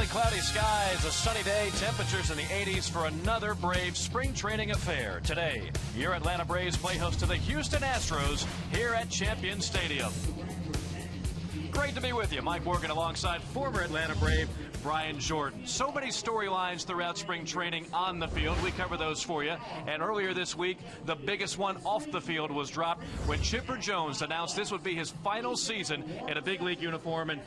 cloudy skies, a sunny day, temperatures in the 80s for another Braves spring training affair. Today, your Atlanta Braves play host to the Houston Astros here at Champion Stadium. Great to be with you. Mike Morgan alongside former Atlanta Brave Brian Jordan. So many storylines throughout spring training on the field. We cover those for you. And earlier this week, the biggest one off the field was dropped when Chipper Jones announced this would be his final season in a big league uniform. And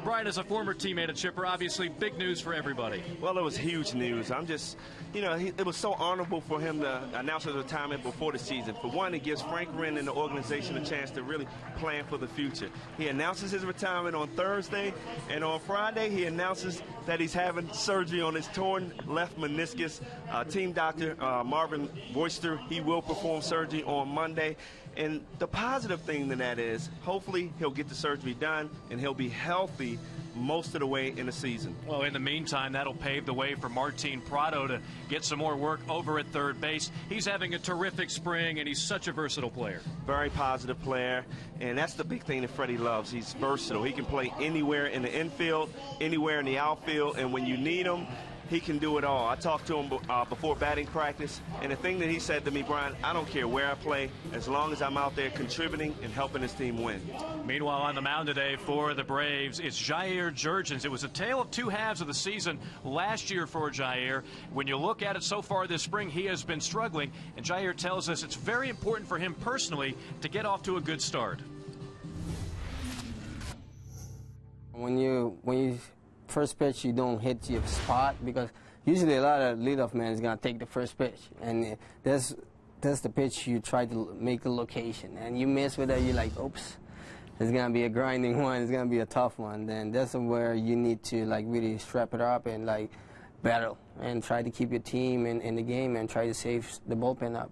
Brian, as a former teammate of Chipper, obviously big news for everybody. Well, it was huge news. It was so honorable for him to announce his retirement before the season. For one, it gives Frank Wren and the organization a chance to really plan for the future. He announces his retirement on Thursday, and on Friday he announces that he's having surgery on his torn left meniscus. Team doctor Marvin Boyster, he will perform surgery on Monday. And the positive thing to that is, hopefully he'll get the surgery done and he'll be healthy most of the way in the season. Well, in the meantime, that'll pave the way for Martin Prado to get some more work over at third base. He's having a terrific spring, and he's such a versatile player. Very positive player, and that's the big thing that Freddie loves. He's versatile. He can play anywhere in the infield, anywhere in the outfield, and when you need him, he can do it all. I talked to him before batting practice, and the thing that he said to me, Brian, I don't care where I play, as long as I'm out there contributing and helping his team win. Meanwhile, on the mound today for the Braves, it's Jair Jurgens. It was a tale of two halves of the season last year for Jair. When you look at it so far this spring, he has been struggling, and Jair tells us it's very important for him personally to get off to a good start. When you first pitch, you don't hit your spot, because usually a lot of leadoff men is going to take the first pitch, and that's the pitch you try to make a location, and you miss with that, you're like, oops, it's going to be a grinding one, it's going to be a tough one. Then that's where you need to really strap it up and battle and try to keep your team in the game and try to save the bullpen up.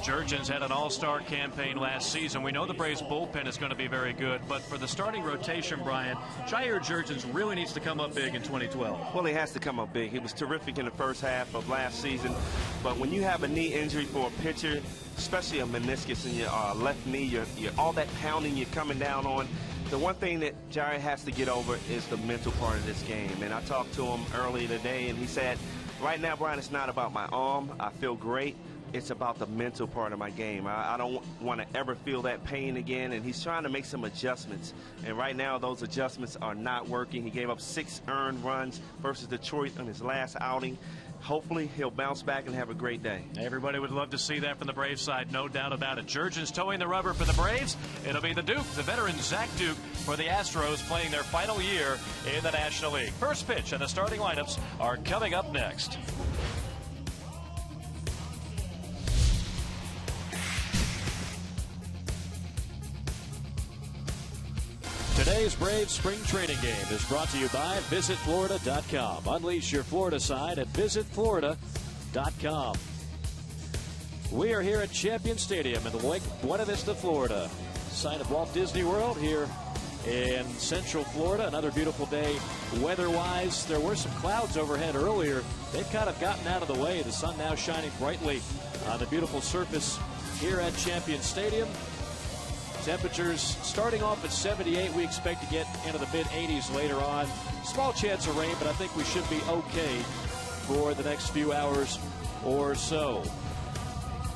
Jurgens had an all-star campaign last season. We know the Braves bullpen is going to be very good, but for the starting rotation, Brian, Jair Jurgens really needs to come up big in 2012. Well, he has to come up big. He was terrific in the first half of last season, but when you have a knee injury for a pitcher, especially a meniscus in your left knee, all that pounding you're coming down on, the one thing that Jair has to get over is the mental part of this game. And I talked to him earlier today, and he said, right now, Brian, it's not about my arm. I feel great. It's about the mental part of my game. I don't want to ever feel that pain again, and he's trying to make some adjustments. And right now, those adjustments are not working. He gave up 6 earned runs versus Detroit on his last outing. Hopefully, he'll bounce back and have a great day. Everybody would love to see that from the Braves side, no doubt about it. Jurgens towing the rubber for the Braves. It'll be the Duke, the veteran Zach Duke, for the Astros, playing their final year in the National League. First pitch and the starting lineups are coming up next. Today's Braves spring training game is brought to you by VisitFlorida.com. Unleash your Florida side at VisitFlorida.com. We are here at Champion Stadium in Lake Buena Vista, Florida, site of Walt Disney World here in Central Florida. Another beautiful day weather-wise. There were some clouds overhead earlier. They've kind of gotten out of the way. The sun now shining brightly on the beautiful surface here at Champion Stadium. Temperatures starting off at 78. We expect to get into the mid-80s later on. Small chance of rain, but I think we should be okay for the next few hours or so.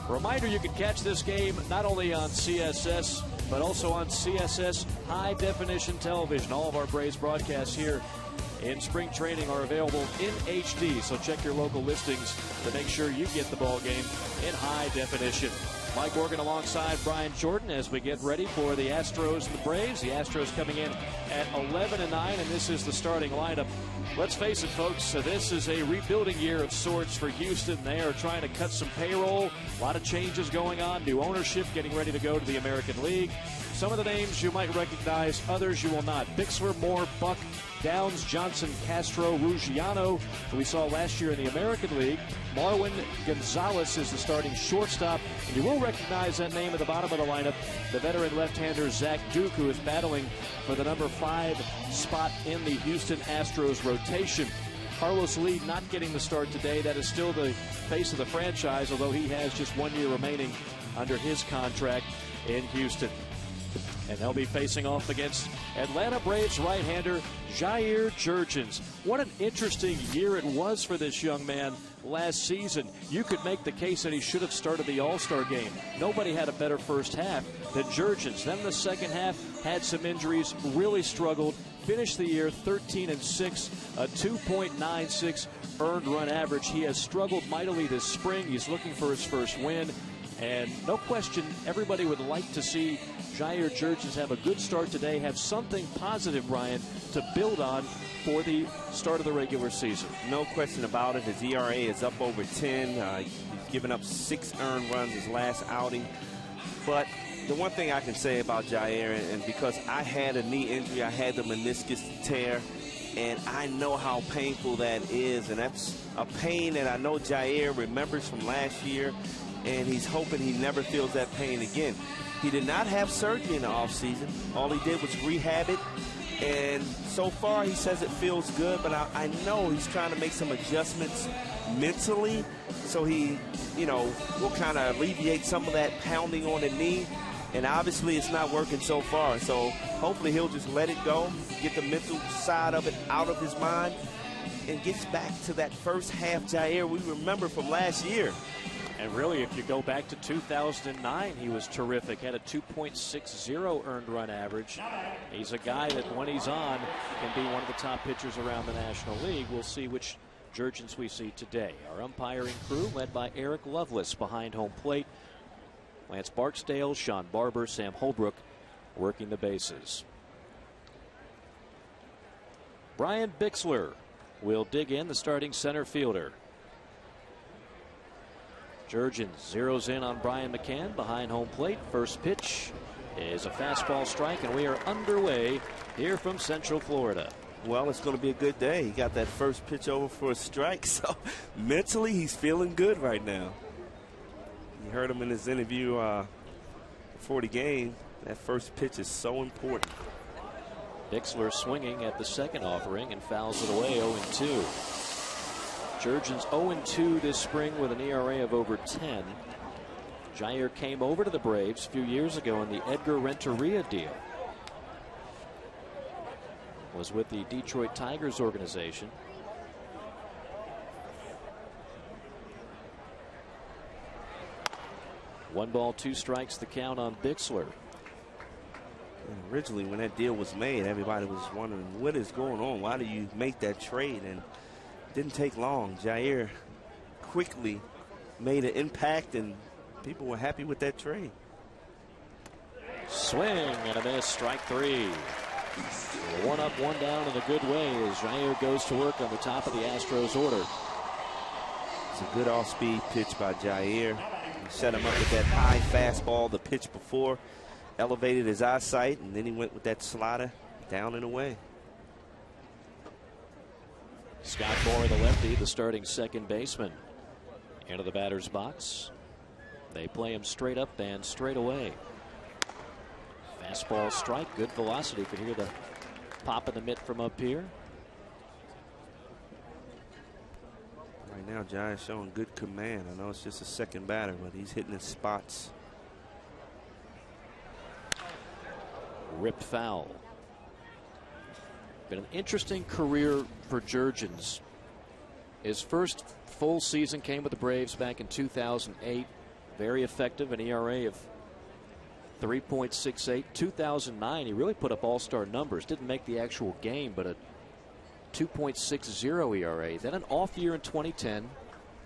Reminder, you can catch this game not only on CSS, but also on CSS high-definition television. All of our Braves broadcasts here in spring training are available in HD, so check your local listings to make sure you get the ball game in high definition. Mike Morgan alongside Brian Jordan as we get ready for the Astros and the Braves. The Astros coming in at 11-9, and this is the starting lineup. Let's face it, folks, this is a rebuilding year of sorts for Houston. They are trying to cut some payroll. A lot of changes going on. New ownership getting ready to go to the American League. Some of the names you might recognize, others you will not. Bixler, Moore, Buck, Downs, Johnson, Castro, Ruggiano, who we saw last year in the American League. Marwin Gonzalez is the starting shortstop. And you will recognize that name at the bottom of the lineup, the veteran left-hander Zach Duke, who is battling for the number 5 spot in the Houston Astros rotation. Carlos Lee not getting the start today. That is still the face of the franchise, although he has just 1 year remaining under his contract in Houston. And they'll be facing off against Atlanta Braves right-hander Jair Jurgens. What an interesting year it was for this young man last season. You could make the case that he should have started the All-Star game. Nobody had a better first half than Jurgens. Then the second half had some injuries, really struggled, finished the year 13-6, a 2.96 earned run average. He has struggled mightily this spring. He's looking for his first win. And no question, everybody would like to see Jair Jurgens have a good start today, have something positive, Brian, to build on for the start of the regular season. No question about it. His ERA is up over 10. He's given up 6 earned runs his last outing. But the one thing I can say about Jair, and because I had a knee injury, I had the meniscus tear, and I know how painful that is. And that's a pain that I know Jair remembers from last year, and he's hoping he never feels that pain again. He did not have surgery in the offseason. All he did was rehab it. And so far, he says it feels good, but I know he's trying to make some adjustments mentally so he, will kind of alleviate some of that pounding on the knee. And obviously, it's not working so far. So hopefully, he'll just let it go, get the mental side of it out of his mind, and gets back to that first half Jair we remember from last year. And really, if you go back to 2009, he was terrific. Had a 2.60 earned run average. He's a guy that, when he's on, can be one of the top pitchers around the National League. We'll see which Jurgens we see today. Our umpiring crew, led by Eric Lovelace behind home plate. Lance Barksdale, Sean Barber, Sam Holbrook working the bases. Brian Bixler will dig in, the starting center fielder. Jurgens zeroes in on Brian McCann behind home plate. First pitch is a fastball strike, and we are underway here from Central Florida. Well, it's going to be a good day. He got that first pitch over for a strike, so mentally he's feeling good right now. You heard him in his interview before the game. That first pitch is so important. Bixler swinging at the second offering and fouls it away 0-2. Jurgens 0-2 this spring with an ERA of over 10. Jair came over to the Braves a few years ago in the Edgar Renteria deal. Was with the Detroit Tigers organization. One ball, 2 strikes, the count on Bixler. And originally, when that deal was made, everybody was wondering what is going on. Why do you make that trade? And didn't take long. Jair quickly made an impact, and people were happy with that trade. Swing and a miss, strike 3. 1 up, 1 down in a good way as Jair goes to work on the top of the Astros order. It's a good off-speed pitch by Jair. He set him up with that high fastball the pitch before, elevated his eyesight, and then he went with that slider down and away. Scott Moore, the lefty, the starting second baseman, into the batter's box. They play him straight up and straight away. Fastball strike, good velocity. You could hear the pop of the mitt from up here. Right now, Jair's showing good command. I know it's just a second batter, but he's hitting his spots. Ripped foul. Been an interesting career for Jurgens. His first full season came with the Braves back in 2008. Very effective, an ERA of 3.68. 2009, he really put up all-star numbers. Didn't make the actual game, but a 2.60 ERA. Then an off year in 2010,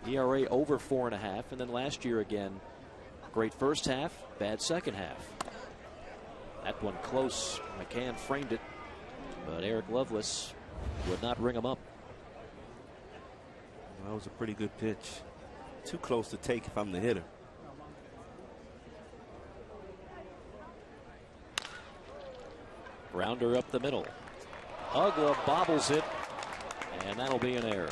ERA over 4.5. And then last year again, great first half, bad second half. That one close. McCann framed it, but Eric Lovelace would not ring him up. That was a pretty good pitch. Too close to take if I'm the hitter. Rounder up the middle. Ugla bobbles it, and that'll be an error.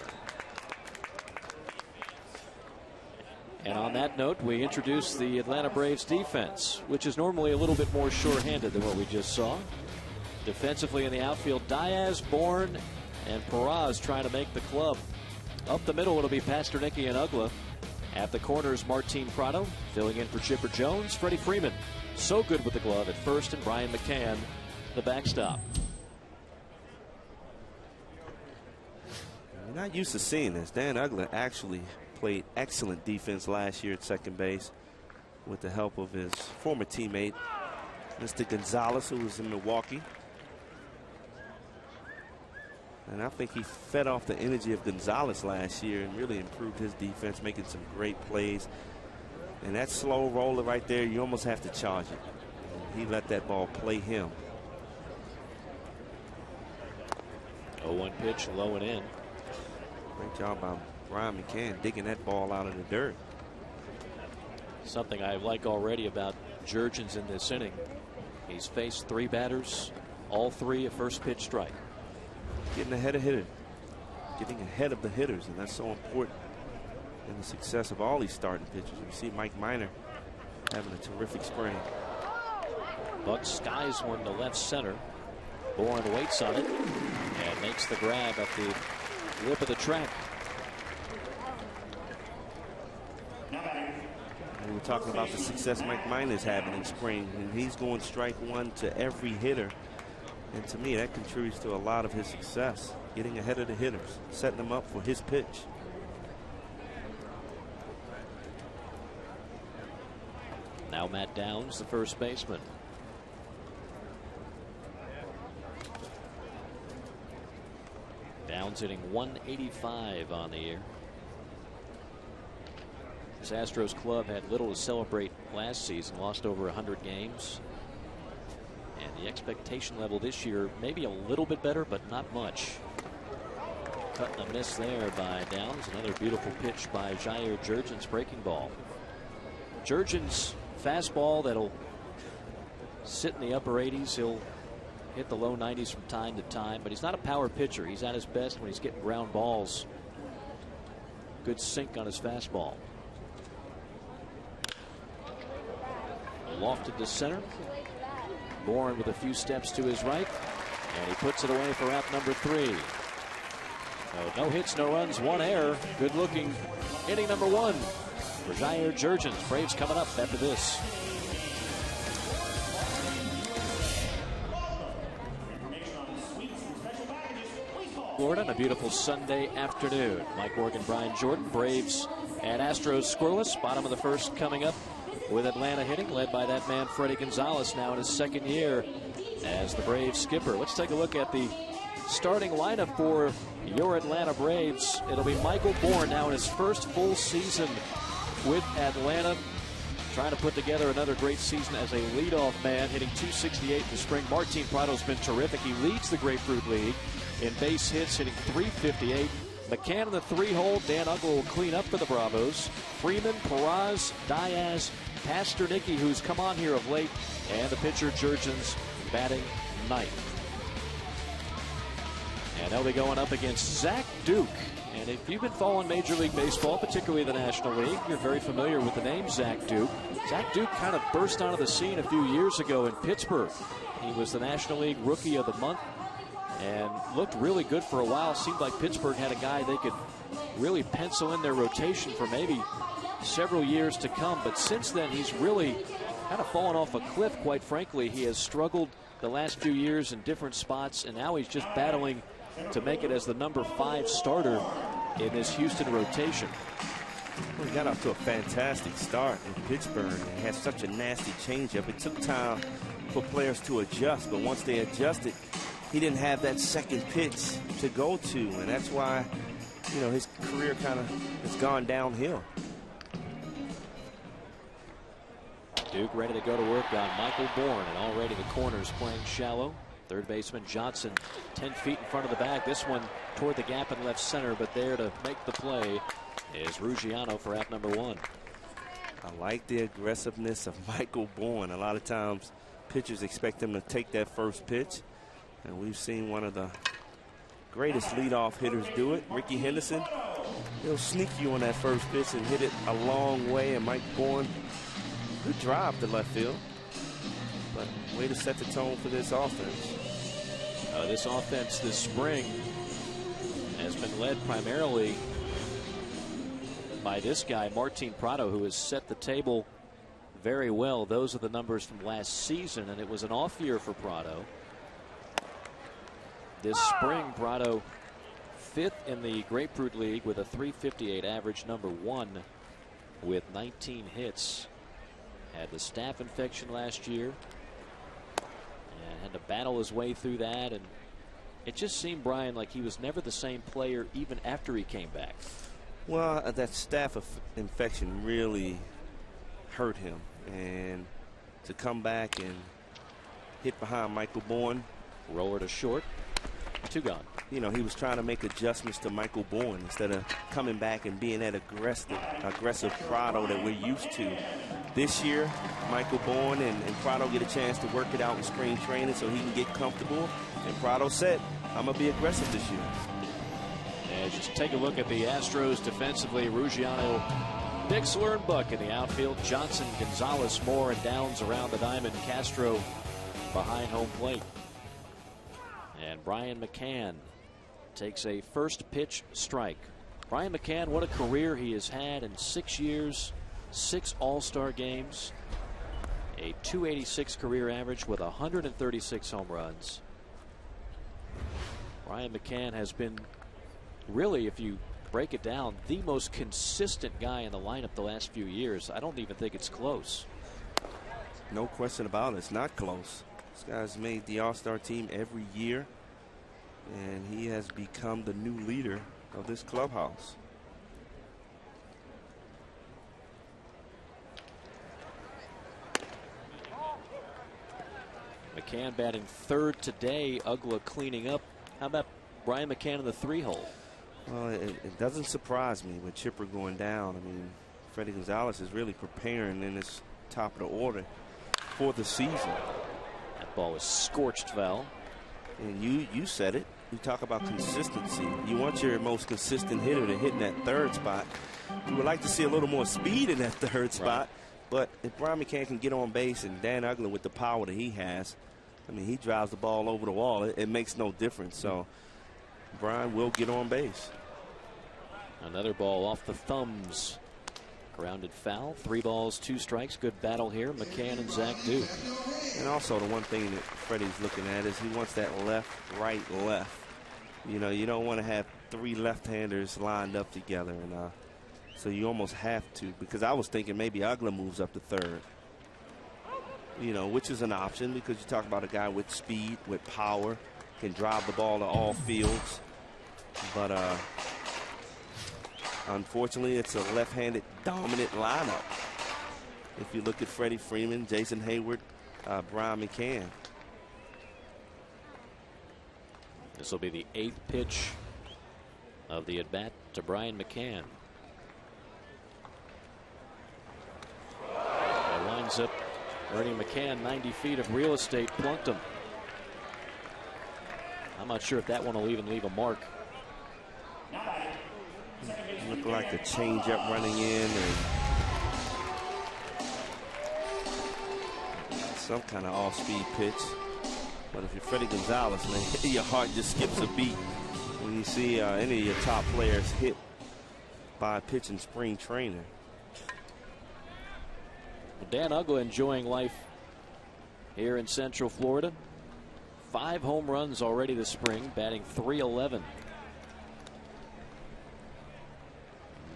And on that note, we introduce the Atlanta Braves defense, which is normally a little bit more sure-handed than what we just saw. Defensively in the outfield, Diaz, Bourne, and Peraz trying to make the club. Up the middle, it'll be Pasternicki and Ugla. At the corners, Martin Prado filling in for Chipper Jones. Freddie Freeman, so good with the glove at first, and Brian McCann, the backstop. We're not used to seeing this. Dan Uggla actually played excellent defense last year at second base with the help of his former teammate, Mr. Gonzalez, who was in Milwaukee. And I think he fed off the energy of Gonzalez last year and really improved his defense, making some great plays. And that slow roller right there, you almost have to charge it. And he let that ball play him. 0-1 pitch, low and in. Great job by Brian McCann digging that ball out of the dirt. Something I like already about Jurgens in this inning. He's faced 3 batters, all 3 a first pitch strike. Getting ahead of hitters, getting ahead of the hitters, and that's so important in the success of all these starting pitchers. You see Mike Minor having a terrific spring. Buck skies one to left center. Bourne waits on it and makes the grab at the lip of the track. We were talking about the success Mike Minor's having in spring, and he's going strike one to every hitter. And to me, that contributes to a lot of his success, getting ahead of the hitters, setting them up for his pitch. Now Matt Downs, the first baseman. Downs hitting 185 on the year. This Astros club had little to celebrate last season, lost over 100 games. And the expectation level this year maybe a little bit better, but not much. Cut and a miss there by Downs. Another beautiful pitch by Jair Jurgens, breaking ball. Jurgens fastball that'll sit in the upper 80s. He'll hit the low 90s from time to time, but he's not a power pitcher. He's at his best when he's getting ground balls. Good sink on his fastball. Lofted to center. Bourne with a few steps to his right, and he puts it away for out number 3. So no hits, no runs, 1 error. Good looking inning number 1 for Jair Jurgens. Braves coming up after this. Florida on a beautiful Sunday afternoon. Mike Morgan, Brian Jordan. Braves and Astros scoreless. Bottom of the first coming up, with Atlanta hitting, led by that man Freddie Gonzalez, now in his second year as the Braves skipper. Let's take a look at the starting lineup for your Atlanta Braves. It'll be Michael Bourne, now in his first full season with Atlanta, trying to put together another great season as a leadoff man, hitting .268 in the spring. Martin Prado's been terrific. He leads the Grapefruit League in base hits, hitting .358. McCann in the 3-hole. Dan Uggla will clean up for the Bravos. Freeman, Perez, Diaz, Pastornicki, who's come on here of late, and the pitcher Jurgens batting 9th. And they'll be going up against Zach Duke. And if you've been following Major League Baseball, particularly the National League, you're very familiar with the name Zach Duke. Zach Duke kind of burst onto the scene a few years ago in Pittsburgh. He was the National League Rookie of the Month and looked really good for a while. Seemed like Pittsburgh had a guy they could really pencil in their rotation for maybe several years to come, but since then he's really kind of fallen off a cliff, quite frankly. He has struggled the last few years in different spots, and now he's just battling to make it as the number 5 starter in this Houston rotation. Well, he got off to a fantastic start in Pittsburgh and had such a nasty changeup. It took time for players to adjust, but once they adjusted, he didn't have that second pitch to go to, and that's why, you know, his career kind of has gone downhill. Duke ready to go to work on Michael Bourne, and already the corners playing shallow. Third baseman Johnson 10 feet in front of the bag. This one toward the gap in left center, but there to make the play is Ruggiano for out number 1. I like the aggressiveness of Michael Bourne. A lot of times pitchers expect him to take that first pitch, and we've seen one of the greatest leadoff hitters do it, Ricky Henderson. He'll sneak you on that first pitch and hit it a long way, and Mike Bourne, good drive to left field, but way to set the tone for this offense. This offense this spring has been led primarily by this guy, Martin Prado, who has set the table very well. Those are the numbers from last season, and it was an off year for Prado. This spring, Prado 5th in the Grapefruit League with a .358 average, number 1 with 19 hits. Had the staph infection last year and had to battle his way through that, and it just seemed, Brian, like he was never the same player even after he came back. Well, that staph infection really hurt him, and to come back and hit behind Michael Bourne. Roller to short, 2 gone. You know, he was trying to make adjustments to Michael Bourne instead of coming back and being that aggressive Prado that we're used to. This year, Michael Bourne and Prado get a chance to work it out in spring training so he can get comfortable. And Prado said, I'm going to be aggressive this year. And just take a look at the Astros defensively. Ruggiano, Bixler, and Buck in the outfield. Johnson, Gonzalez, Moore, and Downs around the diamond. Castro behind home plate. And Brian McCann takes a first pitch strike. Brian McCann, what a career he has had in 6 years, 6 All-Star games, a .286 career average with 136 home runs. Brian McCann has been, really, if you break it down, the most consistent guy in the lineup the last few years. I don't even think it's close. No question about it. It's not close. This guy's made the All-Star team every year, and he has become the new leader of this clubhouse. McCann batting 3rd today. Ugla cleaning up. How about Brian McCann in the 3-hole? Well, it doesn't surprise me with Chipper going down. I mean, Freddie Gonzalez is really preparing in this top of the order for the season. That ball was scorched foul. And you said it. You talk about consistency. You want your most consistent hitter to hit in that 3rd spot. You would like to see a little more speed in that 3rd spot. But if Brian McCann can get on base, and Dan Ugla with the power that he has, I mean, he drives the ball over the wall. It makes no difference. So Brian will get on base. Another ball off the thumbs. Grounded foul. 3 balls, 2 strikes. Good battle here. McCann and Zach Duke. And also the one thing that Freddie's looking at is he wants that left, right, left. You know, you don't want to have 3 left-handers lined up together. And so you almost have to, because I was thinking maybe Ugla moves up to 3rd. You know, which is an option because you talk about a guy with speed, with power, can drive the ball to all fields. But unfortunately, it's a left-handed dominant lineup. If you look at Freddie Freeman, Jason Hayward, Brian McCann. This will be the 8th pitch of the at-bat to Brian McCann. It winds up earning McCann 90 feet of real estate, plunked him. I'm not sure if that one will even leave a mark. Looked like a changeup running in, and some kind of off-speed pitch. But if you're Freddie Gonzalez, man, your heart just skips a beat when you see any of your top players hit by a pitch in spring training. Dan Ugla enjoying life here in Central Florida. 5 home runs already this spring, batting .311.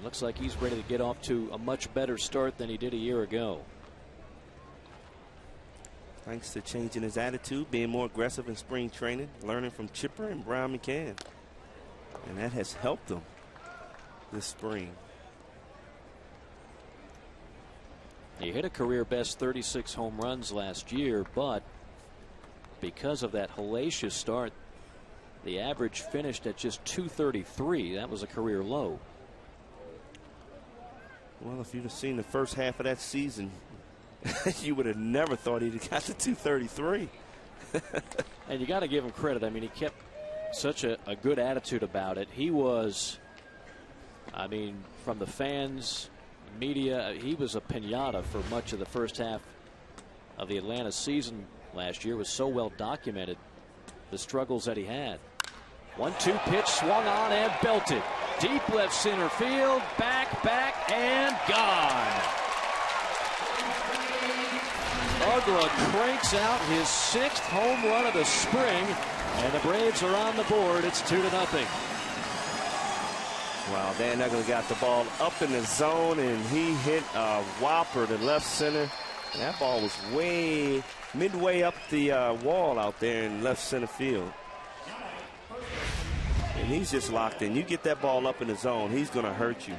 Looks like he's ready to get off to a much better start than he did a year ago. Thanks to changing his attitude, being more aggressive in spring training, learning from Chipper and Brian McCann. And that has helped him this spring. He hit a career best 36 home runs last year, but because of that hellacious start, the average finished at just .233. That was a career low. Well, if you'd have seen the first half of that season, you would have never thought he'd have got to .233. And you got to give him credit. I mean, he kept such a good attitude about it. He was, I mean, from the fans, media, he was a piñata for much of the first half of the Atlanta season last year. It was so well documented, the struggles that he had. 1-2 pitch swung on and belted. deep left center field. Back, and gone. Uggla cranks out his 6th home run of the spring, and the Braves are on the board. It's 2-0. Wow, Dan Uggla got the ball up in the zone, and he hit a whopper to left center. That ball was way midway up the wall out there in left center field. And he's just locked in. You get that ball up in the zone, he's going to hurt you.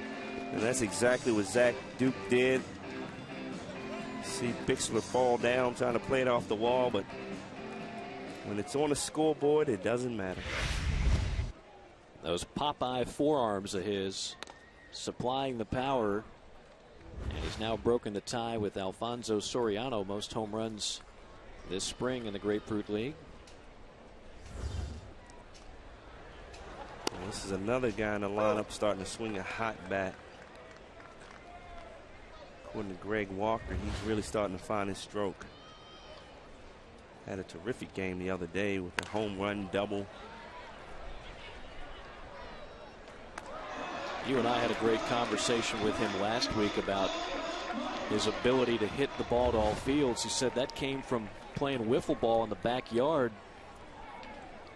And that's exactly what Zach Duke did. See Bixler fall down trying to play it off the wall, but when it's on the scoreboard, it doesn't matter. Those Popeye forearms of his supplying the power, and he's now broken the tie with Alfonso Soriano, most home runs this spring in the Grapefruit League. And this is another guy in the lineup starting to swing a hot bat. According to Greg Walker, he's really starting to find his stroke. Had a terrific game the other day with a home run double. You and I had a great conversation with him last week about his ability to hit the ball to all fields. He said that came from playing wiffle ball in the backyard,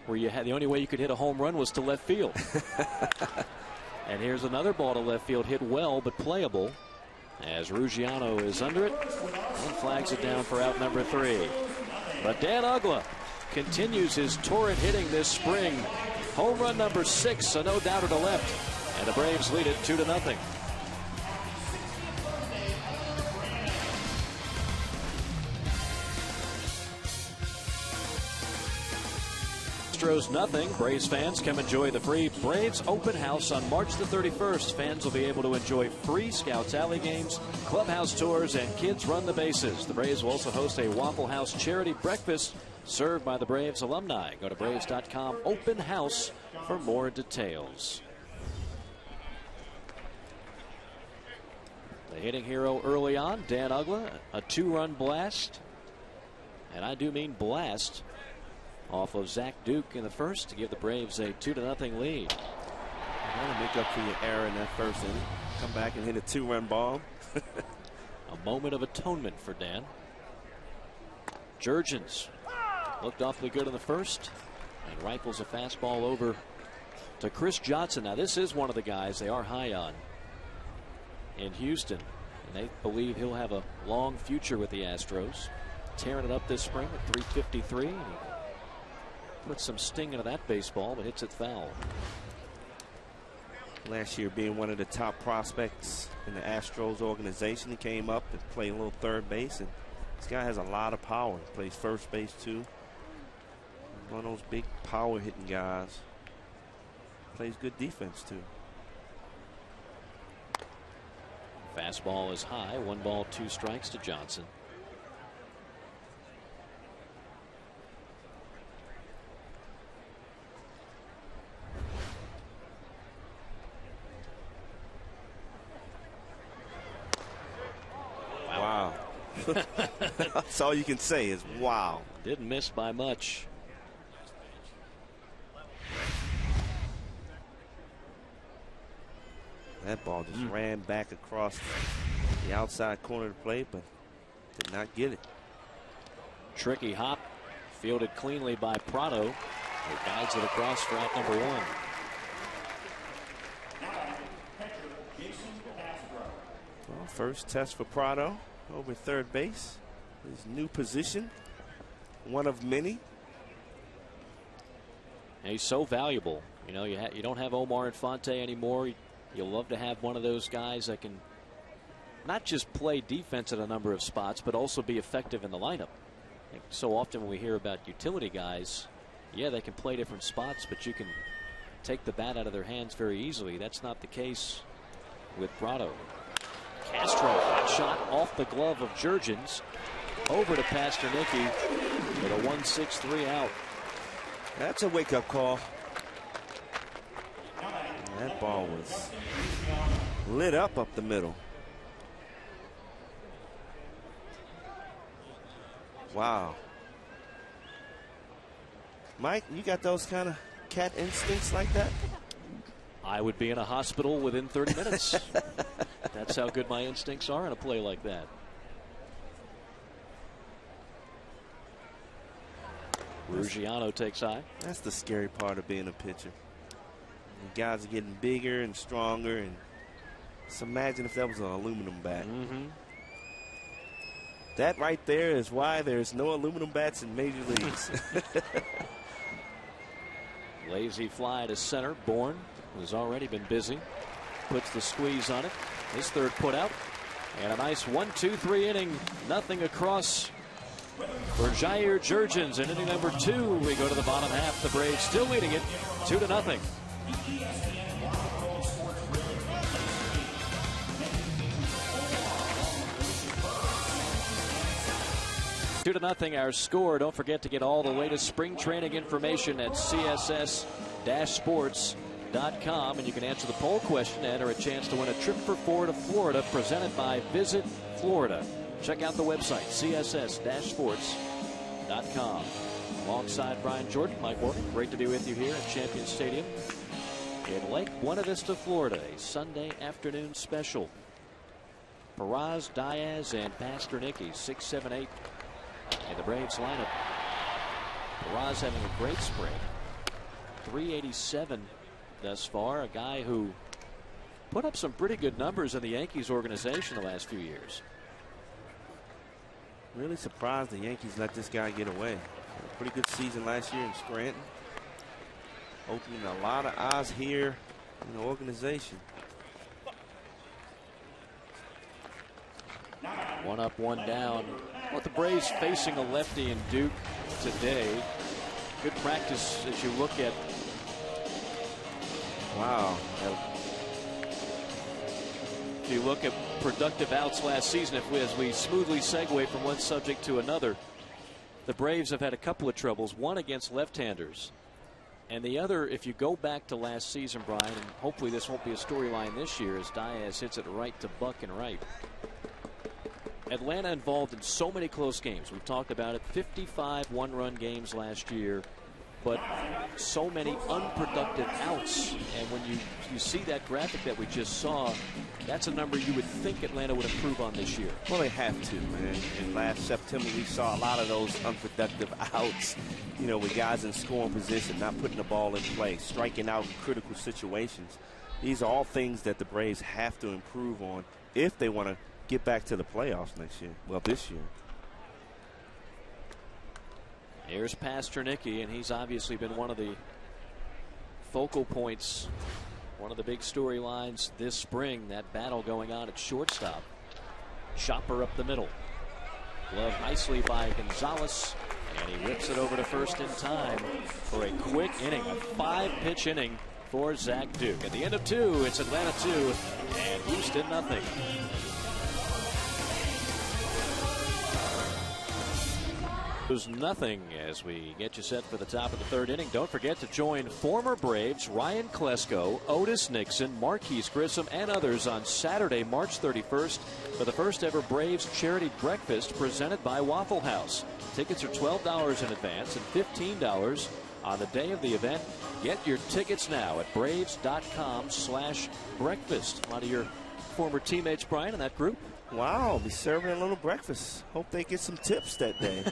where you had the only way you could hit a home run was to left field. And here's another ball to left field, hit well but playable, as Ruggiano is under it and flags it down for out number 3. But Dan Uggla continues his torrent hitting this spring. Home run number 6, so no doubter to left. And the Braves lead it 2-0. Astros nothing. Braves fans come enjoy the free Braves open house on March the 31st. Fans will be able to enjoy free Scouts Alley games, clubhouse tours, and kids run the bases. The Braves will also host a Waffle House charity breakfast served by the Braves alumni. Go to Braves.com open house for more details. The hitting hero early on, Dan Uggla, a 2-run blast, and I do mean blast, off of Zach Duke in the first to give the Braves a 2-0 lead. You want to make up for your error in that first inning. Come back and hit a 2-run bomb. A moment of atonement for Dan. Jurgens looked awfully good in the first and rifles a fastball over to Chris Johnson. Now this is one of the guys they are high on in Houston, and they believe he'll have a long future with the Astros. Tearing it up this spring at 353. Puts some sting into that baseball, but hits it foul. Last year being one of the top prospects in the Astros organization, he came up to play a little third base, and this guy has a lot of power. He plays first base too. One of those big power hitting guys. Plays good defense too. Fastball is high. 1 ball, 2 strikes to Johnson. Wow. That's all you can say is wow. Didn't miss by much. That ball just ran back across the outside corner of the plate, but did not get it. Tricky hop, fielded cleanly by Prado, who guides it across for out number 1. Well, first test for Prado over third base. His new position, one of many. And he's so valuable. You know, you don't have Omar Infante anymore. You'll love to have one of those guys that can not just play defense at a number of spots, but also be effective in the lineup. So often when we hear about utility guys, yeah, they can play different spots, but you can take the bat out of their hands very easily. That's not the case with Prado. Castro, hot shot off the glove of Jurgens, over to Pasternicki with a 1-6-3 out. That's a wake-up call. That ball was lit up the middle. Wow. Mike, you got those kind of cat instincts like that? I would be in a hospital within 30 minutes. That's how good my instincts are in a play like that. Ruggiano takes high. That's the scary part of being a pitcher. The guys are getting bigger and stronger, and just imagine if that was an aluminum bat. That right there is why there's no aluminum bats in major leagues. Lazy fly to center. Bourne has already been busy. Puts the squeeze on it. His third put out. And a nice 1-2-3 inning. Nothing across for Jair Jurgens in inning number 2. We go to the bottom half. The Braves still leading it 2-0. 2-0 our score. Don't forget to get all the latest spring training information at css-sports.com, and you can answer the poll question and enter a chance to win a trip for 4 to Florida presented by Visit Florida. Check out the website css-sports.com. Alongside Brian Jordan, Mike Morgan, great to be with you here at Champion Stadium in Lake Buena Vista, Florida. A Sunday afternoon special. Peraza, Diaz, and Pasternicki, 6, 7, 8. In the Braves lineup. Peraza having a great spring. 387 thus far. A guy who put up some pretty good numbers in the Yankees organization the last few years. Really surprised the Yankees let this guy get away. Had a pretty good season last year in Scranton. Opening a lot of eyes here in the organization. 1 up, 1 down. Well, the Braves facing a lefty in Duke today. Good practice as you look at. Wow. If you look at productive outs last season, as we smoothly segue from one subject to another, the Braves have had a couple of troubles. One against left-handers. And the other, if you go back to last season, Brian, and hopefully this won't be a storyline this year, as Diaz hits it right to Buck and right. Atlanta involved in so many close games. We've talked about it. 55 one-run games last year, but so many unproductive outs. And when you see that graphic that we just saw, that's a number you would think Atlanta would improve on this year. Well, they have to, man. And last September, we saw a lot of those unproductive outs, you know, with guys in scoring position, not putting the ball in play, striking out in critical situations. These are all things that the Braves have to improve on if they want to get back to the playoffs next year. Well, this year. Here's Pasternicki, and he's obviously been one of the focal points, one of the big storylines this spring, that battle going on at shortstop. Chopper up the middle. Glove nicely by Gonzalez, and he whips it over to first in time for a quick inning, a 5-pitch inning for Zach Duke. At the end of 2, it's Atlanta 2 and Houston nothing. There's nothing as we get you set for the top of the 3rd inning. Don't forget to join former Braves Ryan Klesko, Otis Nixon, Marquise Grissom, and others on Saturday, March 31st for the first ever Braves charity breakfast presented by Waffle House. Tickets are $12 in advance and $15 on the day of the event. Get your tickets now at braves.com/breakfast. A lot of your former teammates, Brian, in that group. Wow, I'll be serving a little breakfast. Hope they get some tips that day.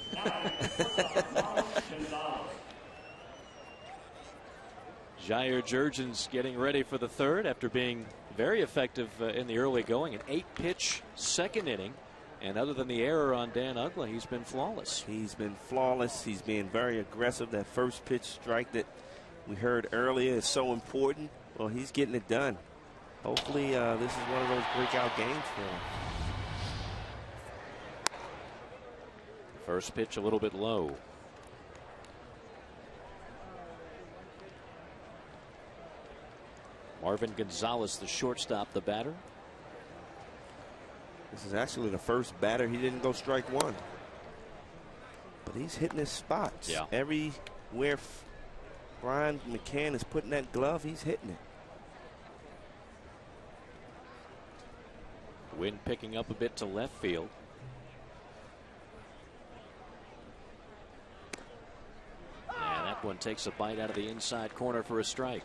Jair Jurgens getting ready for the 3rd after being very effective in the early going. An 8-pitch second inning. And other than the error on Dan Uggla, he's been flawless. He's been flawless. He's being very aggressive. That first pitch strike that we heard earlier is so important. Well, he's getting it done. Hopefully this is one of those breakout games for him. First pitch a little bit low. Marvin Gonzalez, the shortstop, the batter. This is actually the first batter he didn't go strike 1. But he's hitting his spots. Yeah. Everywhere Brian McCann is putting that glove, he's hitting it. Wind picking up a bit to left field. And that one takes a bite out of the inside corner for a strike.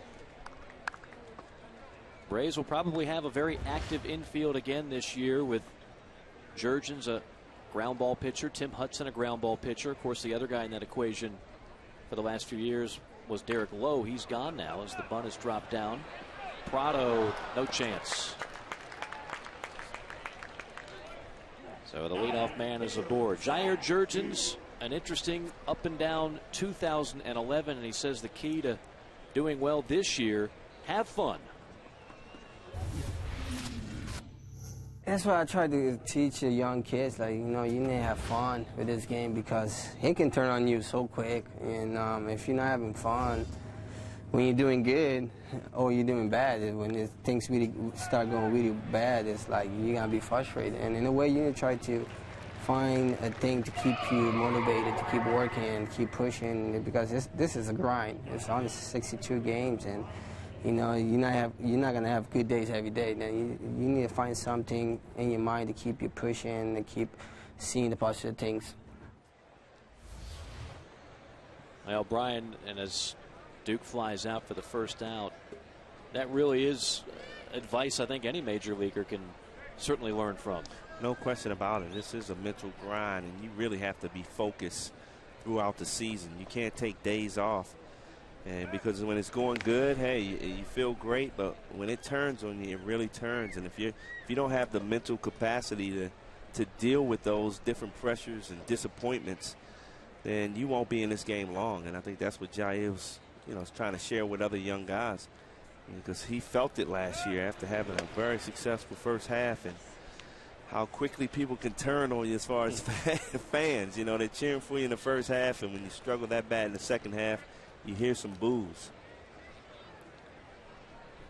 Braves will probably have a very active infield again this year with Jurgens, a ground ball pitcher, Tim Hudson, a ground ball pitcher. Of course, the other guy in that equation for the last few years was Derek Lowe. He's gone now as the bunt has dropped down. Prado, no chance. So the leadoff man is aboard. Jair Jurgens, an interesting up and down 2011, and he says the key to doing well this year, have fun. That's what I try to teach the young kids. Like, you know, you need to have fun with this game because it can turn on you so quick. And if you're not having fun, when you're doing good or you're doing bad, when things really start going really bad, it's like you're going to be frustrated. And in a way, you need to try to find a thing to keep you motivated, to keep working, keep pushing, because this is a grind. It's only 62 games, and you know, you're not gonna have good days every day. Then you need to find something in your mind to keep you pushing and keep seeing the positive things. Well, Brian, and as Duke flies out for the first out, that really is advice I think any major leaguer can certainly learn from. No question about it. This is a mental grind, and you really have to be focused throughout the season. You can't take days off. And because when it's going good, hey, you feel great, but when it turns on you, it really turns. And if you don't have the mental capacity to deal with those different pressures and disappointments, then you won't be in this game long. And I think that's what Jair was, is trying to share with other young guys, because he felt it last year after having a very successful first half, and how quickly people can turn on you as far as fans. They're cheering for you in the first half, and when you struggle that bad in the second half, you hear some boos.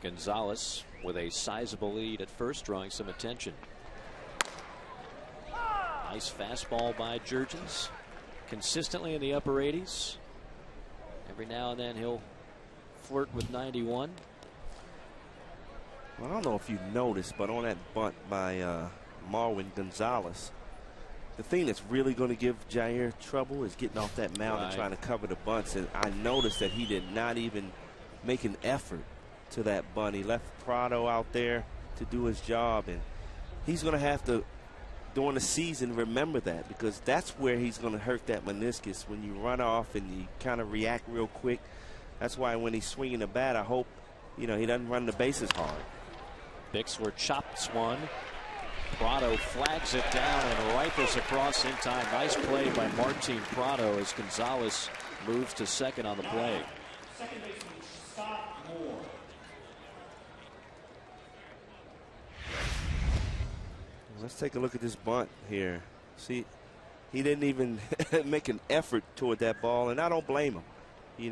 Gonzalez with a sizable lead at first, drawing some attention. Nice fastball by Jurgens, consistently in the upper 80s. Every now and then he'll flirt with 91. Well, I don't know if you noticed, but on that bunt by Marwin Gonzalez, the thing that's really going to give Jair trouble is getting off that mound and trying to cover the bunts. And I noticed that he did not even make an effort to that bunt. He left Prado out there to do his job, and he's going to have to, during the season, remember that, because that's where he's going to hurt that meniscus, when you run off and you kind of react real quick. That's why when he's swinging the bat, I hope he doesn't run the bases hard. Bixler chops one. Prado flags it down and rifles across in time. Nice play by Martin Prado as Gonzalez moves to second on the play. Let's take a look at this bunt here. See, he didn't even make an effort toward that ball, and I don't blame him. You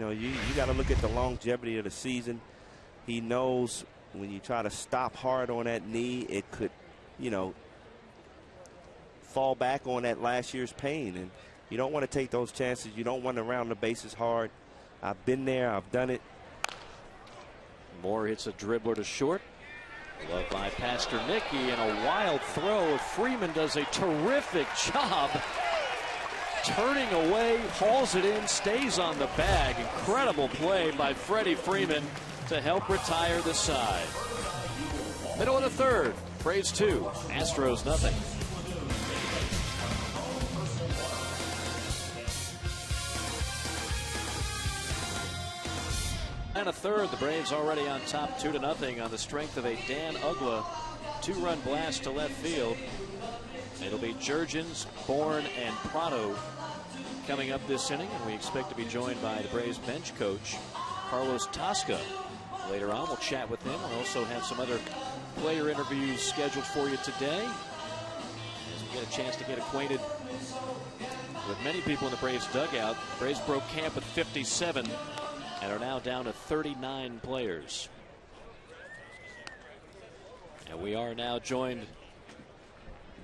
got to look at the longevity of the season. He knows when you try to stop hard on that knee, it could, fall back on that last year's pain, and you don't want to take those chances. You don't want to round the bases hard. I've been there. I've done it. Moore hits a dribbler to short. Love by Pasternicki, and a wild throw. Freeman does a terrific job turning away, hauls it in, stays on the bag. Incredible play by Freddie Freeman to help retire the side. Middle of the third. Braves 2, Astros nothing. And a third, the Braves already on top 2-0 on the strength of a Dan Uggla 2-run blast to left field. It'll be Jurgens, Bourne, and Prado coming up this inning, and we expect to be joined by the Braves bench coach Carlos Tosca later on. We'll chat with him. We'll also have some other player interviews scheduled for you today, as we get a chance to get acquainted with many people in the Braves dugout. The Braves broke camp at 57 and are now down to 39 players. And we are now joined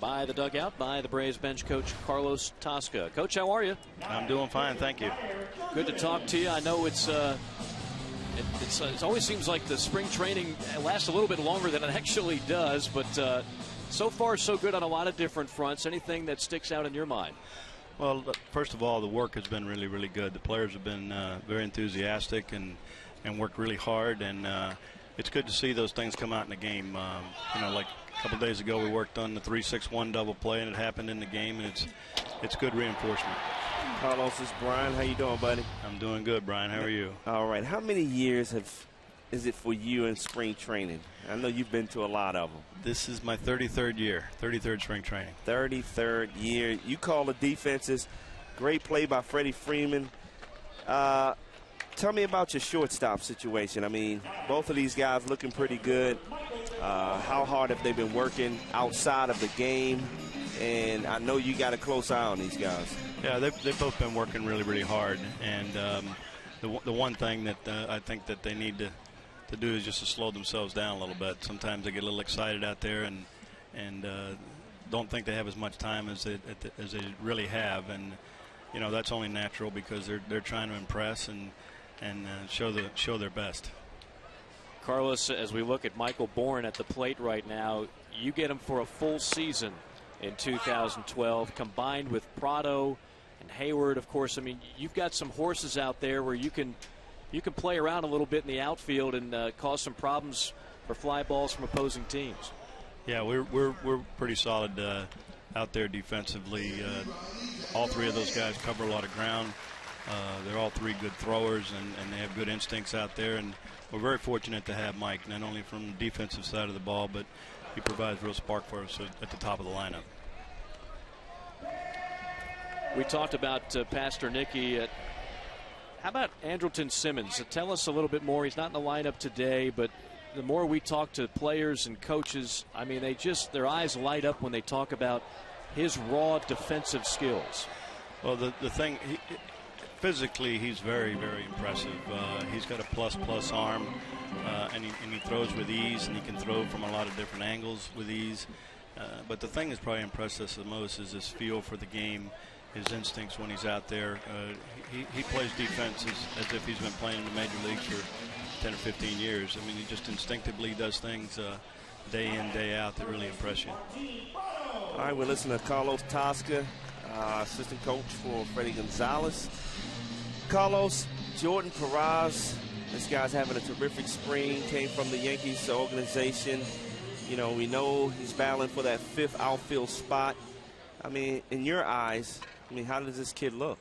by the dugout by the Braves bench coach Carlos Tosca. Coach, how are you? I'm doing fine, thank you. Good to talk to you. I know it always seems like the spring training lasts a little bit longer than it actually does, but so far so good on a lot of different fronts. Anything that sticks out in your mind? Well, first of all, the work has been really good. The players have been very enthusiastic and worked really hard, and it's good to see those things come out in the game. You know, like a couple days ago, we worked on the 3-6-1 double play, and it happened in the game, and it's good reinforcement. Carlos, this is Brian. How you doing, buddy? I'm doing good, Brian. How are you? All right. How many years is it for you in spring training? I know you've been to a lot of them. This is my 33rd year, 33rd spring training. 33rd year. You call the defenses. Great play by Freddie Freeman. Tell me about your shortstop situation. I mean, both of these guys looking pretty good. How hard have they been working outside of the game? And I know you got a close eye on these guys. Yeah, they've both been working really, really hard. And the one thing that I think that they need to do is just to slow themselves down a little bit. Sometimes they get a little excited out there and don't think they have as much time as they really have. And you know, that's only natural because they're trying to impress and show their best. Carlos, as we look at Michael Bourne at the plate right now, you get him for a full season in 2012, combined with Prado and Hayward. Of course, I mean, you've got some horses out there where you can play around a little bit in the outfield and cause some problems for fly balls from opposing teams. Yeah, we're pretty solid out there defensively. All three of those guys cover a lot of ground. They're all three good throwers, and they have good instincts out there. And we're very fortunate to have Mike, not only from the defensive side of the ball, but he provides real spark for us at the top of the lineup. We talked about Pastor Nicky. How about Andrelton Simmons? Tell us a little bit more. He's not in the lineup today, but the more we talk to players and coaches, I mean, their eyes light up when they talk about his raw defensive skills. Well, the thing, physically, he's very, very impressive. He's got a plus arm, and he throws with ease, and he can throw from a lot of different angles with ease. But the thing that's probably impressed us the most is his feel for the game, his instincts when he's out there. He plays defense as if he's been playing in the major leagues for 10 or 15 years. I mean, he just instinctively does things day in, day out that really impress you. All right, we're listening to Carlos Tosca, assistant coach for Freddie Gonzalez. Carlos, Jordan Perez, this guy's having a terrific spring, came from the Yankees organization. You know, we know he's battling for that 5th outfield spot. I mean, in your eyes, I mean, how does this kid look?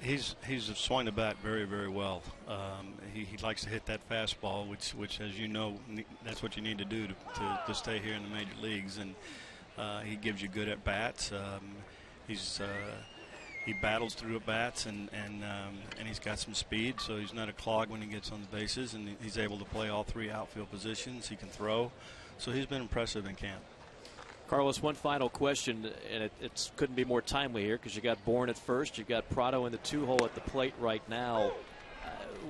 He's swung the bat very, very well. He likes to hit that fastball, which, as you know, that's what you need to do to stay here in the major leagues. And he gives you good at bats. He battles through at bats, and he's got some speed, so he's not a clog when he gets on the bases, and he's able to play all 3 outfield positions. He can throw, so he's been impressive in camp. Carlos, one final question, and it couldn't be more timely here because you got Bourne at first, you've got Prado in the 2-hole at the plate right now.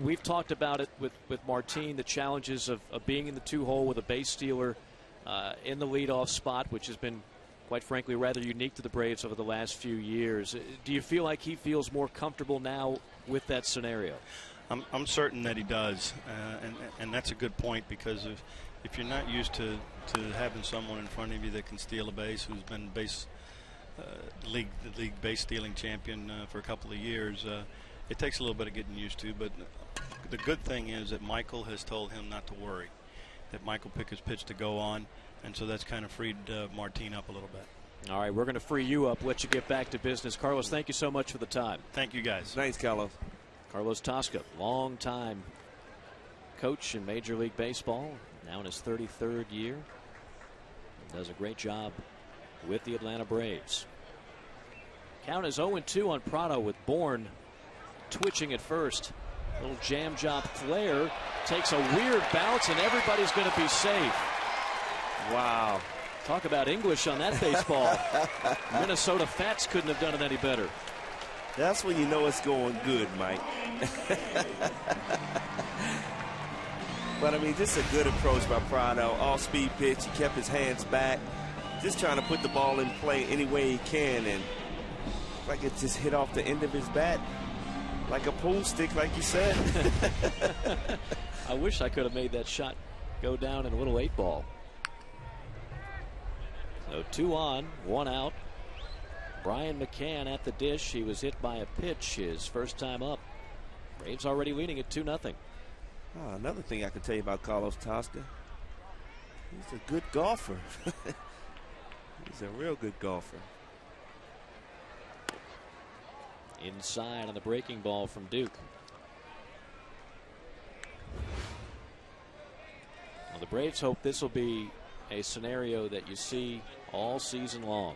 We've talked about it with Martin, the challenges of being in the 2-hole with a base stealer in the leadoff spot, which has been, quite frankly, rather unique to the Braves over the last few years. Do you feel like he feels more comfortable now with that scenario? I'm certain that he does, and that's a good point, because if you're not used to having someone in front of you that can steal a base, who's been the league base stealing champion for a couple of years, it takes a little bit of getting used to. But the good thing is that Michael has told him not to worry, that Michael picked his pitch to go on, and so that's kind of freed Martin up a little bit. All right, we're going to free you up, let you get back to business. Carlos, thank you so much for the time. Thank you, guys. Thanks, Carlos. Carlos Tosca, long-time coach in Major League Baseball, now in his 33rd year. Does a great job with the Atlanta Braves. Count is 0-2 on Prado with Bourne twitching at first. Little jam job flare, takes a weird bounce, and everybody's going to be safe. Wow. Talk about English on that baseball. Minnesota Fats couldn't have done it any better. That's when you know it's going good, Mike. But, I mean, just a good approach by Prado. All-speed pitch. He kept his hands back. Just trying to put the ball in play any way he can. And like it just hit off the end of his bat. Like a pool stick, like you said. I wish I could have made that shot go down in a little 8-ball. So 2 on, 1 out. Brian McCann at the dish. He was hit by a pitch his first time up. Braves already leading at 2-0. Another thing I can tell you about Carlos Tosca, he's a good golfer. He's a real good golfer. Inside on the breaking ball from Duke. Well, the Braves hope this will be a scenario that you see all season long.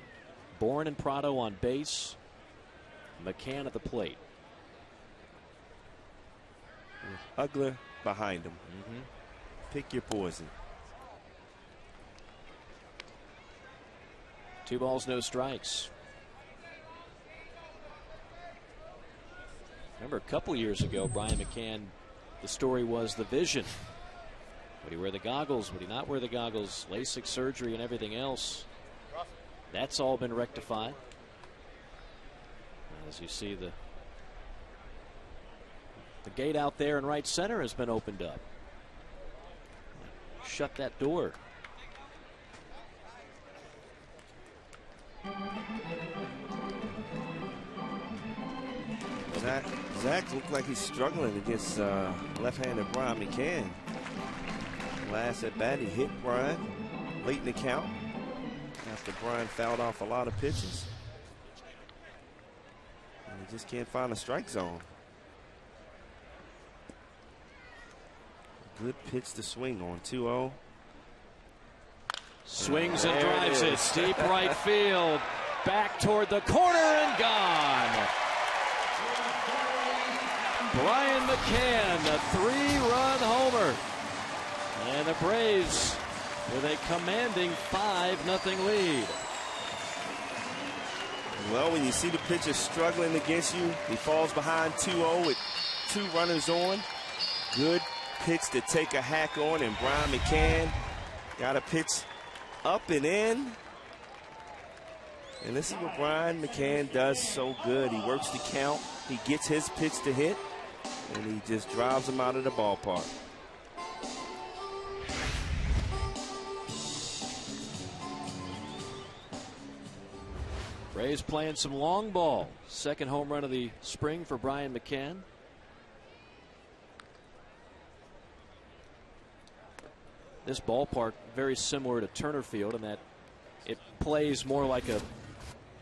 Bourne and Prado on base, McCann at the plate. With Ugler behind him. Pick your poison. 2 balls, no strikes. Remember a couple years ago, Brian McCann, the story was the vision. Would he wear the goggles? Would he not wear the goggles? LASIK surgery and everything else. That's all been rectified. As you see, the gate out there in right center has been opened up. Shut that door. Zach looked like he's struggling against left-handed Brian McCann. Last at bat, he hit Brian late in the count after Brian fouled off a lot of pitches. And he just can't find a strike zone. Good pitch to swing on. 2-0. Swings and drives it deep right field. Back toward the corner and gone. Brian McCann, a 3-run homer. And the Braves with a commanding 5-0 lead. Well, when you see the pitcher struggling against you, he falls behind 2-0 with 2 runners on. Good pitch to take a hack on, and Brian McCann got a pitch up and in. And this is what Brian McCann does so good. He works the count, he gets his pitch to hit, and he just drives him out of the ballpark. Braves playing some long ball. Second home run of the spring for Brian McCann. This ballpark very similar to Turner Field in that it plays more like a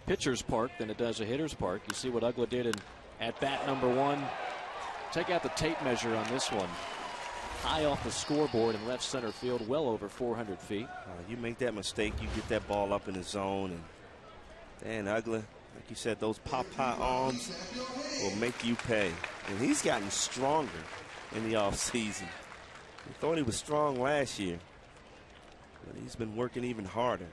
pitcher's park than it does a hitter's park. You see what Ugla did in at bat number 1. Check out the tape measure on this one. High off the scoreboard in left center field, well over 400 feet. You make that mistake, you get that ball up in the zone, and Ugla, like you said, those pop-high arms will make you pay. And he's gotten stronger in the offseason. We thought he was strong last year, but he's been working even harder.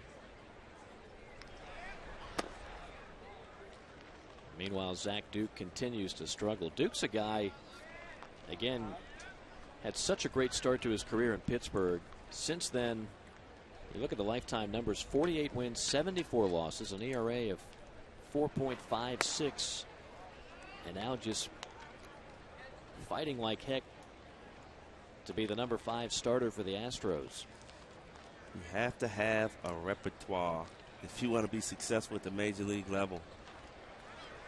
Meanwhile, Zach Duke continues to struggle. Duke's a guy, again, had such a great start to his career in Pittsburgh. Since then, you look at the lifetime numbers, 48 wins, 74 losses, an ERA of 4.56, and now just fighting like heck to be the number 5 starter for the Astros. You have to have a repertoire if you want to be successful at the major league level.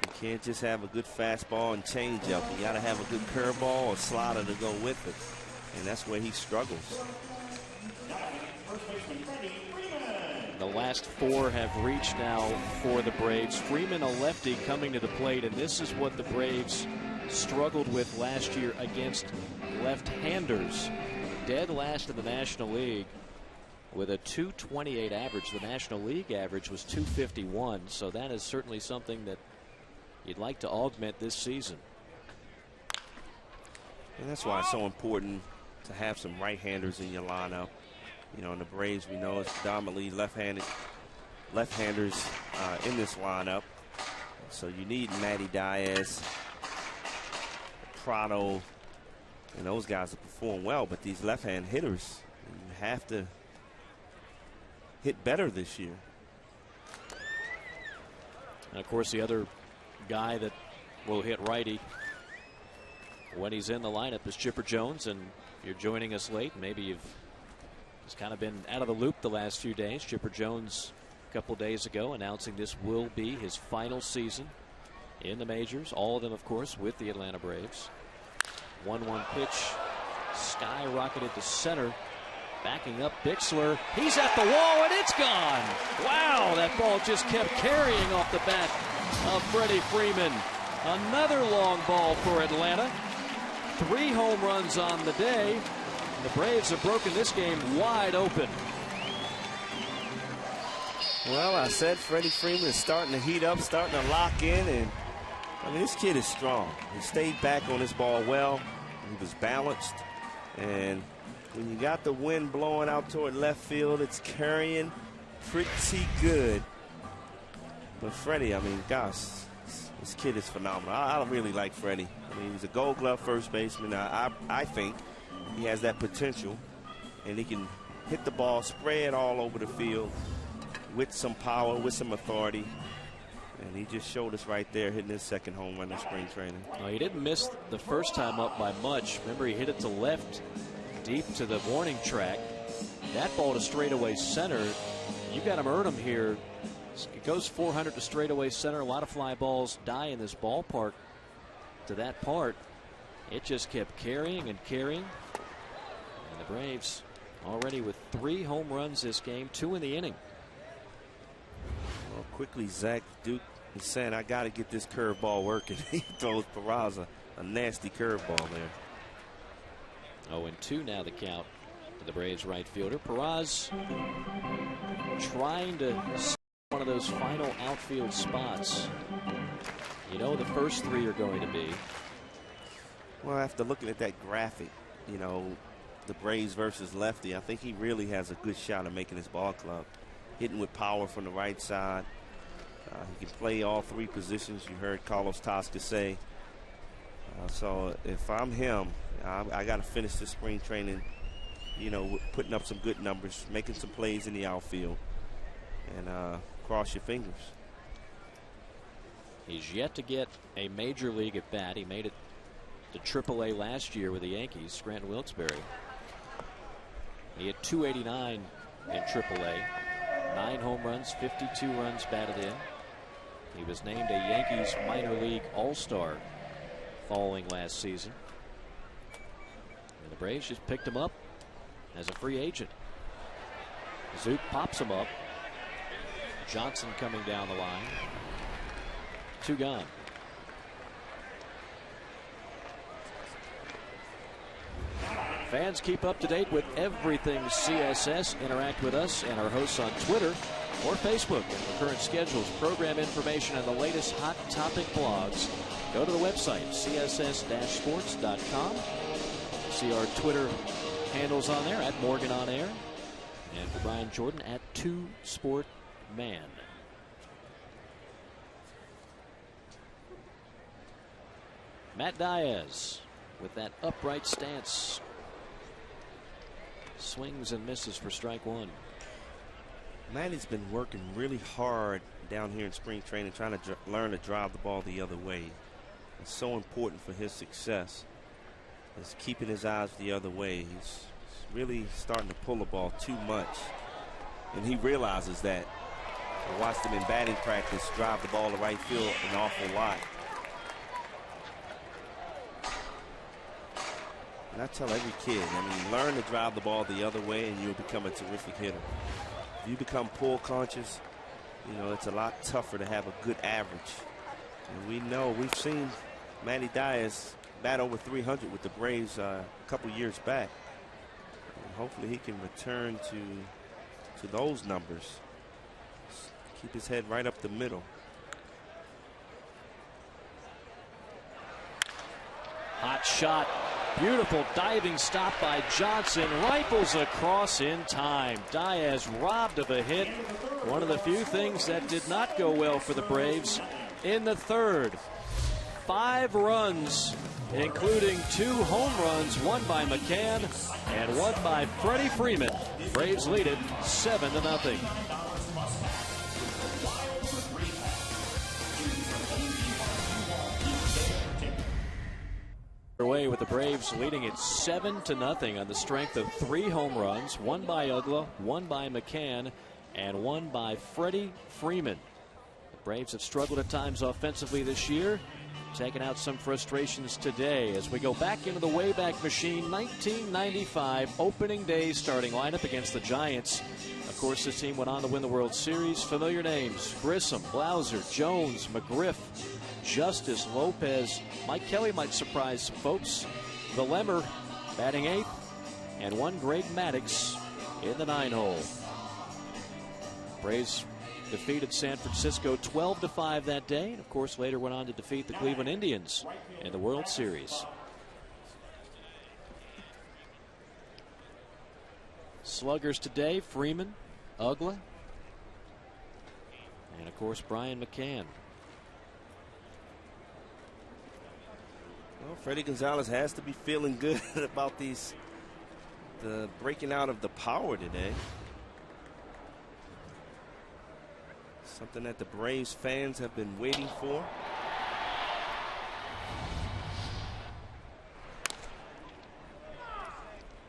You can't just have a good fastball and changeup. You got to have a good curveball or slider to go with it, and that's where he struggles. The last 4 have reached now for the Braves. Freeman, a lefty, coming to the plate, and this is what the Braves struggled with last year against left-handers. Dead last in the National League with a .228 average. The National League average was .251, so that is certainly something that you'd like to augment this season. And that's why it's so important to have some right-handers in your lineup. You know, in the Braves, we know it's predominantly left-handers in this lineup. So you need Matty Diaz, Prado, and those guys to perform well. But these left-hand hitters, you have to hit better this year. And of course, the other guy that will hit righty when he's in the lineup is Chipper Jones. And if you're joining us late, maybe you've just kind of been out of the loop the last few days. Chipper Jones a couple days ago announcing this will be his final season in the majors. All of them, of course, with the Atlanta Braves. 1-1 pitch skyrocketed to center. Backing up Bixler. He's at the wall, and it's gone. Wow, that ball just kept carrying off the bat of Freddie Freeman. Another long ball for Atlanta. 3 home runs on the day. The Braves have broken this game wide open. Well, I said Freddie Freeman is starting to heat up, starting to lock in, and I mean, this kid is strong. He stayed back on his ball well. He was balanced, and when you got the wind blowing out toward left field, it's carrying pretty good. But Freddie, I mean, gosh, this kid is phenomenal. I really like Freddie. I mean, he's a Gold Glove first baseman. I think he has that potential, and he can hit the ball, spray it all over the field with some power, with some authority. And he just showed us right there, hitting his second home run in spring training. Well, he didn't miss the first time up by much. Remember, he hit it to left, deep to the warning track. That ball to straightaway center. You got to earn him here. It goes 400 to straightaway center. A lot of fly balls die in this ballpark to that part. It just kept carrying and carrying. And the Braves already with 3 home runs this game, 2 in the inning. Well, quickly, Zach Duke is saying, I got to get this curveball working. He throws Peraza a nasty curveball there. 0-2 now the count to the Braves right fielder. Peraza trying to see one of those final outfield spots. You know the first 3 are going to be. Well, after looking at that graphic, you know, the Braves versus lefty, I think he really has a good shot at making his ball club. Hitting with power from the right side. He can play all 3 positions. You heard Carlos Tosca say. So if I'm him, I got to finish this spring training, you know, putting up some good numbers, making some plays in the outfield, and cross your fingers. He's yet to get a major league at bat. He made it to AAA last year with the Yankees, Scranton Wilkes-Barre. He had 289 in AAA. 9 home runs, 52 runs batted in. He was named a Yankees minor league all-star following last season. And the Braves just picked him up as a free agent. Zook pops him up. Johnson coming down the line. 2 gone. Fans, keep up to date with everything CSS. Interact with us and our hosts on Twitter or Facebook. And for current schedules, program information, and the latest hot topic blogs, go to the website, css-sports.com. See our Twitter handles on there, at Morgan On Air. And for Brian Jordan, at 2SportMan. Matt Diaz with that upright stance. Swings and misses for strike 1. Matty's been working really hard down here in spring training, trying to learn to drive the ball the other way. It's so important for his success. Is keeping his eyes the other way. He's really starting to pull the ball too much, and he realizes that. I watched him in batting practice drive the ball to right field an awful lot. And I tell every kid, I mean, learn to drive the ball the other way and you'll become a terrific hitter. If you become pull conscious, you know, it's a lot tougher to have a good average. And we know, we've seen Matty Diaz bat over 300 with the Braves a couple years back. And hopefully he can return to those numbers. Keep his head right up the middle. Hot shot. Beautiful diving stop by Johnson. Rifles across in time. Diaz robbed of a hit. One of the few things that did not go well for the Braves in the third. 5 runs, including 2 home runs, one by McCann and one by Freddie Freeman. Braves lead it 7-0. Away with the Braves leading it 7-0 on the strength of 3 home runs, one by Uggla, one by McCann, and one by Freddie Freeman. The Braves have struggled at times offensively this year. taking out some frustrations today as we go back into the Wayback Machine. 1995 opening day starting lineup against the Giants. Of course, this team went on to win the World Series. Familiar names: Grissom, Blauser, Jones, McGriff, Justice, Lopez. Mike Kelly might surprise some folks. Villemmer batting 8th, and one Greg Maddux in the 9-hole. Braves defeated San Francisco 12-5 that day, and of course later went on to defeat the Cleveland Indians in the World Series. Sluggers today: Freeman, Ugla, and of course Brian McCann. Well, Freddie Gonzalez has to be feeling good about the breaking out of the power today. Something that the Braves fans have been waiting for.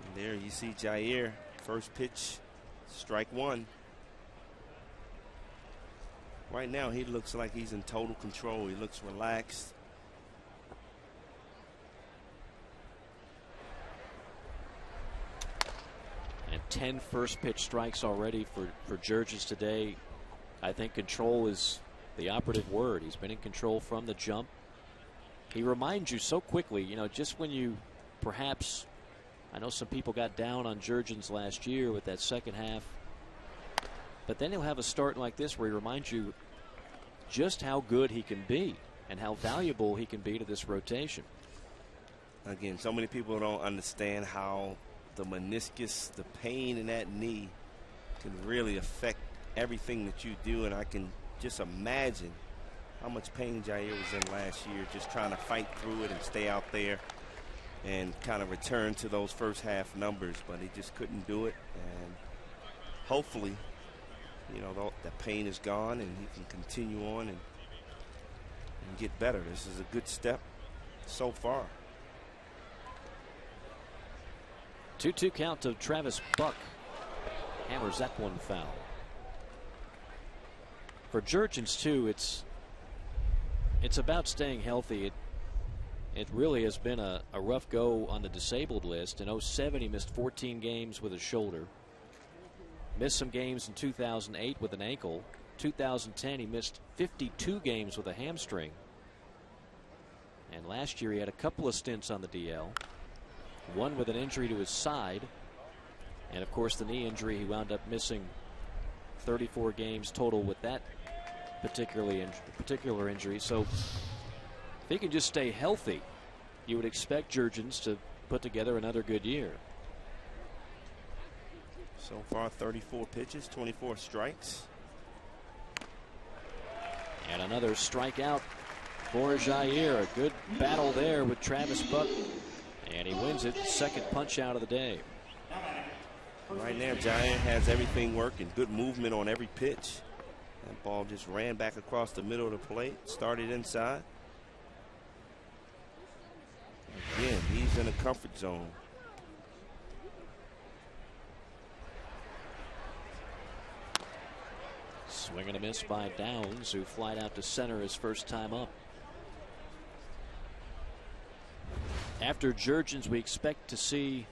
And there you see Jair, first pitch, strike one. Right now he looks like he's in total control. He looks relaxed. And 10 first pitch strikes already for Jurgens today. I think control is the operative word. He's been in control from the jump. He reminds you so quickly, you know, just when you perhaps, I know some people got down on Jurgens last year with that second half, but then he'll have a start like this where he reminds you just how good he can be and how valuable he can be to this rotation. Again, so many people don't understand how the meniscus, the pain in that knee, can really affect everything that you do, and I can just imagine how much pain Jair was in last year, just trying to fight through it and stay out there and kind of return to those first half numbers, but he just couldn't do it. And hopefully, you know, the pain is gone and he can continue on and get better. This is a good step so far. 2-2 count to Travis Buck. Hammers that one foul. For Jurgens too, it's about staying healthy. It really has been a rough go on the disabled list. In 07 he missed 14 games with a shoulder. Missed some games in 2008 with an ankle. 2010 he missed 52 games with a hamstring. And last year he had a couple of stints on the DL. One with an injury to his side. And of course the knee injury, he wound up missing 34 games total with that particular injury. So if he can just stay healthy, you would expect Jurgens to put together another good year. So far 34 pitches, 24 strikes. And another strikeout for Jair. A good battle there with Travis Buck. And he wins it. Second punch out of the day. Right now, Jair has everything working. Good movement on every pitch. That ball just ran back across the middle of the plate. Started inside. Again, he's in a comfort zone. Swing and a miss by Downs, who flied out to center his first time up. After Jurgens, we expect to see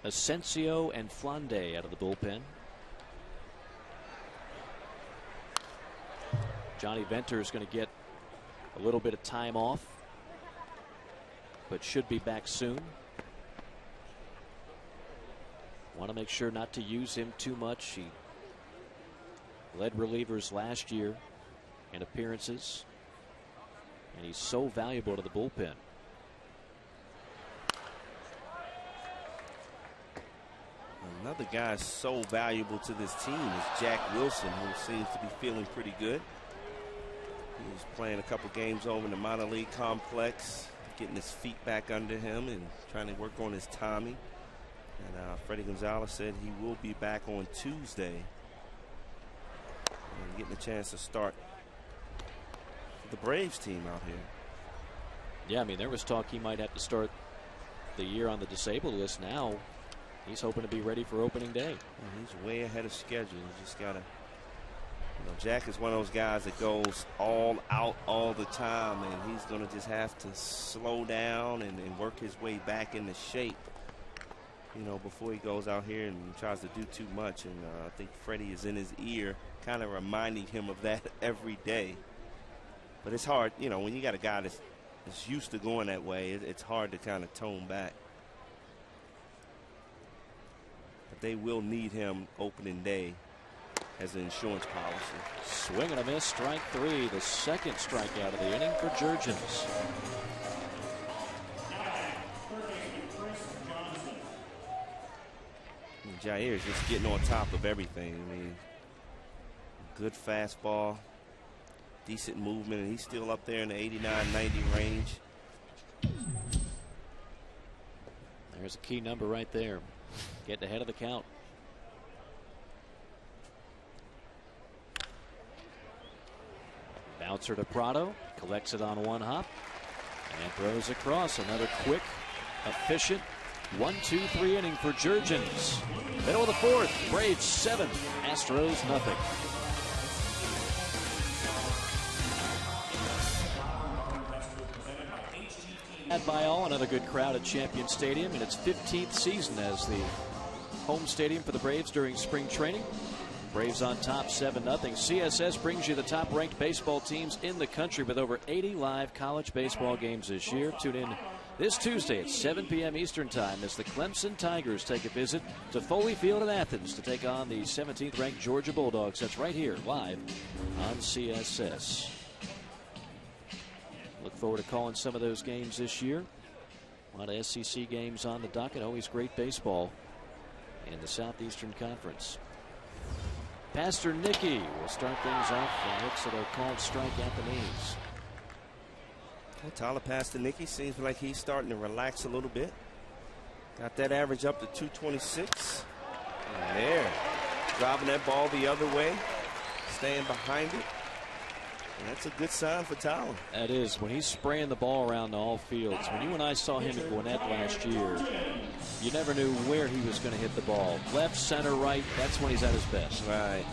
Asensio and Flande out of the bullpen. Johnny Venter is going to get a little bit of time off, but should be back soon. Want to make sure not to use him too much. He led relievers last year in appearances, and he's so valuable to the bullpen. Another guy so valuable to this team is Jack Wilson, who seems to be feeling pretty good. He was playing a couple games over in the minor league complex, getting his feet back under him and trying to work on his timing. And Freddie Gonzalez said he will be back on Tuesday and getting a chance to start the Braves team out here. Yeah, I mean, there was talk he might have to start the year on the disabled list. Now he's hoping to be ready for opening day. And he's way ahead of schedule. He's just got to Jack is one of those guys that goes all out all the time, and he's going to just have to slow down and work his way back into shape, before he goes out here and tries to do too much. And I think Freddie is in his ear, kind of reminding him of that every day. But it's hard, when you got a guy that's used to going that way, it's hard to kind of tone back. But they will need him opening day as an insurance policy. Swing and a miss, strike 3, the second strikeout of the inning for Jurgens. Jair is just getting on top of everything. I mean, good fastball, decent movement, and he's still up there in the 89-90 range. There's a key number right there. Getting ahead of the count. Bouncer to Prado, collects it on one hop and throws across. Another quick, efficient 1-2-3 inning for Jurgens. Middle of the fourth, Braves 7, Astros nothing. By all, another good crowd at Champion Stadium in its 15th season as the home stadium for the Braves during spring training. Braves on top 7-0. CSS brings you the top ranked baseball teams in the country with over 80 live college baseball games this year. Tune in this Tuesday at 7 p.m. Eastern Time as the Clemson Tigers take a visit to Foley Field in Athens to take on the 17th ranked Georgia Bulldogs. That's right here live on CSS. Look forward to calling some of those games this year. A lot of SEC games on the docket. Always great baseball in the Southeastern Conference. Pastor Nicky will start things off and looks at a called strike at the knees. Well, Tyler Pastor Nicky seems like he's starting to relax a little bit. Got that average up to 226. And there, driving that ball the other way, staying behind it. And that's a good sign for Tyler. That is. When he's spraying the ball around all fields. When you and I saw him at Gwinnett last year, you never knew where he was going to hit the ball. Left, center, right, that's when he's at his best. Right.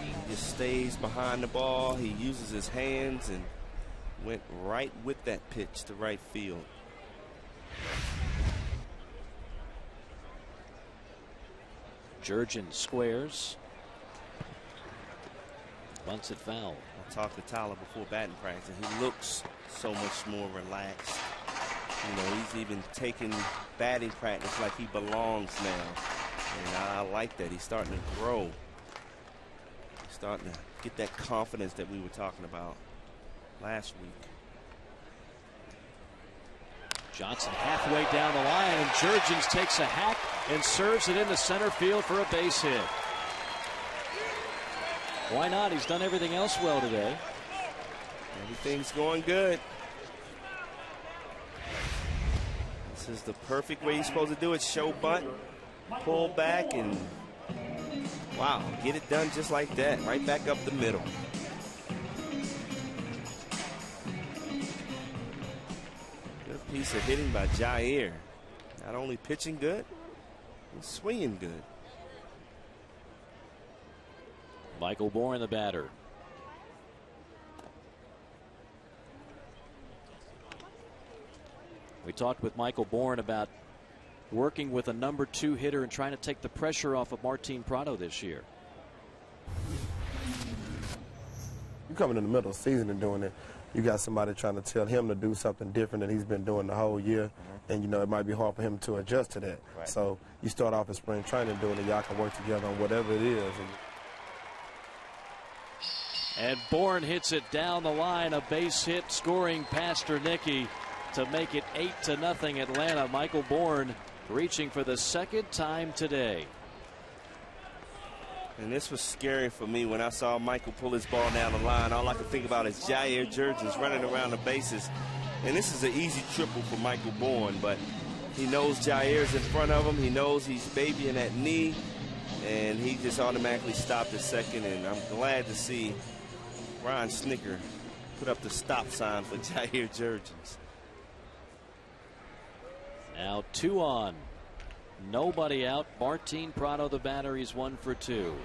He just stays behind the ball. He uses his hands and went right with that pitch to right field. Jurgens squares. Bunts it foul. I talked to Tyler before batting practice. He looks so much more relaxed. He's even taking batting practice like he belongs now. And I like that. He's starting to grow. He's starting to get that confidence that we were talking about last week. Johnson halfway down the line, and Jurgens takes a hack and serves it into center field for a base hit. Why not? He's done everything else well today. Everything's going good. This is the perfect way he's supposed to do it. Show bunt, pull back, and wow, get it done just like that. Right back up the middle. Good piece of hitting by Jair. Not only pitching good, he's swinging good. Michael Bourne, the batter. We talked with Michael Bourne about working with a number 2 hitter and trying to take the pressure off of Martin Prado this year. You coming in the middle of the season and doing it, you got somebody trying to tell him to do something different than he's been doing the whole year, and it might be hard for him to adjust to that. Right. So you start off in spring training doing it, y'all can work together on whatever it is. And Bourne hits it down the line, a base hit, scoring Pastor Nicky to make it 8-0 Atlanta. Michael Bourne reaching for the second time today. And this was scary for me when I saw Michael pull his ball down the line. All I could think about is Jair Jurgens running around the bases. And this is an easy triple for Michael Bourne, but he knows Jair's in front of him. He knows he's babying that knee, and he just automatically stopped at second. And I'm glad to see Ron Snicker put up the stop sign for Jair Jurgens. Now 2 on. Nobody out. Martin Prado, the batter, he's 1 for 2.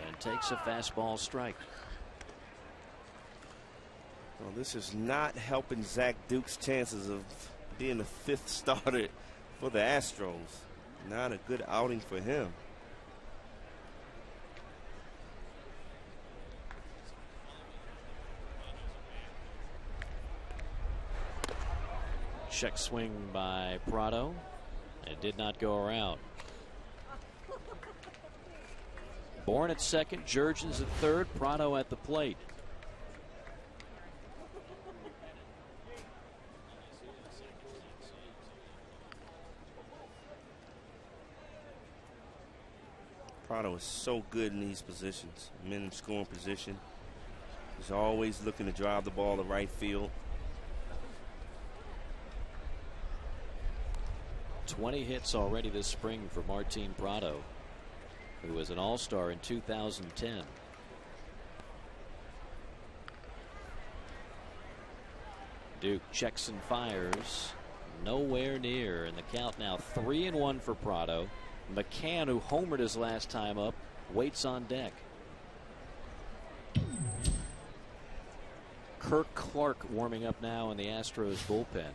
And takes a fastball strike. Well, this is not helping Zach Duke's chances of being the 5th starter for the Astros. Not a good outing for him. Check swing by Prado. It did not go around. Bourne at second, Jurgens at third, Prado at the plate. Prado is so good in these positions, men in scoring position. He's always looking to drive the ball to right field. 20 hits already this spring for Martin Prado, who was an all-star in 2010. Duke checks and fires. Nowhere near, and the count now 3-1 for Prado. McCann, who homered his last time up, waits on deck. Kirk Clark warming up now in the Astros bullpen.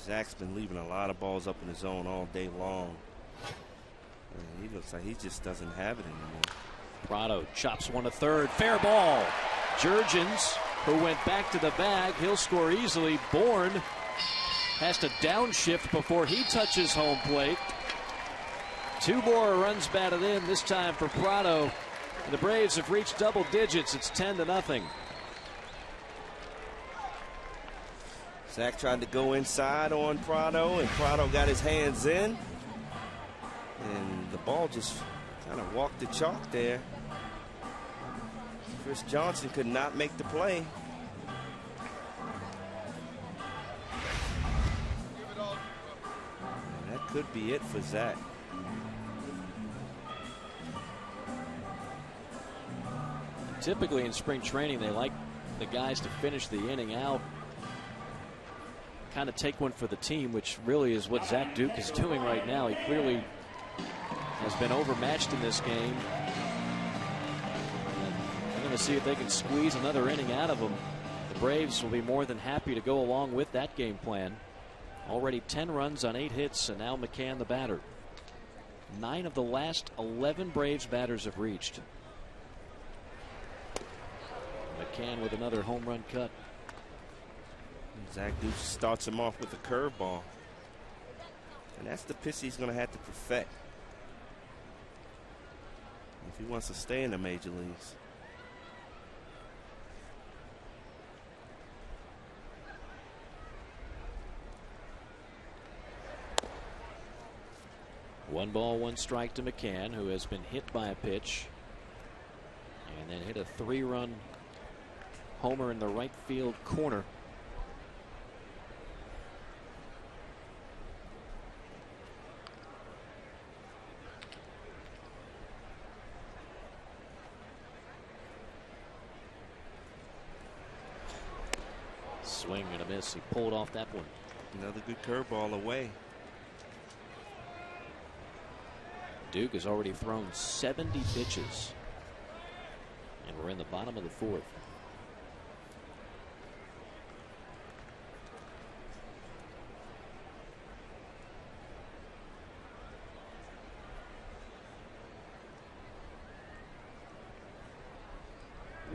Zach's been leaving a lot of balls up in the zone all day long. And he looks like he just doesn't have it anymore. Prado chops one to third. Fair ball. Jurgens, who went back to the bag, he'll score easily. Bourne has to downshift before he touches home plate. 2 more runs batted in, this time for Prado. The Braves have reached double digits. It's 10-0. Zach tried to go inside on Prado, and Prado got his hands in. And the ball just kind of walked the chalk there. Chris Johnson could not make the play. And that could be it for Zach. Typically in spring training, they like the guys to finish the inning out, kind of take one for the team, which really is what Zach Duke is doing right now. He clearly has been overmatched in this game. And they're going to see if they can squeeze another inning out of him. The Braves will be more than happy to go along with that game plan. Already 10 runs on 8 hits, and now McCann the batter. 9 of the last 11 Braves batters have reached. McCann with another home run cut. Zach Duke starts him off with a curveball. And that's the pitch he's going to have to perfect if he wants to stay in the major leagues. One ball, one strike to McCann, who has been hit by a pitch and then hit a 3-run homer in the right field corner. Swing and a miss. He pulled off that one. Another good curveball away. Duke has already thrown 70 pitches, and we're in the bottom of the 4th.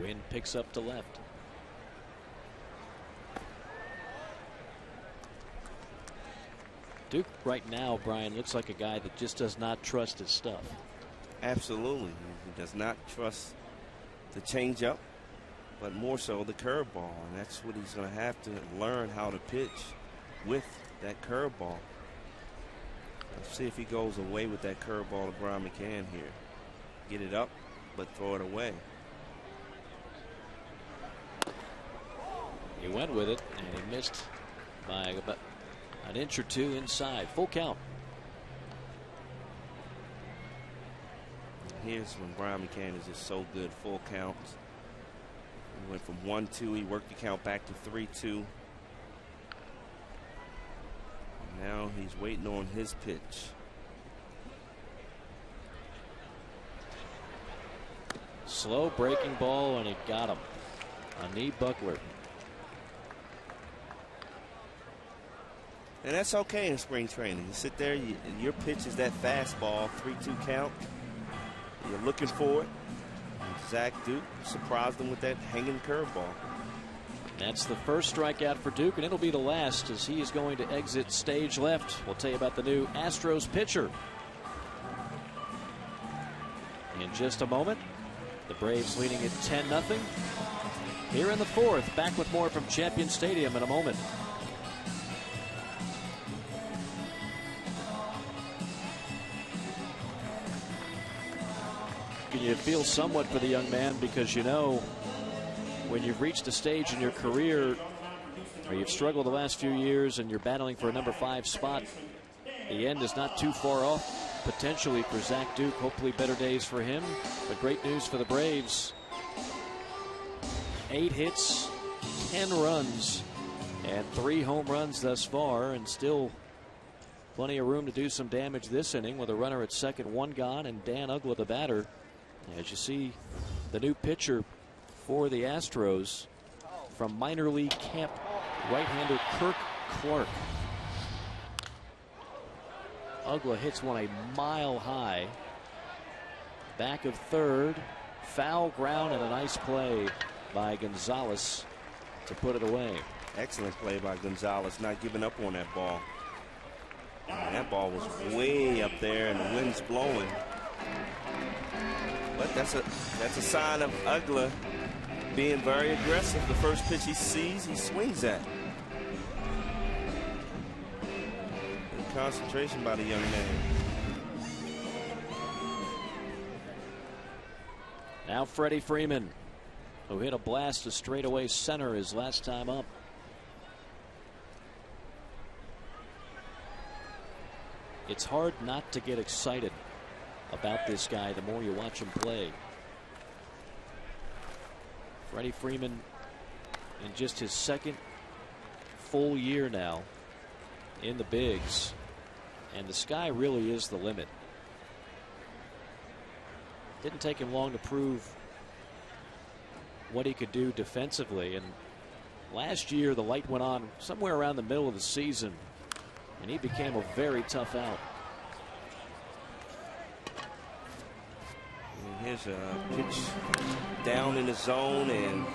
Wind picks up to left. Duke right now, Brian, looks like a guy that just does not trust his stuff. Absolutely. He does not trust the changeup, but more so the curveball. And that's what he's going to have to learn how to pitch with that curveball. Let's see if he goes away with that curveball to Brian McCann here. Get it up, but throw it away. He went with it, and he missed by about an inch or two inside. Full count. Here's when Brian McCann is just so good. Full count. He went from 1-2. He worked the count back to 3-2. Now he's waiting on his pitch. Slow breaking ball, and he got him. A knee buckler. And that's okay in spring training. You sit there, your pitch is that fastball, 3-2 count. You're looking for it. Zach Duke surprised him with that hanging curveball. That's the first strikeout for Duke, and it'll be the last as he is going to exit stage left. We'll tell you about the new Astros pitcher in just a moment. The Braves leading at 10-0. Here in the fourth, back with more from Champion Stadium in a moment. You feel somewhat for the young man because you know when you've reached a stage in your career or you've struggled the last few years and you're battling for a number 5 spot, the end is not too far off potentially for Zach Duke. Hopefully better days for him, but great news for the Braves. 8 hits, 10 runs, and 3 home runs thus far, and still plenty of room to do some damage this inning with a runner at second, 1 gone, and Dan Uggla the batter. As you see, the new pitcher for the Astros from minor league camp, right-hander Kirk Clark. Uggla hits one a mile high. Back of third, foul ground, and a nice play by Gonzalez to put it away. Excellent play by Gonzalez, not giving up on that ball. And that ball was way up there and the wind's blowing. But that's a sign of Uggla being very aggressive. The first pitch he sees, he swings at. Good concentration by the young man. Now Freddie Freeman, who hit a blast to straightaway center his last time up. It's hard not to get excited about this guy the more you watch him play. Freddie Freeman in just his second full year now in the bigs, and the sky really is the limit. Didn't take him long to prove what he could do defensively, and last year the light went on somewhere around the middle of the season and he became a very tough out. And here's a pitch down in the zone and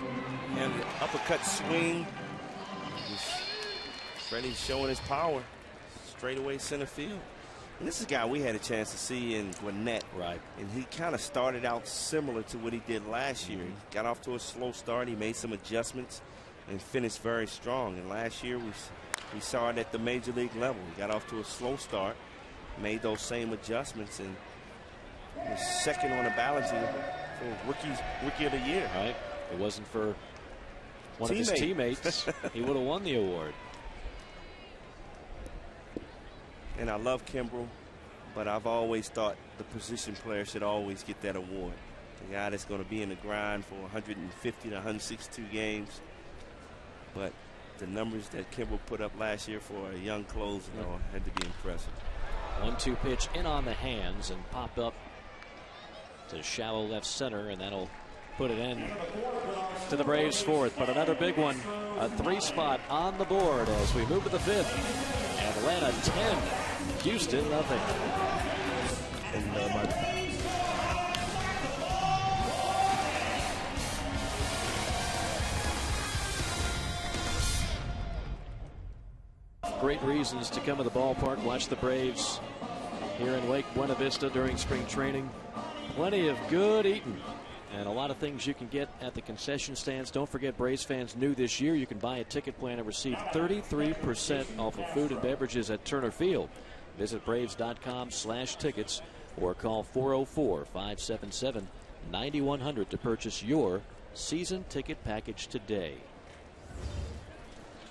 an uppercut swing. Freddie's showing his power. Straightaway center field. And this is a guy we had a chance to see in Gwinnett. Right. And he kind of started out similar to what he did last year. He got off to a slow start. He made some adjustments and finished very strong. And last year we saw it at the major league level. He got off to a slow start, made those same adjustments, and was second on the ballot for rookie of the year. Right. If it wasn't for one of his teammates, he would have won the award. And I love Kimbrel, but I've always thought the position player should always get that award. The guy that's going to be in the grind for 150 to 162 games. But the numbers that Kimbrel put up last year for a young closer had to be impressive. 1-2 pitch in on the hands and pop up to shallow left center, and that'll put it in to the Braves' fourth. But another big one, a 3-spot on the board as we move to the fifth. Atlanta 10, Houston nothing. Great reasons to come to the ballpark, watch the Braves here in Lake Buena Vista during spring training. Plenty of good eating and a lot of things you can get at the concession stands. Don't forget, Braves fans, new this year, you can buy a ticket plan and receive 33% off of food and beverages at Turner Field. Visit Braves.com/tickets or call 404-577-9100 to purchase your season ticket package today.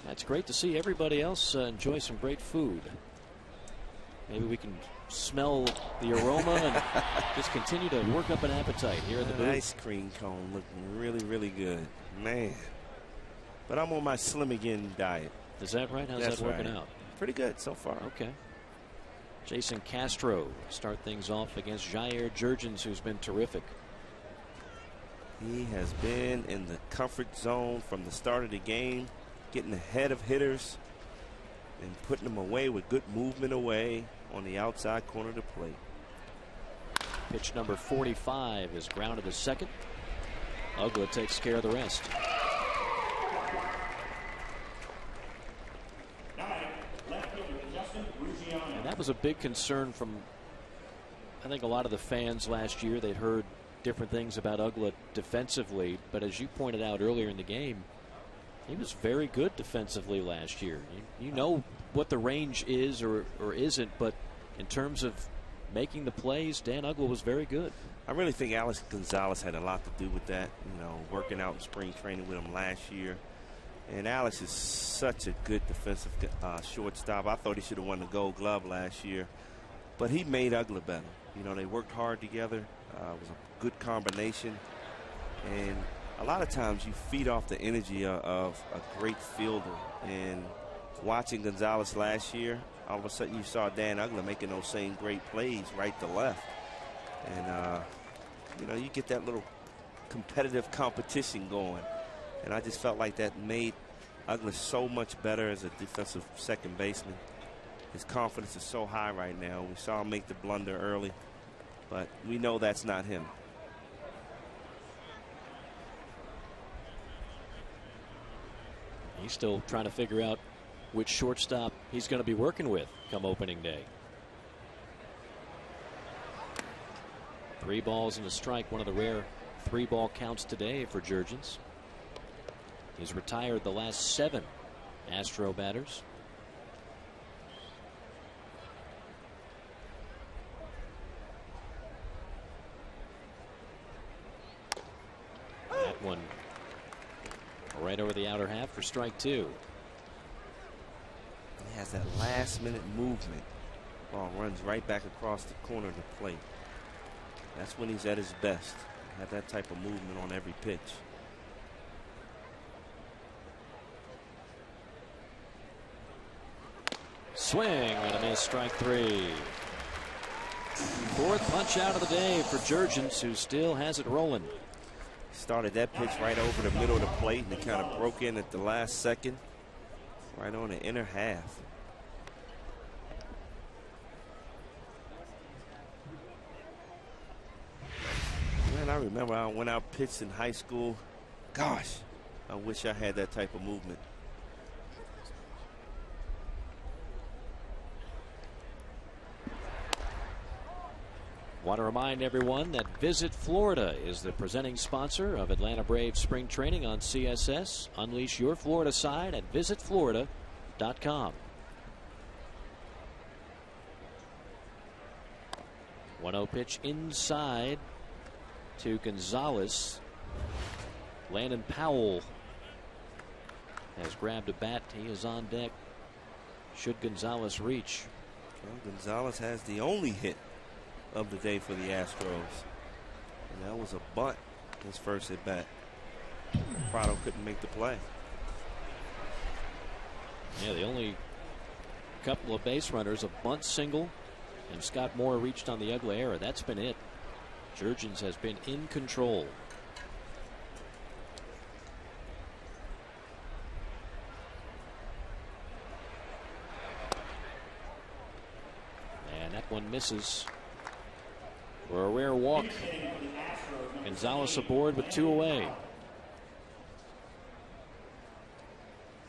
It's great to see everybody else enjoy some great food. Maybe we can smell the aroma and just continue to work up an appetite here in the booth. Ice cream cone looking really, really good. Man. But I'm on my Slim Again diet. Is that right? How's That's that working right. out? Pretty good so far. Okay. Jason Castro start things off against Jair Jurgens, who's been terrific. He has been in the comfort zone from the start of the game, getting ahead of hitters and putting them away with good movement away on the outside corner of the plate. Pitch number 45 is grounded to second. Uggla takes care of the rest. And that was a big concern from, I think, a lot of the fans last year. They'd heard different things about Uggla defensively, but as you pointed out earlier in the game, he was very good defensively last year. You know what the range is or isn't, but in terms of making the plays, Dan Uggla was very good. I really think Alex Gonzalez had a lot to do with that, you know, working out in spring training with him last year. And Alex is such a good defensive shortstop. I thought he should have won the Gold Glove last year, but he made Uggla better. You know, they worked hard together. It was a good combination. And a lot of times you feed off the energy of a great fielder. And watching Gonzalez last year, all of a sudden you saw Dan Uggla making those same great plays right to left. And, you know, you get that little competitive competition going. And I just felt like that made Uggla so much better as a defensive second baseman. His confidence is so high right now. We saw him make the blunder early, but we know that's not him. He's still trying to figure out which shortstop he's going to be working with come opening day. 3 balls and a strike, one of the rare 3-ball counts today for Jurgens. He's retired the last 7 Astro batters. That one right over the outer half for strike 2. He has that last-minute movement. Ball runs right back across the corner of the plate. That's when he's at his best. Have that type of movement on every pitch. Swing and a miss, strike 3. 4th punch out of the day for Jurgens, who still has it rolling. Started that pitch right over the middle of the plate, and it kind of broke in at the last second, right on the inner half. Man, I remember I went out pitched in high school. Gosh, I wish I had that type of movement. Want to remind everyone that Visit Florida is the presenting sponsor of Atlanta Braves spring training on CSS. Unleash your Florida side at visitflorida.com. 1-0 pitch inside to Gonzalez. Landon Powell has grabbed a bat. He is on deck. Should Gonzalez reach? Well, Gonzalez has the only hit of the day for the Astros, and that was a bunt his first at bat. Prado couldn't make the play. Yeah, the only couple of base runners, a bunt single, and Scott Moore reached on the Uggla error. That's been it. Jurgens has been in control. And that one misses for a rare walk. Gonzalez aboard with 2 away.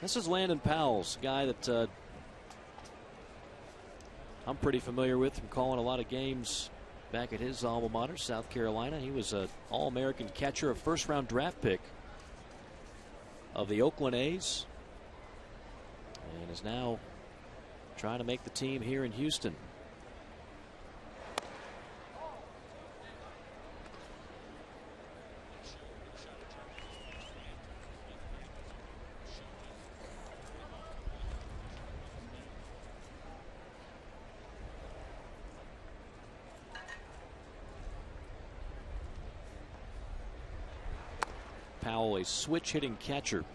This is Landon Powell's guy that I'm pretty familiar with from calling a lot of games back at his alma mater, South Carolina. He was an All-American catcher, a first-round draft pick of the Oakland A's, and is now trying to make the team here in Houston. Powell, a switch hitting catcher.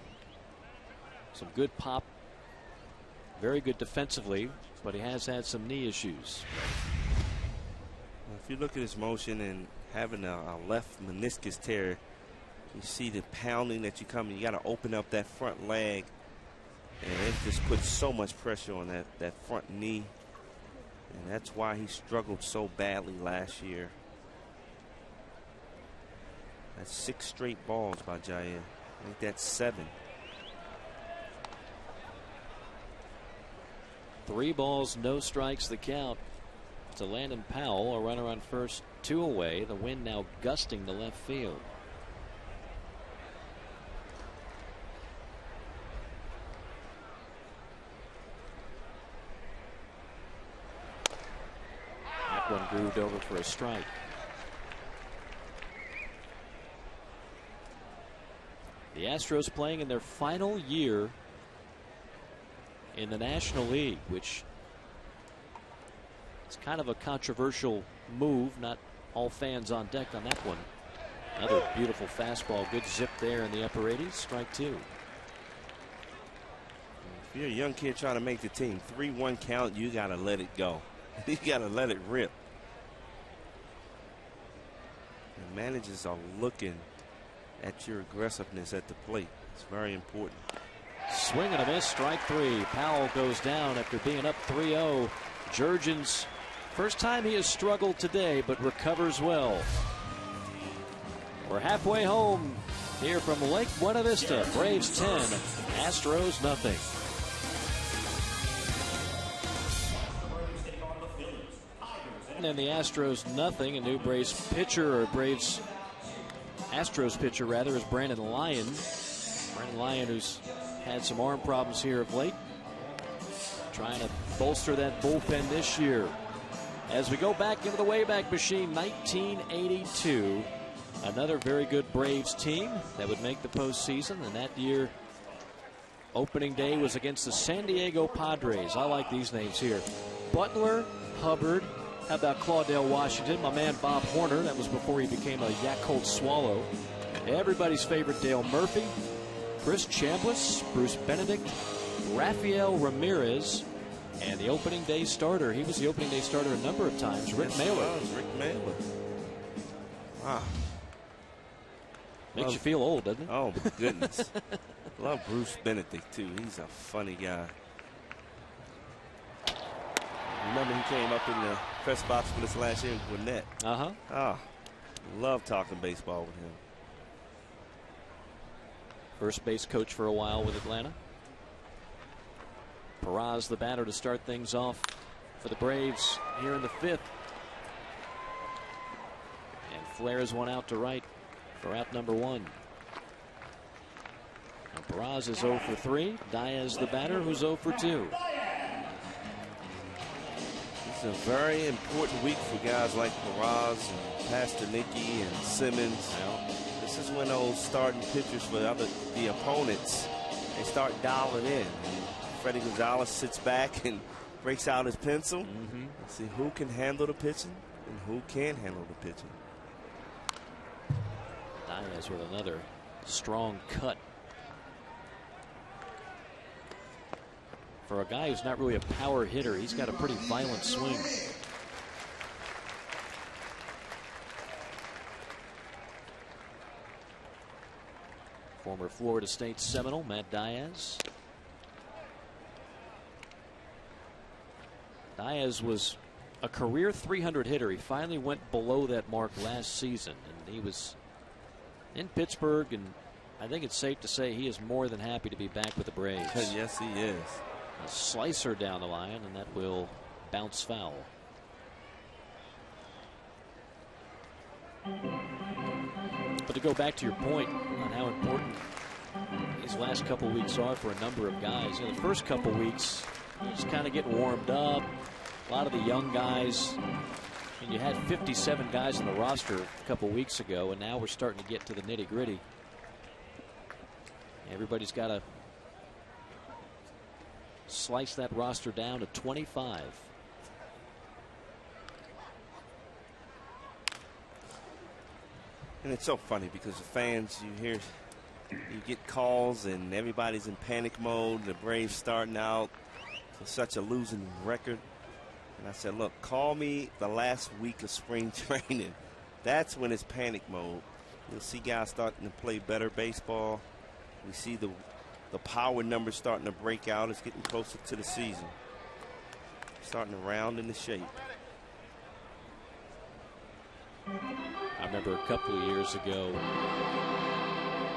Some good pop, very good defensively, but he has had some knee issues. If you look at his motion and having a left meniscus tear, You see the pounding that you come in. You got to open up that front leg. And it just puts so much pressure on that front knee. And that's why he struggled so badly last year. That's 6 straight balls by Jair. I think that's 7. 3 balls, no strikes, the count to Landon Powell. A runner on first, 2 away. The wind now gusting to left field. That one grooved over for a strike. The Astros playing in their final year in the National League, which is kind of a controversial move. Not all fans on deck on that one. Another beautiful fastball. Good zip there in the upper 80s. Strike 2. If you're a young kid trying to make the team, 3-1 count, you got to let it go. You got to let it rip. The managers are looking at your aggressiveness at the plate. It's very important. Swing and a miss, strike 3. Powell goes down after being up 3-0. Jurgens, first time he has struggled today, but recovers well. We're halfway home here from Lake Buena Vista. Braves 10, Astros nothing. And the Astros nothing. A new Braves pitcher, or Braves Astros pitcher rather, is Brandon Lyon. Brandon Lyon, who's had some arm problems here of late, trying to bolster that bullpen this year. As we go back into the Wayback Machine, 1982, another very good Braves team that would make the postseason. And that year, opening day was against the San Diego Padres. I like these names here: Butler, Hubbard. How about Claudell Washington? My man Bob Horner. That was before he became a Yakult Swallow. Everybody's favorite Dale Murphy, Chris Chambliss, Bruce Benedict, Rafael Ramirez, and the opening day starter. He was the opening day starter a number of times. Rick Mailer. Rick Mailer. Wow. Makes you feel old, doesn't it? Oh, my goodness. Love Bruce Benedict, too. He's a funny guy. Remember he came up in the press box with us last year in Gwinnett. Love talking baseball with him. First base coach for a while with Atlanta. Perez the batter to start things off for the Braves here in the 5th. And flares one out to right for out number 1. Now Perez is 0 for 3. Diaz the batter, who's 0 for 2. It's a very important week for guys like Perez and Pastornicki and Simmons. This is when those starting pitchers for the opponents, they start dialing in. And Freddie Gonzalez sits back and breaks out his pencil. See who can handle the pitching and who can't handle the pitching. Diaz with another strong cut. For a guy who's not really a power hitter, he's got a pretty violent swing. Former Florida State Seminole, Matt Diaz. Diaz was a career 300 hitter. He finally went below that mark last season, and he was in Pittsburgh, and I think it's safe to say he is more than happy to be back with the Braves. Yes, he is. A slicer down the line, and that will bounce foul. But to go back to your point on how important these last couple weeks are for a number of guys. The first couple weeks, just kind of getting warmed up. A lot of the young guys. And you had 57 guys on the roster a couple weeks ago, and now we're starting to get to the nitty-gritty. Everybody's got to slice that roster down to 25. And it's so funny because the fans, you get calls and everybody's in panic mode. The Braves starting out for such a losing record. And I said, look, call me the last week of spring training. That's when it's panic mode. You'll see guys starting to play better baseball. We see the power numbers starting to break out. It's getting closer to the season. Starting to round into shape. I remember a couple of years ago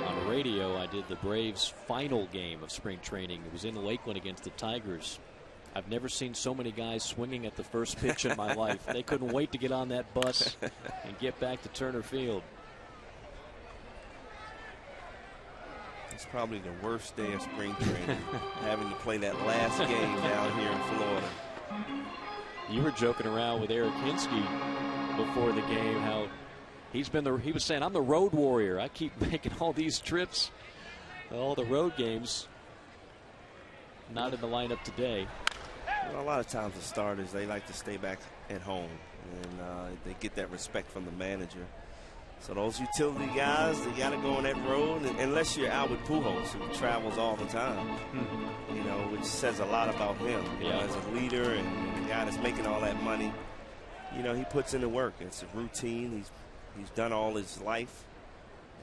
on radio, I did the Braves' final game of spring training. It was in Lakeland against the Tigers. I've never seen so many guys swinging at the first pitch in my life. They couldn't wait to get on that bus and get back to Turner Field. It's probably the worst day of spring training, having to play that last game down here in Florida. You were joking around with Eric Hinsky before the game how he was saying, I'm the road warrior. I keep making all these trips, all the road games. Not in the lineup today. Well, a lot of times the starters, they like to stay back at home, and they get that respect from the manager. So those utility guys, they got to go on that road, unless you're Albert Pujols, who travels all the time, you know, which says a lot about him. You know, as a leader and a guy that's making all that money, you know, he puts in the work. It's a routine. He's done all his life,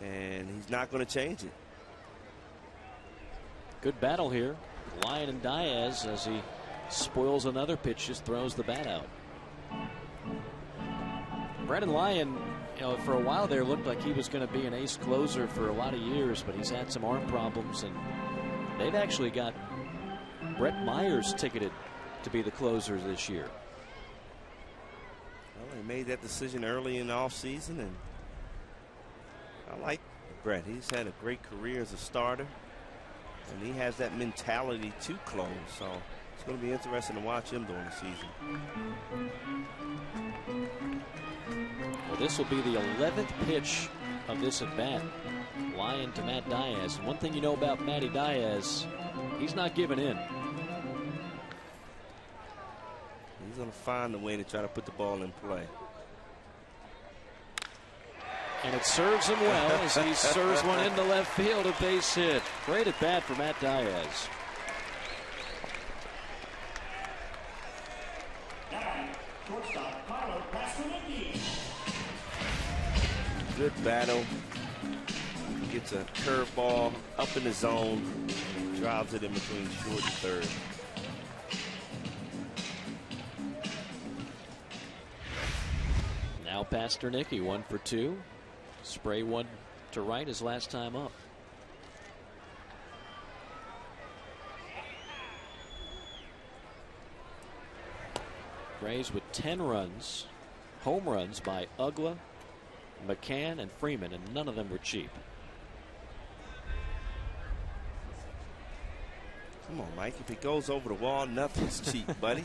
and he's not going to change it. Good battle here. Lyon and Diaz, as he spoils another pitch, just throws the bat out. Brendan Lyon, you know, for a while there looked like he was going to be an ace closer for a lot of years, but he's had some arm problems, and they've actually got Brett Myers ticketed to be the closer this year. Well, he made that decision early in the offseason, and I like Brett. He's had a great career as a starter, and he has that mentality to close, so it's going to be interesting to watch him during the season. Well, this will be the 11th pitch of this at bat. Lyon to Matt Diaz. And one thing you know about Matty Diaz, he's not giving in. He's going to find a way to try to put the ball in play. And it serves him well as he serves one into left field, a base hit. Great at bat for Matt Diaz. Good battle. Gets a curveball up in the zone, drives it in between short and third. Now Pasternicki, 1 for 2. Spray one to right his last time up. Braves with 10 runs, home runs by Ugla, McCann, and Freeman, and none of them were cheap. Come on, Mike. If it goes over the wall, nothing's cheap, buddy.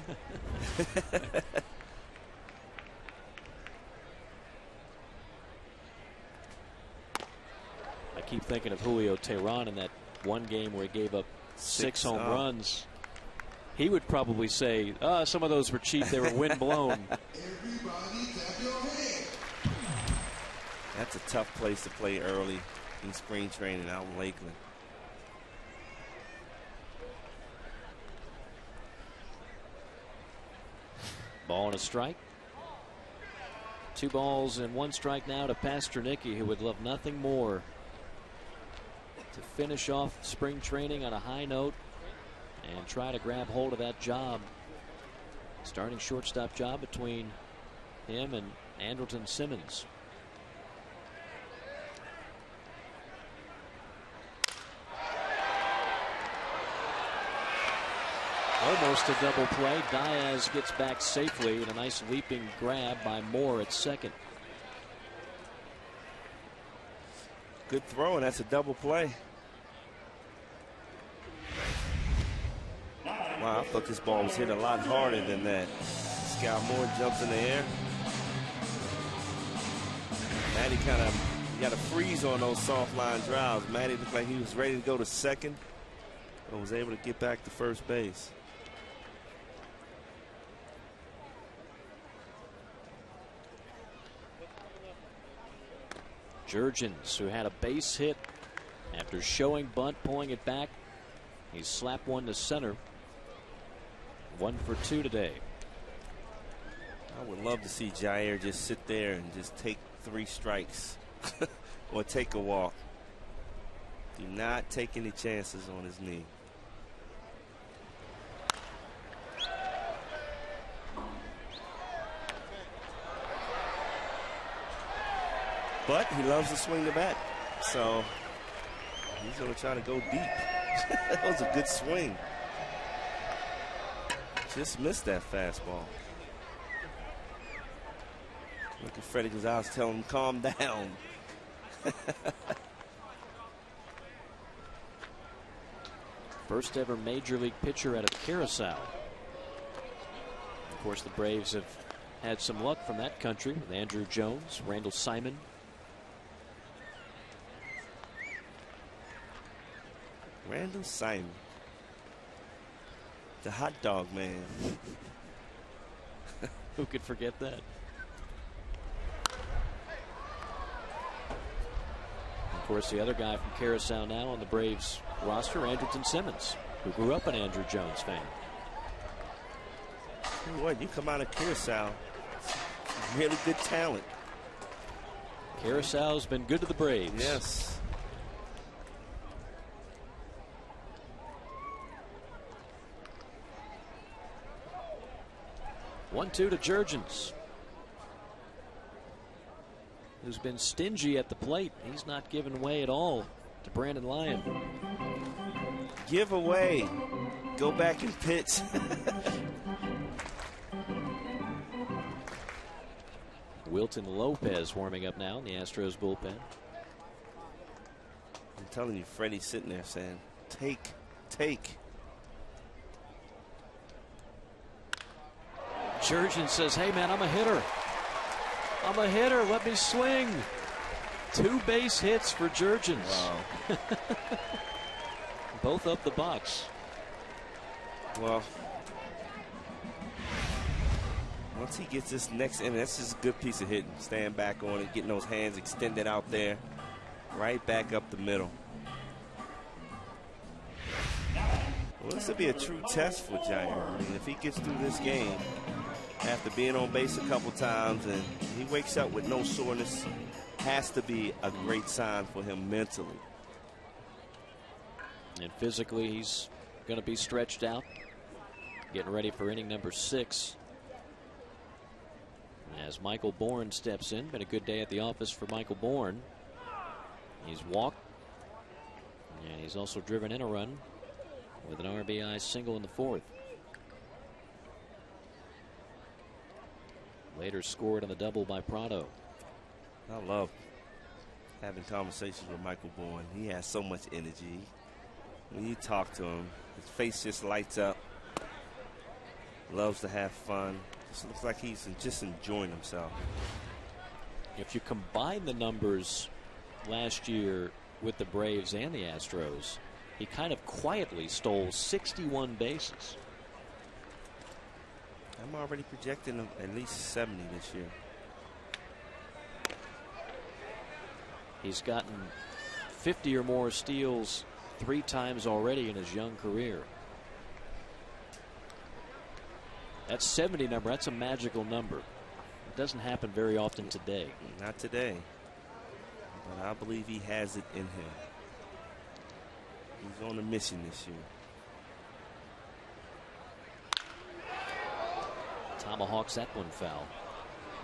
I keep thinking of Julio Teheran in that one game where he gave up 6 home runs. He would probably say, some of those were cheap. They were wind blown. That's a tough place to play early in spring training out in Lakeland. Ball and a strike. 2 balls and 1 strike now to Pasternicki, who would love nothing more to finish off spring training on a high note and try to grab hold of that job. Starting shortstop job between him and Andrelton Simmons. Almost a double play. Diaz gets back safely and a nice leaping grab by Moore at second. Good throw, and that's a double play. Wow, I thought this ball was hit a lot harder than that. Sky Moore jumps in the air. Matty kind of got a freeze on those soft line drives. Matty looked like he was ready to go to second, but was able to get back to first base. Jurgens, who had a base hit after showing bunt, pulling it back. He slapped one to center. 1 for 2 today. I would love to see Jair just sit there and just take 3 strikes or take a walk. Do not take any chances on his knee. But he loves to swing the bat, so he's going to try to go deep. That was a good swing. Just missed that fastball. Look at Freddie Gonzalez telling him, calm down. First ever major league pitcher out of Curacao. Of course, the Braves have had some luck from that country with Andrew Jones, Randall Simon. Randall Simon, the hot dog man. Who could forget that? Of course, the other guy from Curacao now on the Braves roster, Andrelton Simmons, who grew up an Andrew Jones fan. Tell you what, you come out of Curacao, really good talent. Curaçao's been good to the Braves. Yes. 1-2 to Jurgens, who's been stingy at the plate. He's not giving way at all to Brandon Lyon. Give away. Go back and pitch. Wilton Lopez warming up now in the Astros bullpen. I'm telling you, Freddie's sitting there saying, take. Jurgens says, hey man, I'm a hitter. Let me swing. 2 base hits for Jurgens. Wow. Both up the box. Well, once he gets this next inning, that's just a good piece of hitting. Stand back on it, getting those hands extended out there, right back up the middle. Well, this will be a true test for Jair. I mean, if he gets through this game after being on base a couple times and he wakes up with no soreness, has to be a great sign for him mentally. And physically, he's going to be stretched out, getting ready for inning number 6. As Michael Bourne steps in, been a good day at the office for Michael Bourne. He's walked, and he's also driven in a run with an RBI single in the 4th. Later scored on the double by Prado. I love having conversations with Michael Bourne. He has so much energy. When you talk to him, his face just lights up. Loves to have fun. Just looks like he's just enjoying himself. If you combine the numbers last year with the Braves and the Astros, he kind of quietly stole 61 bases. I'm already projecting him at least 70 this year. He's gotten 50 or more steals 3 times already in his young career. That 70 number, that's a magical number. It doesn't happen very often today. Not today. But I believe he has it in him. He's on a mission this year. Tomahawks that one foul.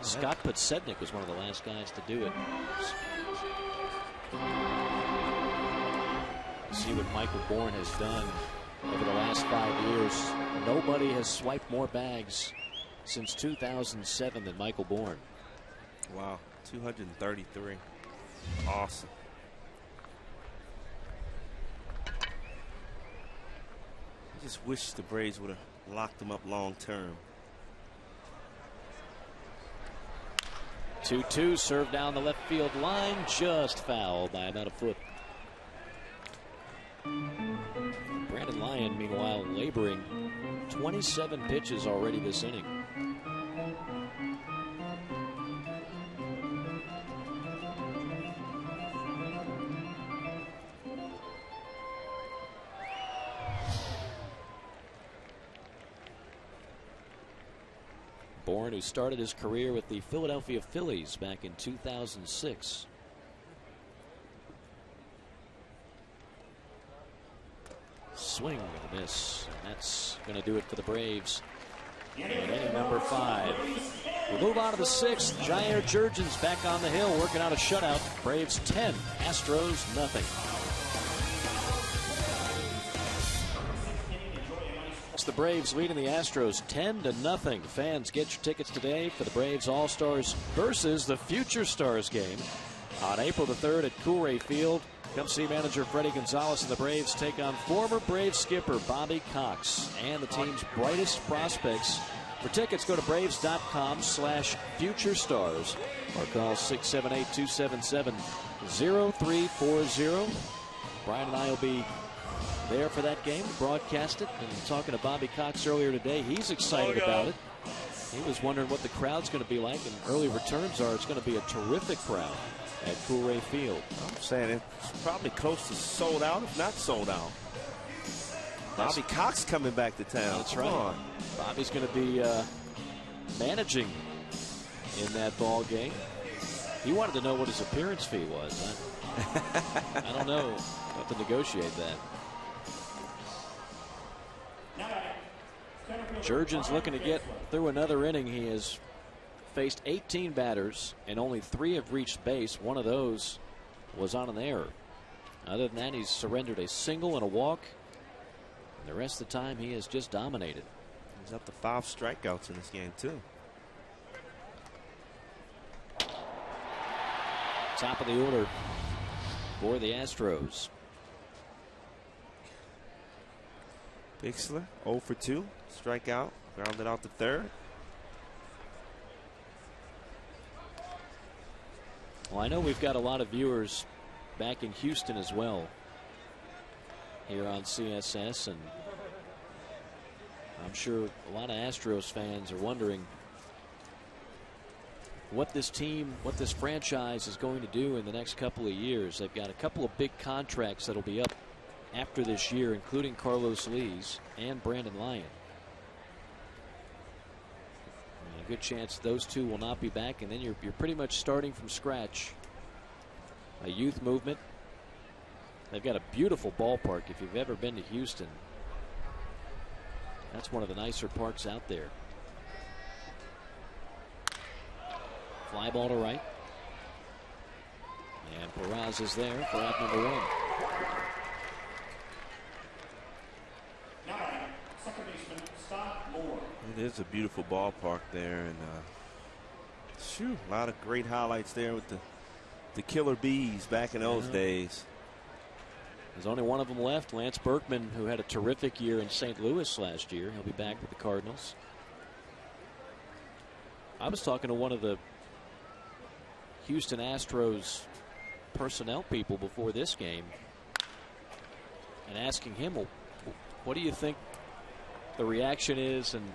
Scott Podsednik was one of the last guys to do it. See what Michael Bourne has done over the last 5 years. Nobody has swiped more bags since 2007 than Michael Bourne. Wow, 233. Awesome. I just wish the Braves would have locked him up long term. 2-2 served down the left field line, just foul by about a foot. Brandon Lyon, meanwhile, laboring 27 pitches already this inning. Bourne, who started his career with the Philadelphia Phillies back in 2006. swing and a miss. And that's going to do it for the Braves. And inning number 5. We'll move on to the 6th. Jair Jurgens back on the hill working out a shutout. Braves 10, Astros nothing. It's the Braves leading the Astros 10-0. Fans, get your tickets today for the Braves All-Stars versus the Future Stars game on April the 3rd at Coolray Field. Come see manager Freddie Gonzalez and the Braves take on former Braves skipper Bobby Cox and the team's brightest prospects. For tickets, go to braves.com/futurestars or call 678-277-0340. Brian and I will be there for that game, broadcast it. And talking to Bobby Cox earlier today, he's excited about it. He was wondering what the crowd's going to be like, and early returns are it's going to be a terrific crowd at Coolray Field. I'm saying it's probably close to sold out, if not sold out. Bobby Cox coming back to town. That's right. Bobby's going to be managing in that ball game. He wanted to know what his appearance fee was. I don't know. I'll have to negotiate that. Jurgens looking to get through another inning. He has faced 18 batters, and only 3 have reached base. One of those was on an error. Other than that, he's surrendered a single and a walk. And the rest of the time, he has just dominated. He's up to 5 strikeouts in this game, too. Top of the order for the Astros. Bixler, 0 for 2. Strikeout, grounded out to third. Well, I know we've got a lot of viewers back in Houston as well here on CSS, and I'm sure a lot of Astros fans are wondering what this team, what this franchise is going to do in the next couple of years. They've got a couple of big contracts that'll be up after this year, including Carlos Lees and Brandon Lyon. And a good chance those two will not be back, and then you're pretty much starting from scratch. A youth movement. They've got a beautiful ballpark. If you've ever been to Houston, that's one of the nicer parks out there. Fly ball to right. And Perez is there for out number 1. It is a beautiful ballpark there, and a lot of great highlights there with the killer bees back in those days. There's only one of them left, Lance Berkman, who had a terrific year in St. Louis last year. He'll be back with the Cardinals. I was talking to one of the Houston Astros personnel people before this game and asking him, well, what do you think the reaction is, and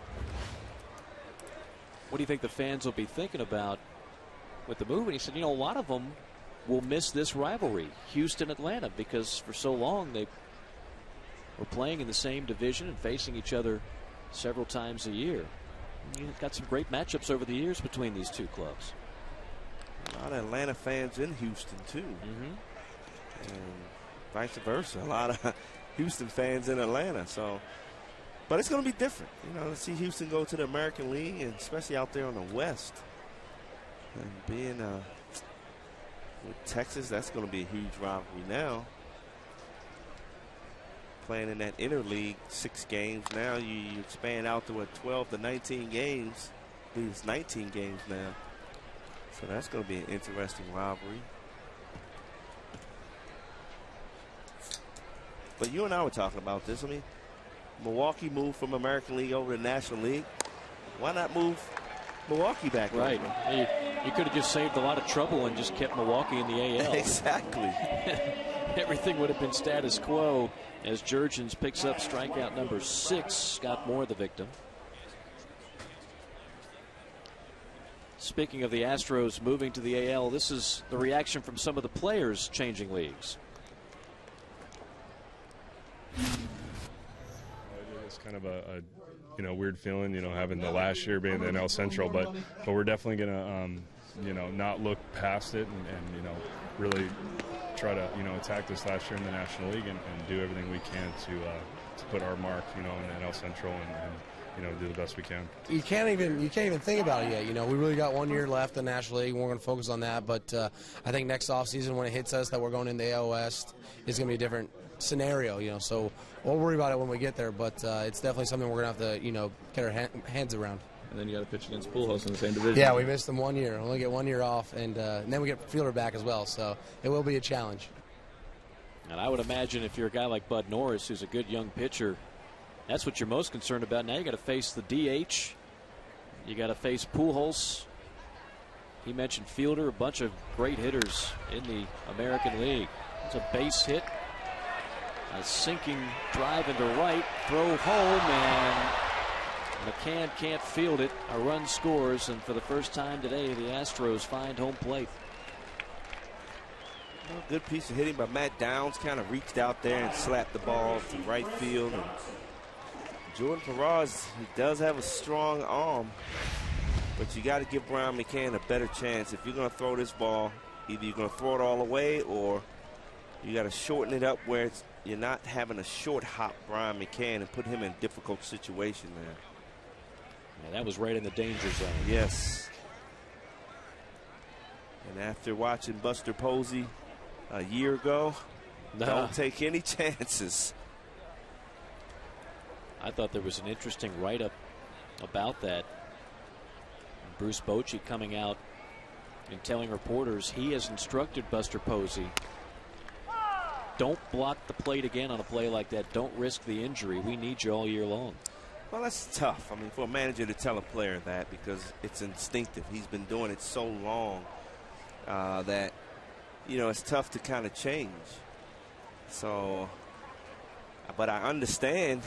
what do you think the fans will be thinking about with the move? And he said, you know, a lot of them will miss this rivalry, Houston-Atlanta, because for so long they were playing in the same division and facing each other several times a year. And you've got some great matchups over the years between these two clubs. A lot of Atlanta fans in Houston, too. And vice versa. A lot of Houston fans in Atlanta. So, but it's going to be different. You know, to see Houston go to the American League, and especially out there on the West. And being with Texas, that's going to be a huge rivalry now. Playing in that interleague 6 games. Now you expand out to 12 to 19 games. I believe it's 19 games now. So that's going to be an interesting rivalry. But you and I were talking about this. I mean, Milwaukee moved from American League over to National League. Why not move Milwaukee back? Right. You could have just saved a lot of trouble and just kept Milwaukee in the AL. Exactly. Everything would have been status quo as Jurgens picks up strikeout number 6. Scott Moore, the victim. Speaking of the Astros moving to the AL, this is the reaction from some of the players changing leagues. It's kind of a weird feeling, having the last year being the NL Central, but we're definitely gonna not look past it and really try to attack this last year in the National League and do everything we can to put our mark in the NL Central and do the best we can. You can't even think about it yet. We really got 1 year left in the National League. We're going to focus on that. But I think next offseason when it hits us that we're going into the AL West, it's going to be a different scenario. So we'll worry about it when we get there. But it's definitely something we're going to have to get our hands around. And then you got to pitch against Pujols in the same division. Yeah, we missed them 1 year. Only get 1 year off, and then we get Fielder back as well. So it will be a challenge. And I would imagine if you're a guy like Bud Norris, who's a good young pitcher, that's what you're most concerned about. Now you got to face the DH. You got to face Pujols. He mentioned Fielder, a bunch of great hitters in the American League. It's a base hit, a sinking drive into right, throw home, and McCann can't field it. A run scores, and for the first time today, the Astros find home plate. Good piece of hitting by Matt Downs. Kind of reached out there and slapped the ball to right field. And Jordan Perez, he does have a strong arm, but you got to give Brian McCann a better chance. If you're going to throw this ball, either you're going to throw it all away or you got to shorten it up where you're not having a short hop Brian McCann and put him in a difficult situation there. Yeah, that was right in the danger zone. Yes. And after watching Buster Posey a year ago, don't take any chances. I thought there was an interesting write-up about that. Bruce Bochy coming out and telling reporters he has instructed Buster Posey, don't block the plate again on a play like that. Don't risk the injury. We need you all year long. Well, that's tough. I mean, for a manager to tell a player that, because it's instinctive. He's been doing it so long that, it's tough to kind of change. So, but I understand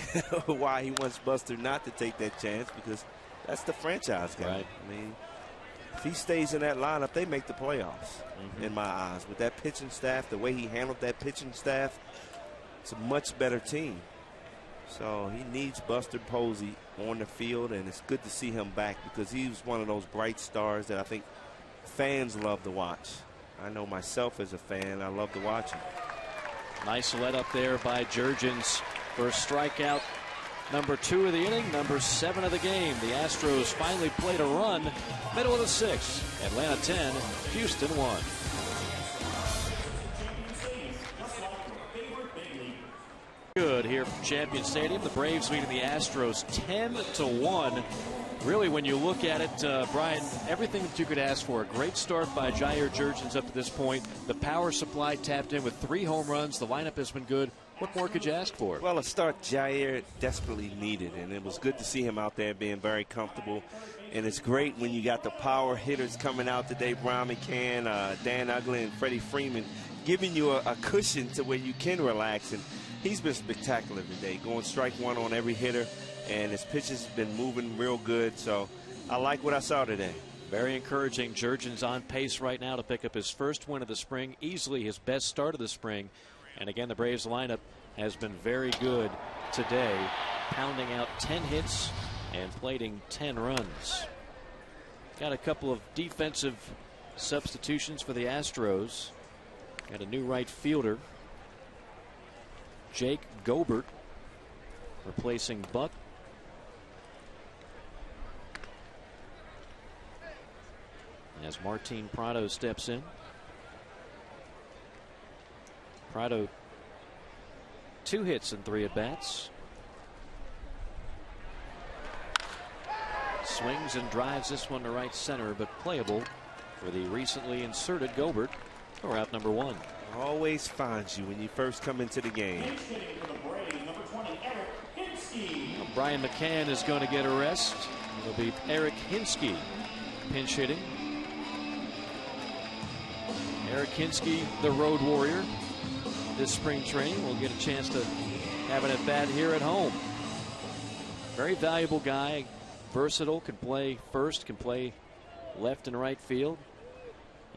why he wants Buster not to take that chance, because that's the franchise guy. Right. I mean, if he stays in that lineup, they make the playoffs, in my eyes. With that pitching staff, the way he handled that pitching staff, it's a much better team. So he needs Buster Posey on the field, and it's good to see him back because he was one of those bright stars that I think fans love to watch. I know myself as a fan, I love to watch him. Nice let up there by Jurgens for a strikeout. Number 2 of the inning, number 7 of the game. The Astros finally played a run. Middle of the 6th. Atlanta 10, Houston 1. Good here from Champion Stadium. The Braves leading the Astros 10-1. Really, when you look at it, Brian, everything that you could ask for. A great start by Jair Jurgens up to this point. The power supply tapped in with 3 home runs. The lineup has been good. What more could you ask for? Well, a start Jair desperately needed, and it was good to see him out there being very comfortable. And it's great when you got the power hitters coming out today, Brian McCann, Dan Uggla, and Freddie Freeman, giving you a cushion to where you can relax. And he's been spectacular today, going strike one on every hitter, and his pitches have been moving real good. So I like what I saw today. Very encouraging. Jurgens on pace right now to pick up his first win of the spring, easily his best start of the spring. And again, the Braves lineup has been very good today, pounding out 10 hits and plating 10 runs. Got a couple of defensive substitutions for the Astros. Got a new right fielder, Jake Gobert, replacing Buck. As Martin Prado steps in. Prado 2 hits and 3 at-bats. Swings and drives this one to right center, but playable for the recently inserted Gobert for out number 1. Always finds you when you first come into the game. Brian McCann is going to get a rest. It'll be Eric Hinsky pinch hitting. Eric Hinsky, the road warrior. This spring training will get a chance to have an at-bat here at home. Very valuable guy, versatile, can play first, can play left and right field,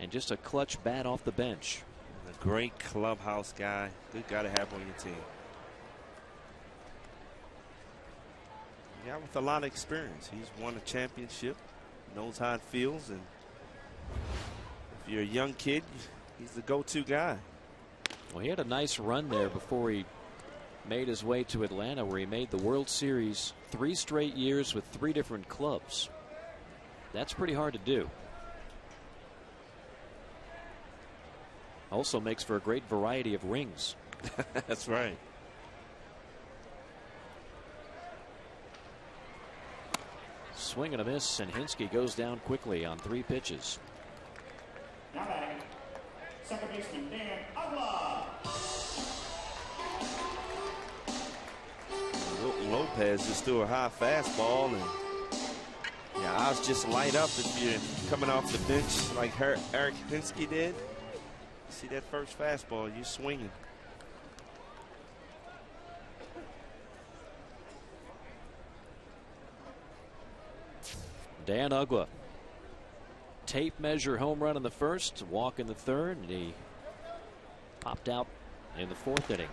and just a clutch bat off the bench. A great clubhouse guy, good guy to have on your team. Yeah, with a lot of experience. He's won a championship, knows how it feels, and if you're a young kid, he's the go-to guy. Well, he had a nice run there before he made his way to Atlanta, where he made the World Series 3 straight years with 3 different clubs. That's pretty hard to do. Also makes for a great variety of rings. That's right. Swing and a miss, and Hinske goes down quickly on 3 pitches. Now batting, second baseman Dan Agla. Lopez just threw a high fastball, and your eyes just light up if you're coming off the bench like Eric Hinske did. See that first fastball, you're swinging. Dan Ugla. Tape measure home run in the first, walk in the third, and he popped out in the 4th inning.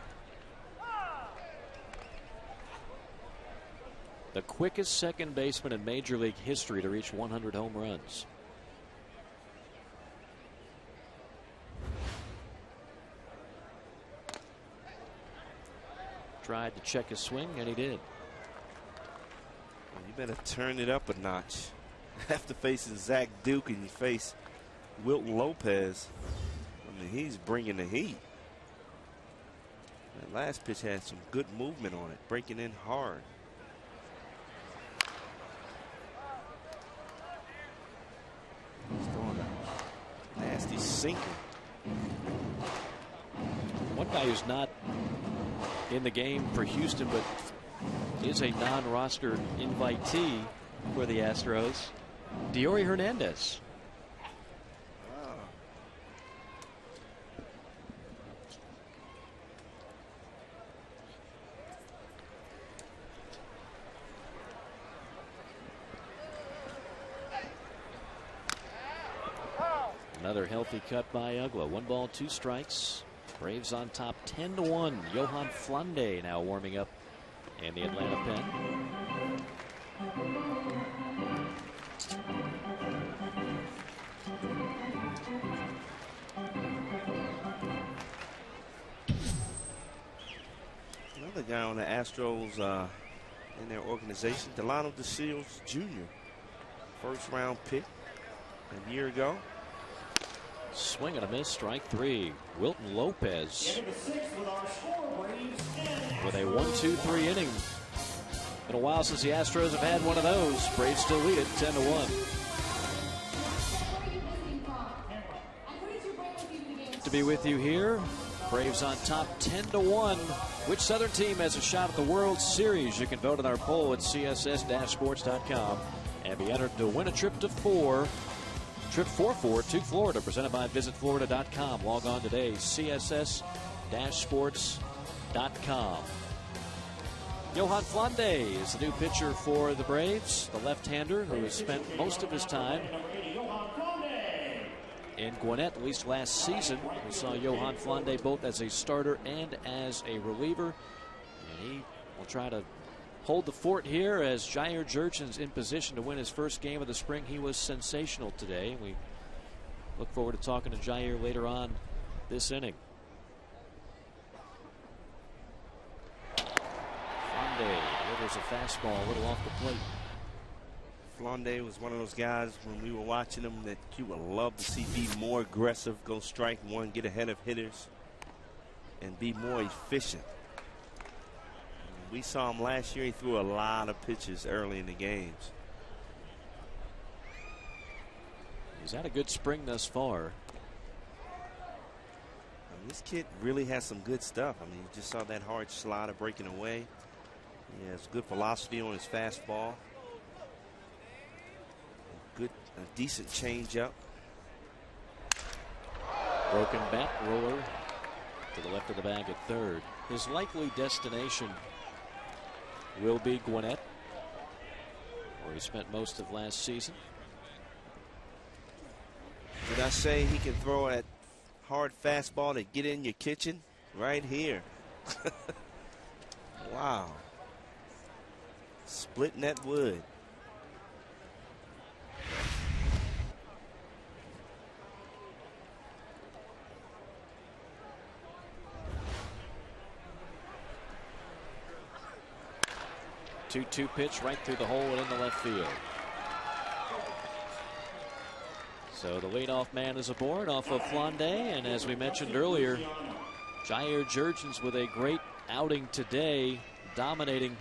The quickest second baseman in Major League history to reach 100 home runs. Tried to check his swing, and he did. Well, you better turn it up a notch. After facing Zach Duke and you face Wilton Lopez, I mean, he's bringing the heat. That last pitch had some good movement on it, breaking in hard. He's throwing a nasty sinker. One guy who's not in the game for Houston, but is a non-roster invitee for the Astros, Diori Hernandez. Another healthy cut by Ugla. 1 ball, 2 strikes. Braves on top 10-1. Johan Flande now warming up in the Atlanta pen. Another guy on the Astros in their organization, Delano DeShields Jr. First-round pick a year ago. Swing and a miss, strike 3. Wilton Lopez with a 1-2-3 inning. Been a while since the Astros have had one of those. Braves still lead it 10-1. To be with you here, Braves on top 10-1. Which Southern team has a shot at the World Series? You can vote in our poll at css-sports.com and be entered to win a trip to Trip 44 to Florida, presented by visitflorida.com. Log on today, css-sports.com. Johan Flande is the new pitcher for the Braves, the left-hander who has spent most of his time in Gwinnett, at least last season. We saw Johan Flande both as a starter and as a reliever. And he will try to hold the fort here as Jair Jurchen's in position to win his first game of the spring. He was sensational today. We look forward to talking to Jair later on this inning. Flande delivers a fastball a little off the plate. Flande was one of those guys when we were watching him that you would love to see be more aggressive, go strike one, get ahead of hitters, and be more efficient. We saw him last year. He threw a lot of pitches early in the games. He's had a good spring thus far. I mean, this kid really has some good stuff. I mean, you just saw that hard slider breaking away. He has good velocity on his fastball. A decent changeup. Broken bat roller to the left of the bag at third. His likely destination will be Gwinnett, where he spent most of last season. Did I say he can throw that hard fastball to get in your kitchen? Right here. Wow. Splitting that wood. 2-2 pitch right through the hole and in the left field. So the leadoff man is aboard off of Flande, and as we mentioned earlier, Jair Jurgens with a great outing today, dominating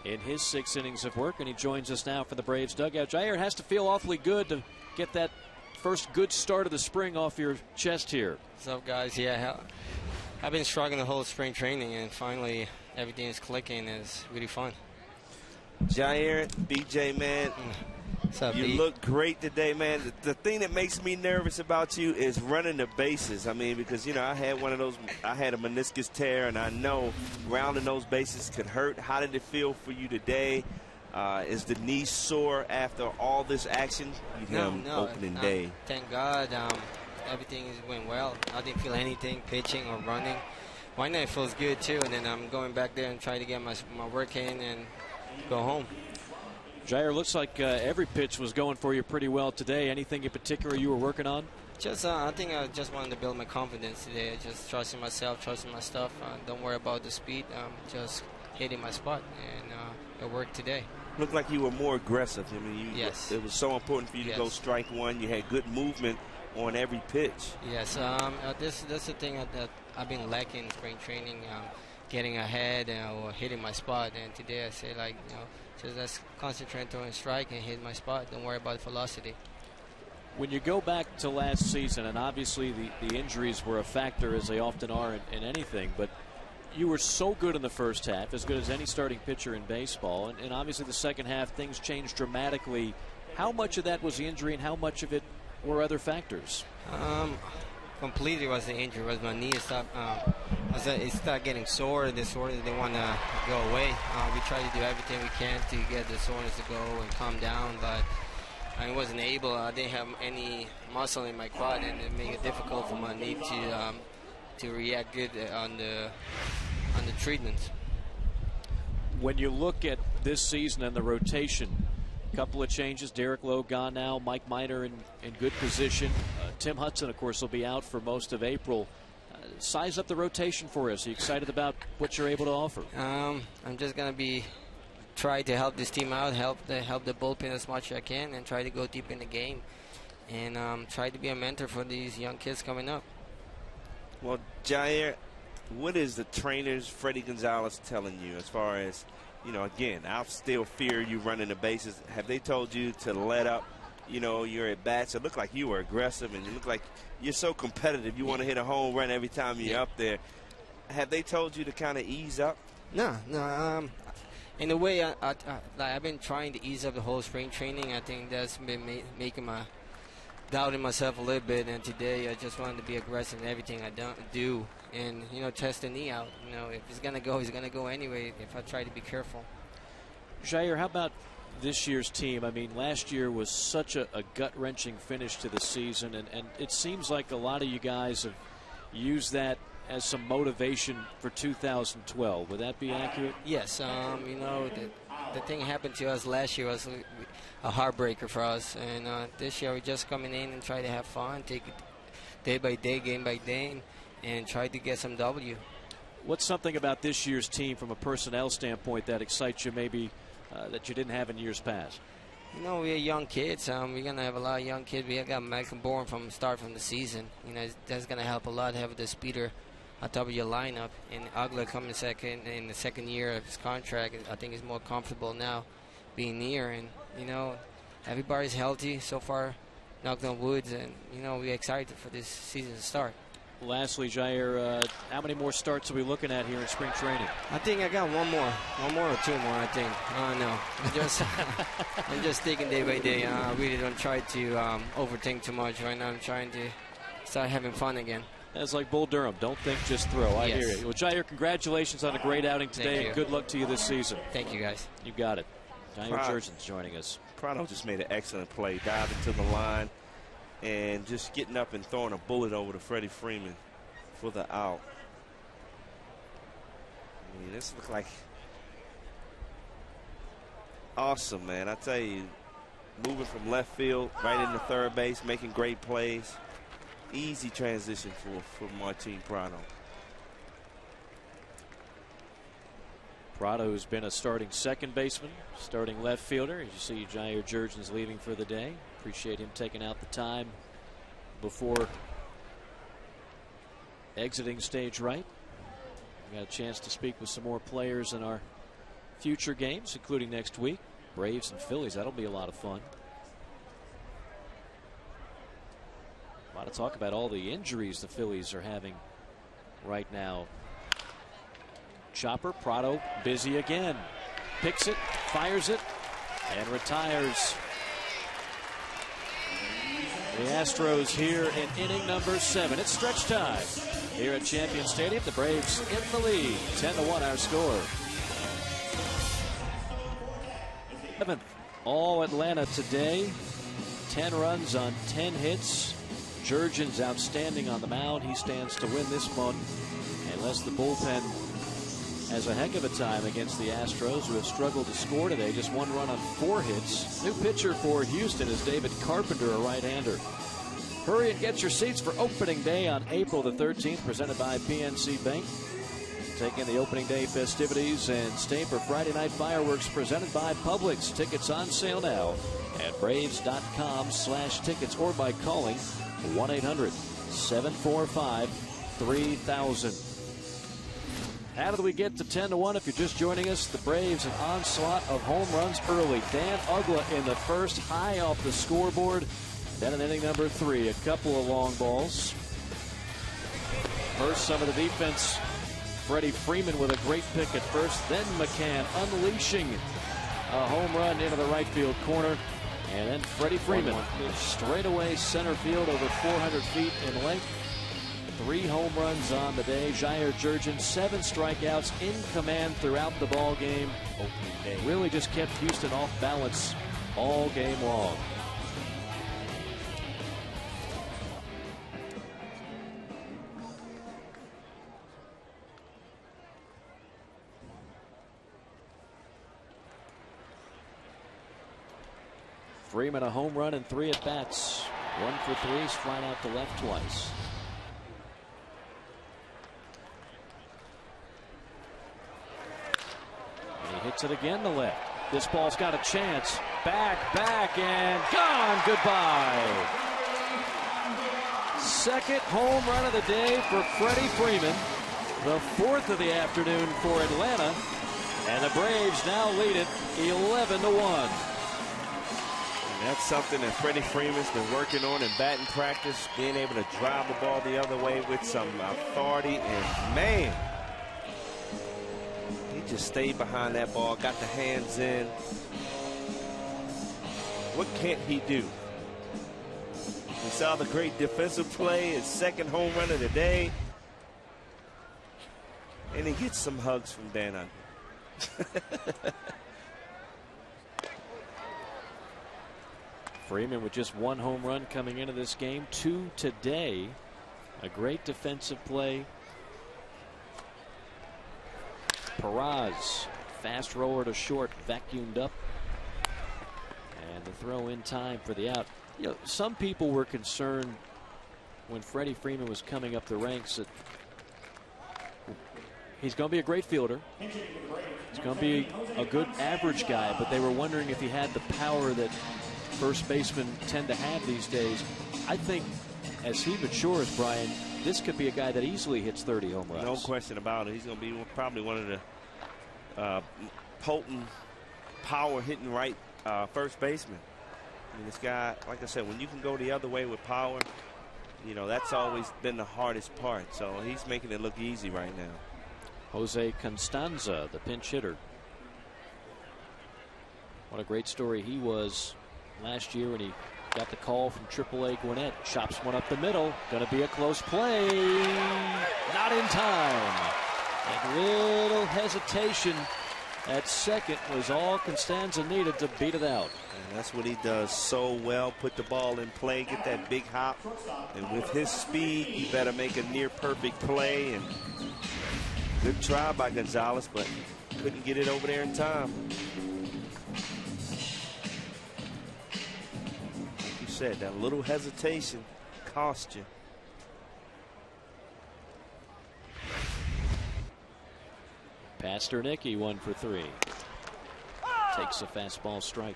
in his 6 innings of work, and he joins us now for the Braves dugout. Jair, has to feel awfully good to get that first good start of the spring off your chest here. What's up, guys? Yeah, I've been struggling the whole spring training, and finally everything is clicking. It's really fun. Jair, BJ, man. What's up, you look great today, man. The thing that makes me nervous about you is running the bases. I mean, because, you know, I had a meniscus tear, and I know rounding those bases could hurt. How did it feel for you today? Is the knee sore after all this action? No, opening day. Thank God. Everything went well. I didn't feel anything pitching or running. Right now it feels good, too, and then I'm going back there and trying to get my work in and go home. Jair, looks like every pitch was going for you pretty well today. Anything in particular you were working on? I think I just wanted to build my confidence today. Just trusting myself, trusting my stuff. Don't worry about the speed. Just hitting my spot, and it worked today. Looked like you were more aggressive. I mean, yes. It was so important for you to go strike one. You had good movement on every pitch. Yes, that's the thing that I've been lacking in spring training, getting ahead or hitting my spot. And today I say, like, you know, just let's concentrate on strike and hit my spot. Don't worry about velocity. When you go back to last season, and obviously the injuries were a factor, as they often are in anything, but you were so good in the first half, as good as any starting pitcher in baseball, and obviously the second half things changed dramatically. How much of that was the injury, and how much of it were other factors? Completely was the injury. Was my knee stopped. It started getting sore. The soreness didn't want to go away. We tried to do everything we can to get the soreness to go and calm down, but I wasn't able. I didn't have any muscle in my quad, and it made it difficult for my knee to react good on the treatments. When you look at this season and the rotation, a couple of changes. Derek Lowe gone now. Mike Minor in good position. Tim Hudson, of course, will be out for most of April. Size up the rotation for us. Are you excited about what you're able to offer? I'm just going to try to help this team out, help the bullpen as much as I can, and try to go deep in the game, and try to be a mentor for these young kids coming up. Well, Jair, what is the trainers, Freddie Gonzalez, telling you as far as, you know, again, I still fear you running the bases. Have they told you to let up, you know, your at bats? It looked like you were aggressive, and you look like you're so competitive. You want to hit a home run every time you're up there. Have they told you to kind of ease up? No. In a way, I've been trying to ease up the whole spring training. I think that's been making my doubting myself a little bit. And today, I just wanted to be aggressive in everything I do, and, you know, test the knee out. You know, if it's gonna go, it's gonna go anyway. If I try to be careful. Jair, how about this year's team? I mean, last year was such a gut-wrenching finish to the season, and it seems like a lot of you guys have used that as some motivation for 2012. Would that be accurate? Yes. You know, the thing happened to us last year was a heartbreaker for us, and this year we're just coming in and try to have fun, take it day by day, game by game, and try to get some W. What's something about this year's team from a personnel standpoint that excites you maybe that you didn't have in years past? You know, we're young kids. We're going to have a lot of young kids. We got Malcolm Bourne from the season. You know, that's going to help a lot, have the speeder atop of your lineup. And Agla coming in the second year of his contract. I think he's more comfortable now being near. And, you know, everybody's healthy so far, knocked on woods. And, you know, we're excited for this season to start. Lastly, Jair, how many more starts are we looking at here in spring training? I think I got one more or two more, I think. I don't know. I'm just taking day by day. I really don't try to overthink too much right now. I'm trying to start having fun again. That's like Bull Durham. Don't think, just throw. I hear you. Well, Jair, congratulations on a great outing today, and good luck to you this season. Thank you, guys. You got it. Jair Jurgens joining us. Prado just made an excellent play, diving to the line and just getting up and throwing a bullet over to Freddie Freeman for the out. I mean, this looked like awesome, man. I tell you, moving from left field right into third base, making great plays. Easy transition for Martin Prado. Prado, who's been a starting second baseman, starting left fielder. As you see, Jair Jurgen's leaving for the day. Appreciate him taking out the time before exiting stage right. We got a chance to speak with some more players in our future games, including next week. Braves and Phillies, that'll be a lot of fun. A lot of talk about all the injuries the Phillies are having right now. Chopper, Prado busy again. Picks it, fires it, and retires. The Astros here in inning number 7. It's stretch time here at Champion Stadium. The Braves in the lead. 10-1 our score. 7th. All Atlanta today. 10 runs on 10 hits. Jurgen's outstanding on the mound. He stands to win this one, unless the bullpen has a heck of a time against the Astros, who have struggled to score today. Just 1 run on 4 hits. New pitcher for Houston is David Carpenter, a right-hander. Hurry and get your seats for opening day on April the 13th, presented by PNC Bank. Take in the opening day festivities and stay for Friday night fireworks presented by Publix. Tickets on sale now at braves.com/tickets or by calling 1-800-745-3000. How did we get to 10-1? If you're just joining us, the Braves, an onslaught of home runs early. Dan Uggla in the first, high off the scoreboard. Then in inning number 3, a couple of long balls. First, some of the defense. Freddie Freeman with a great pick at first. Then McCann unleashing a home run into the right field corner. And then Freddie Freeman straight away center field over 400 feet in length. 3 home runs on the day. Jair Jurgen, 7 strikeouts, in command throughout the ball game. Really just kept Houston off balance all game long. Freeman a home run and 3 at bats. 1 for 3, he's flying out to left twice. Hits it again to left. This ball's got a chance. Back, and gone. Goodbye. Second home run of the day for Freddie Freeman. The 4th of the afternoon for Atlanta. And the Braves now lead it 11-1. And that's something that Freddie Freeman's been working on in batting practice, being able to drive the ball the other way with some authority. And man, just stayed behind that ball, got the hands in. What can't he do? We saw the great defensive play, his second home run of the day. And he gets some hugs from Dan Uggla. Freeman with just 1 home run coming into this game, 2 today. A great defensive play. Perez, fast roller to short, vacuumed up, and the throw in time for the out. You know, some people were concerned when Freddie Freeman was coming up the ranks that he's going to be a great fielder. He's going to be a good average guy, but they were wondering if he had the power that first basemen tend to have these days. I think as he matures, Brian, this could be a guy that easily hits 30 home runs. No question about it. He's going to be probably one of the potent power hitting right first baseman. I mean, this guy, like I said, when you can go the other way with power, you know, that's always been the hardest part. So he's making it look easy right now. Jose Constanza, the pinch hitter. What a great story he was last year when he got the call from AAA Gwinnett. Chops one up the middle. Going to be a close play. Not in time. And little hesitation at second was all Constanza needed to beat it out. And that's what he does so well. Put the ball in play, get that big hop. And with his speed, you better make a near perfect play. And good try by Gonzalez, but couldn't get it over there in time. Said that little hesitation cost you. Pasternicki 1 for 3. Takes a fastball strike.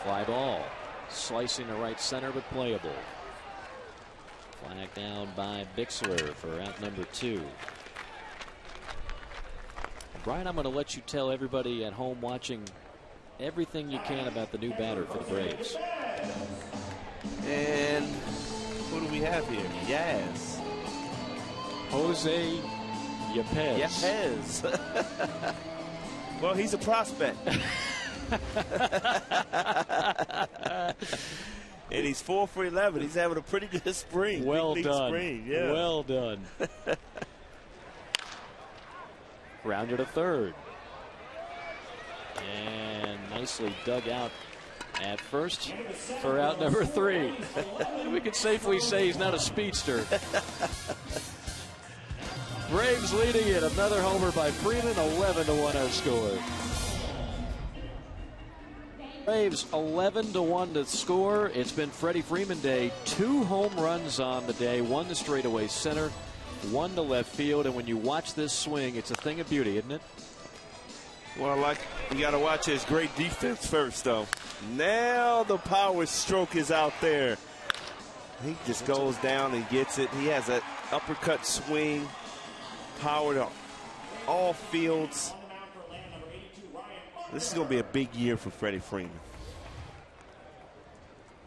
Fly ball. Slicing to right center, but playable. Flag down by Bixler for out number 2. Brian, I'm going to let you tell everybody at home watching everything you can about the new batter for the Braves. And who do we have here? Yaz. Jose Yepez. Yepez. Well, he's a prospect. And he's 4 for 11. He's having a pretty good spring. Well done. Spring. Yeah. Well done. Grounded to third. And nicely dug out at first for out number 3. We can safely say he's not a speedster. Braves leading it. Another homer by Freeman. 11-1 our score. Braves 11-1 to score. It's been Freddie Freeman Day. 2 home runs on the day. 1 to straightaway center, 1 to left field. And when you watch this swing, it's a thing of beauty, isn't it? Well, you got to watch his great defense first, though. Now the power stroke is out there. He just goes down and gets it. He has an uppercut swing, power to all fields. This is going to be a big year for Freddie Freeman.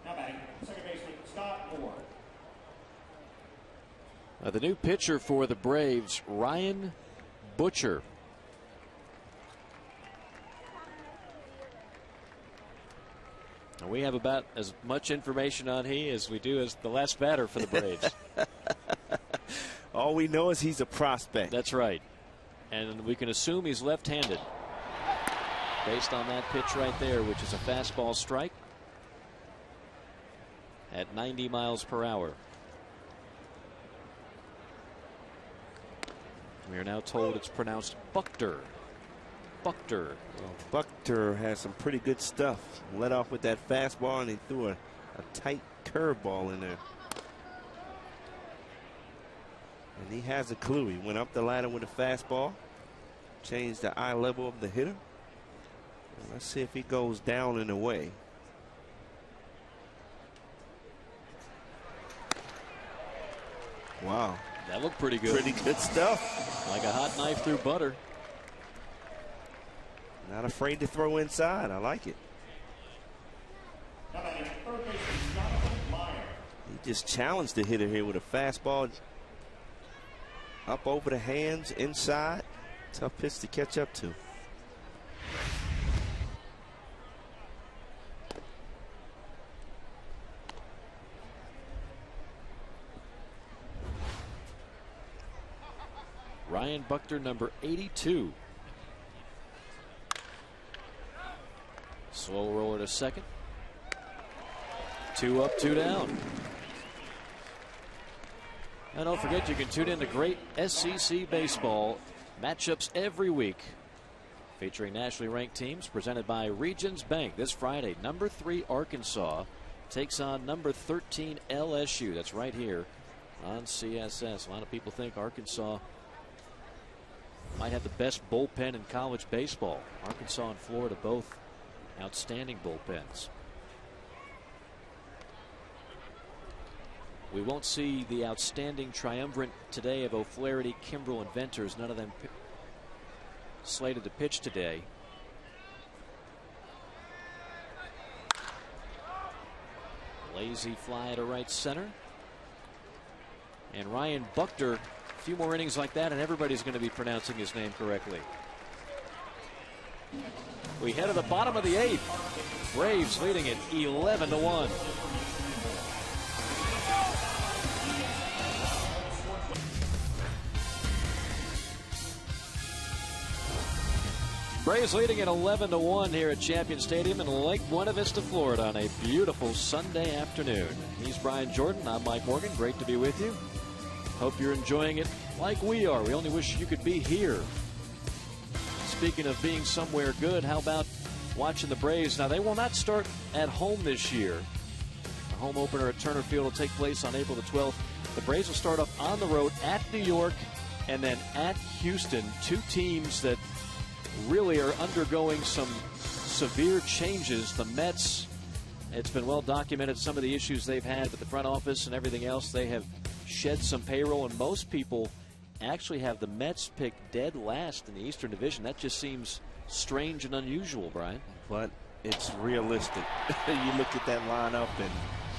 Now batting, second baseman Scott Moore. The new pitcher for the Braves, Ryan Butcher. And we have about as much information on he as we do as the last batter for the Braves. All we know is he's a prospect. That's right. And we can assume he's left-handed, based on that pitch right there, which is a fastball strike at 90 miles per hour. We are now told it's pronounced Buchter. Buchter. Well, Buchter has some pretty good stuff. Led off with that fastball, and he threw a tight curveball in there. And he has a clue. He went up the ladder with a fastball, changed the eye level of the hitter. Let's see if he goes down and away. Wow. That looked pretty good. Pretty good stuff. Like a hot knife through butter. Not afraid to throw inside. I like it. He just challenged the hitter here with a fastball up over the hands, inside. Tough pitch to catch up to. Ryan Buchter, number 82. Slow roller to second. 2 up, 2 down. And don't forget, you can tune in to great SEC baseball matchups every week, featuring nationally ranked teams, presented by Regions Bank. This Friday, number 3 Arkansas takes on number 13 LSU. That's right here on CSS. A lot of people think Arkansas might have the best bullpen in college baseball. Arkansas and Florida both outstanding bullpens. We won't see the outstanding triumvirate today of O'Flaherty, Kimbrell, and Venters. None of them slated to pitch today. Lazy fly to right center. And Ryan Buchter, a few more innings like that, and everybody's going to be pronouncing his name correctly. We head to the bottom of the 8th. Braves leading it 11-1. Braves leading at 11-1 here at Champion Stadium in Lake Buena Vista, Florida on a beautiful Sunday afternoon. He's Brian Jordan. I'm Mike Morgan. Great to be with you. Hope you're enjoying it like we are. We only wish you could be here. Speaking of being somewhere good, how about watching the Braves? Now, they will not start at home this year. The home opener at Turner Field will take place on April the 12th. The Braves will start off on the road at New York and then at Houston. Two teams that really are undergoing some severe changes. The Mets, it's been well documented some of the issues they've had with the front office and everything else. They have shed some payroll, and most people actually have the Mets picked dead last in the Eastern Division. That just seems strange and unusual, Brian. But it's realistic. You look at that lineup and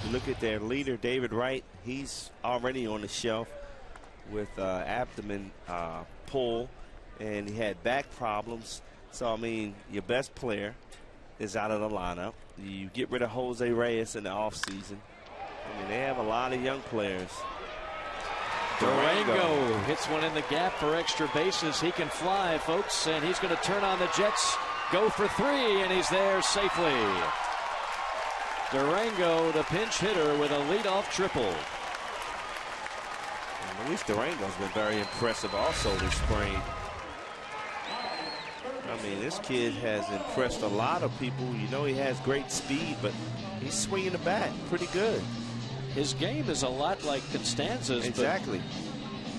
you look at their leader, David Wright. He's already on the shelf with abdomen pull, and he had back problems. So, I mean, your best player is out of the lineup. You get rid of Jose Reyes in the offseason. I mean, they have a lot of young players. Durango hits one in the gap for extra bases. He can fly, folks, and he's going to turn on the Jets, go for three, and he's there safely. Durango, the pinch hitter, with a leadoff triple. And Luis Durango's been very impressive also this spring. I mean, this kid has impressed a lot of people. You know, he has great speed, but he's swinging the bat pretty good. His game is a lot like Constanza's. Exactly.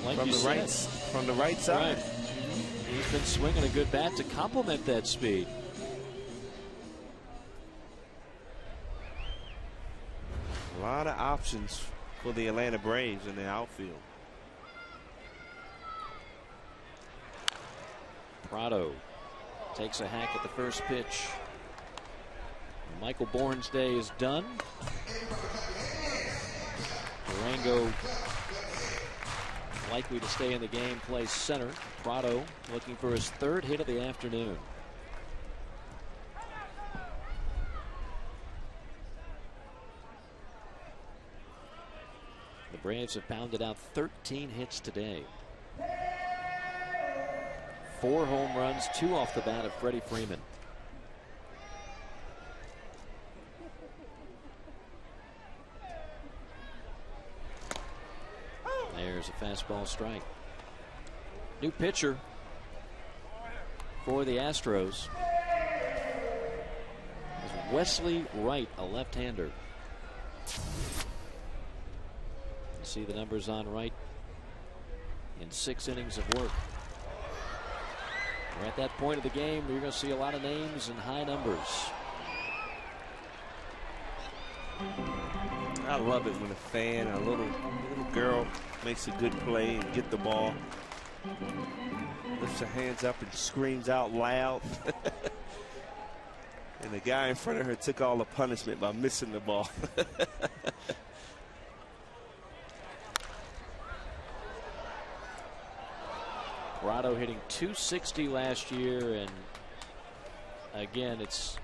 Like from the right side. Right. He's been swinging a good bat to complement that speed. A lot of options for the Atlanta Braves in the outfield. Prado takes a hack at the first pitch. Michael Bourne's day is done. Durango likely to stay in the game, plays center. Prado looking for his third hit of the afternoon. The Braves have pounded out 13 hits today. 4 home runs, 2 off the bat of Freddie Freeman. There's a fastball strike. New pitcher for the Astros is Wesley Wright, a left-hander. See the numbers on Wright in 6 innings of work. We're at that point of the game where you're going to see a lot of names and high numbers. I love it when a fan, a little girl, makes a good play and get the ball, lifts her hands up and screams out loud. And the guy in front of her took all the punishment by missing the ball. Prado hitting .260 last year, and again, it's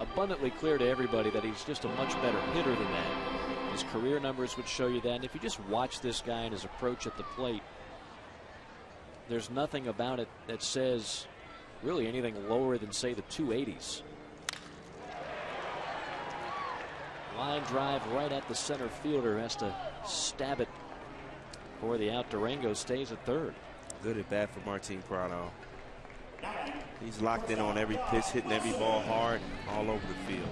abundantly clear to everybody that he's just a much better hitter than that. His career numbers would show you that. And if you just watch this guy and his approach at the plate, there's nothing about it that says really anything lower than, say, the 280s. Line drive right at the center fielder, has to stab it for the out. Durango stays at third. Good at bat for Martin Prado. He's locked in on every pitch, hitting every ball hard all over the field.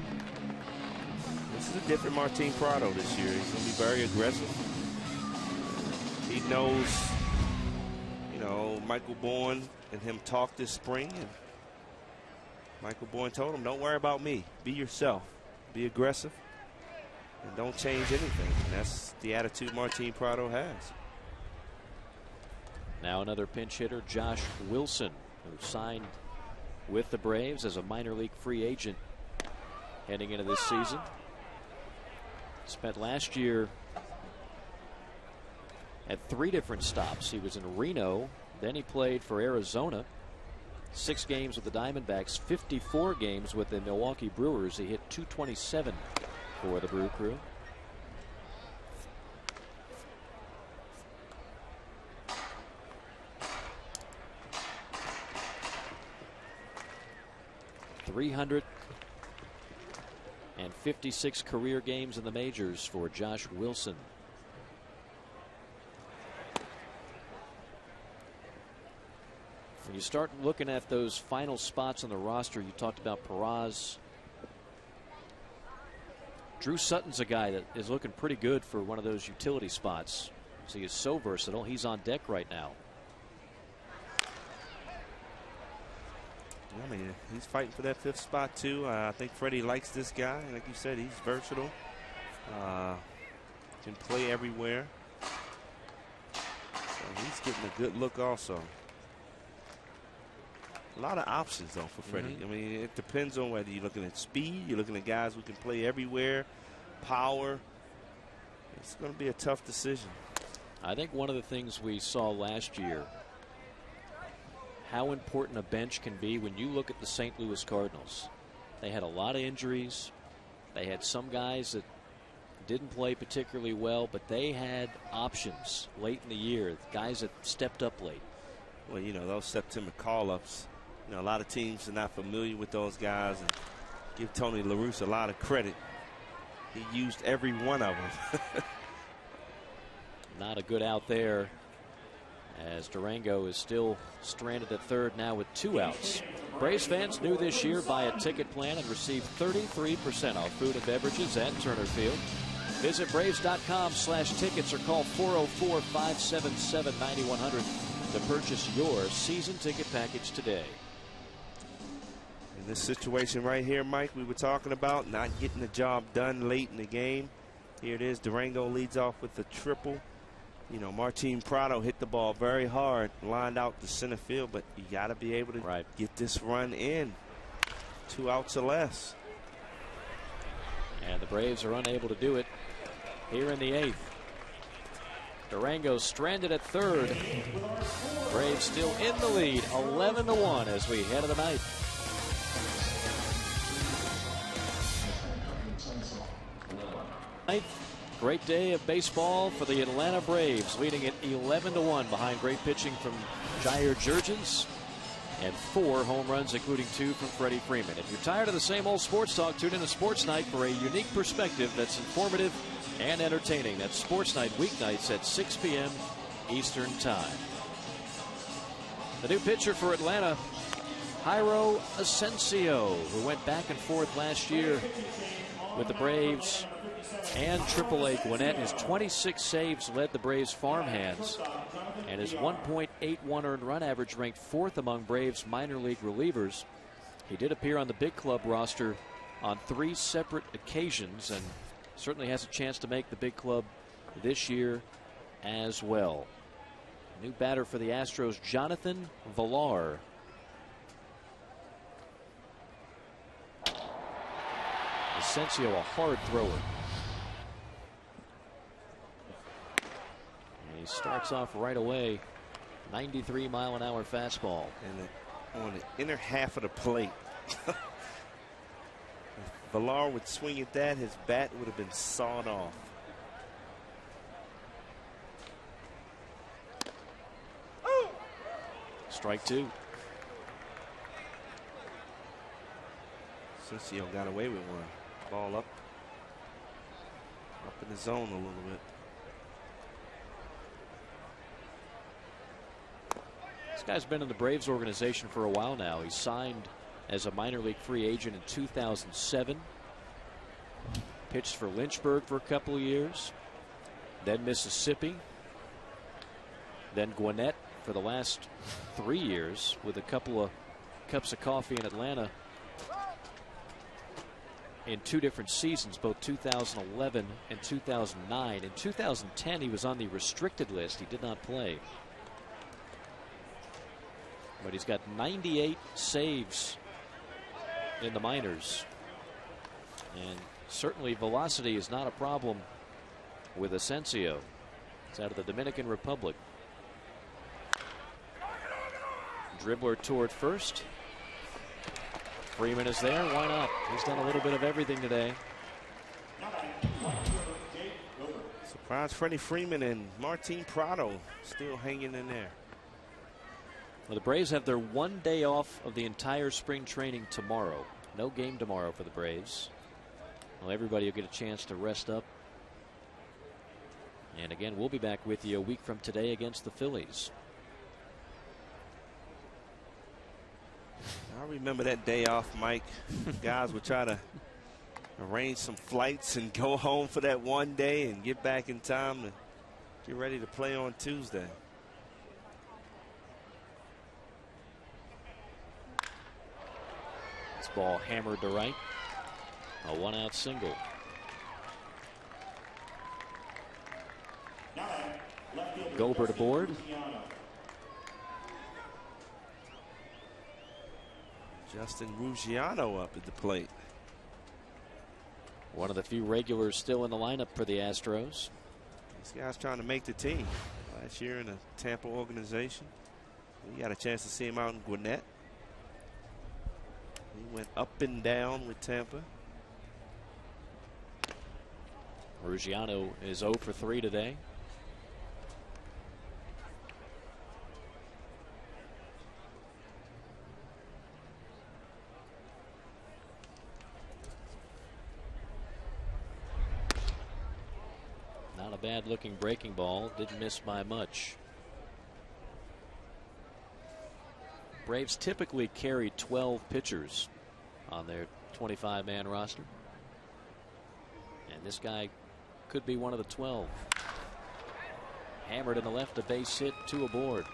This is a different Martin Prado this year. He's going to be very aggressive. He knows, you know, Michael Bourne and him talked this spring, and Michael Bourne told him, don't worry about me. Be yourself. Be aggressive. And don't change anything. And that's the attitude Martin Prado has. Now another pinch hitter, Josh Wilson, who signed with the Braves as a minor league free agent heading into this season. Spent last year at 3 different stops. He was in Reno, then he played for Arizona, 6 games with the Diamondbacks, 54 games with the Milwaukee Brewers. He hit .227 for the Brew Crew. 356 career games in the majors for Josh Wilson. When you start looking at those final spots on the roster, you talked about Peraza. Drew Sutton's a guy that is looking pretty good for one of those utility spots. So he is so versatile. He's on deck right now. I mean, he's fighting for that 5th spot too. I think Freddie likes this guy. Like you said, he's versatile. Can play everywhere. So he's getting a good look also. A lot of options though for Freddie. I mean, it depends on whether you're looking at speed, you're looking at guys who can play everywhere, power. It's going to be a tough decision. I think one of the things we saw last year, how important a bench can be when you look at the St. Louis Cardinals. They had a lot of injuries. They had some guys that didn't play particularly well, but they had options late in the year, guys that stepped up late. Well, you know, those September call-ups, you know, a lot of teams are not familiar with those guys, and give Tony La Russa a lot of credit. He used every one of them. Not a good out there, as Durango is still stranded at third now with 2 outs. Braves fans new this year: buy a ticket plan and receive 33% off food and beverages at Turner Field. Visit Braves.com/tickets or call 404-577-9100 to purchase your season ticket package today. In this situation right here, Mike, we were talking about not getting the job done late in the game. Here it is. Durango leads off with the triple. You know, Martin Prado hit the ball very hard, lined out to center field, but you got to be able to get this run in. 2 outs or less. And the Braves are unable to do it here in the 8th. Durango stranded at third. Braves still in the lead, 11-1 as we head to the 9th. Great day of baseball for the Atlanta Braves, leading at 11-1 behind great pitching from Jair Jurgens and 4 home runs, including 2 from Freddie Freeman. If you're tired of the same old sports talk, tune in to Sports Night for a unique perspective that's informative and entertaining. That's Sports Night weeknights at 6 p.m. Eastern Time. The new pitcher for Atlanta, HOU Asensio, who went back and forth last year with the Braves and AAA Gwinnett. His 26 saves led the Braves farmhands, and his 1.81 earned run average ranked 4th among Braves minor league relievers. He did appear on the big club roster on 3 separate occasions and certainly has a chance to make the big club this year as well. New batter for the Astros, Jonathan Villar. Asensio, a hard thrower. He starts off right away, 93-mile-an-hour fastball. And on the inner half of the plate. If Villar would swing at that, his bat would have been sawed off. Strike 2. Asensio got away with one. Ball up in the zone a little bit. This guy's been in the Braves organization for a while now. He signed as a minor league free agent in 2007. Pitched for Lynchburg for a couple of years. Then Mississippi. Then Gwinnett for the last 3 years with a couple of cups of coffee in Atlanta in 2 different seasons, both 2011 and 2009. In 2010, he was on the restricted list. He did not play. But he's got 98 saves in the minors. And certainly velocity is not a problem with Asensio. It's out of the Dominican Republic. Dribbler toward first. Freeman is there. Why not? He's done a little bit of everything today. Surprise Freddie Freeman and Martin Prado still hanging in there. Well, the Braves have their 1 day off of the entire spring training tomorrow. No game tomorrow for the Braves. Well, everybody will get a chance to rest up. And again, we'll be back with you a week from today against the Phillies. I remember that day off, Mike. Guys would try to arrange some flights and go home for that one day and get back in time to get ready to play on Tuesday. This ball hammered to right. A 1-out single. Gobert aboard. Justin Ruggiano up at the plate. One of the few regulars still in the lineup for the Astros. This guy's trying to make the team. Last year in a Tampa organization. We got a chance to see him out in Gwinnett. He went up and down with Tampa. Ruggiano is 0 for 3 today. Not a bad looking breaking ball. Didn't miss by much. Braves typically carry 12 pitchers on their 25-man roster. And this guy could be one of the 12. Hammered in the left, a base hit, 2 aboard.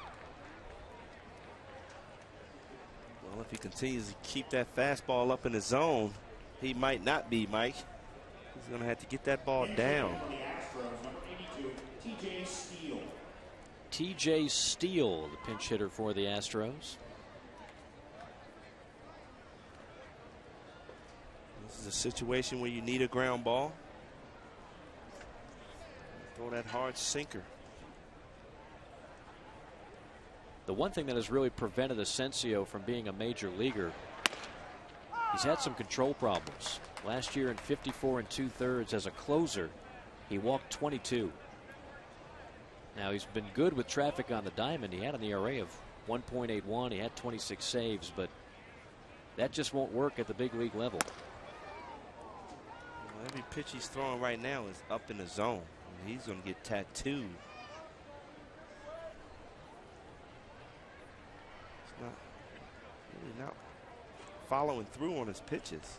Well, if he continues to keep that fastball up in the zone, he might not be, Mike. He's going to have to get that ball down. TJ Steele, the pinch hitter for the Astros. This is a situation where you need a ground ball. Throw that hard sinker. The one thing that has really prevented Asensio from being a major leaguer, he's had some control problems. Last year in 54 2/3 as a closer, he walked 22. Now he's been good with traffic on the diamond. He had an ERA of 1.81. He had 26 saves, but that just won't work at the big league level. Well, every pitch he's throwing right now is up in the zone. I mean, he's going to get tattooed. He's really not following through on his pitches.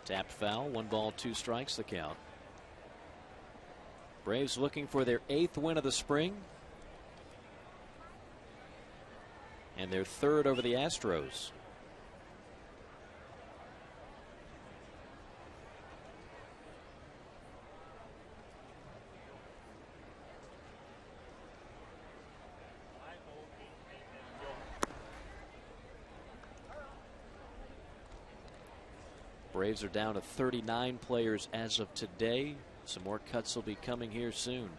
Tapped foul, 1 ball, 2 strikes the count. Braves looking for their 8th win of the spring. And their 3rd over the Astros. Braves are down to 39 players as of today. Some more cuts will be coming here soon.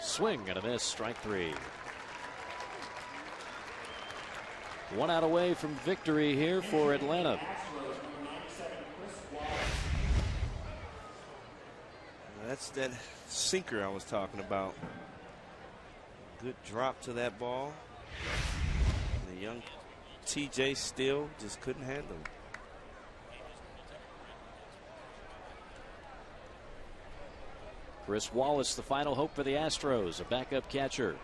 Swing and a miss, strike 3. 1 out away from victory here for Atlanta. That's that sinker I was talking about. Good drop to that ball. And the young TJ Steele just couldn't handle it. Chris Wallace, the final hope for the Astros, a backup catcher.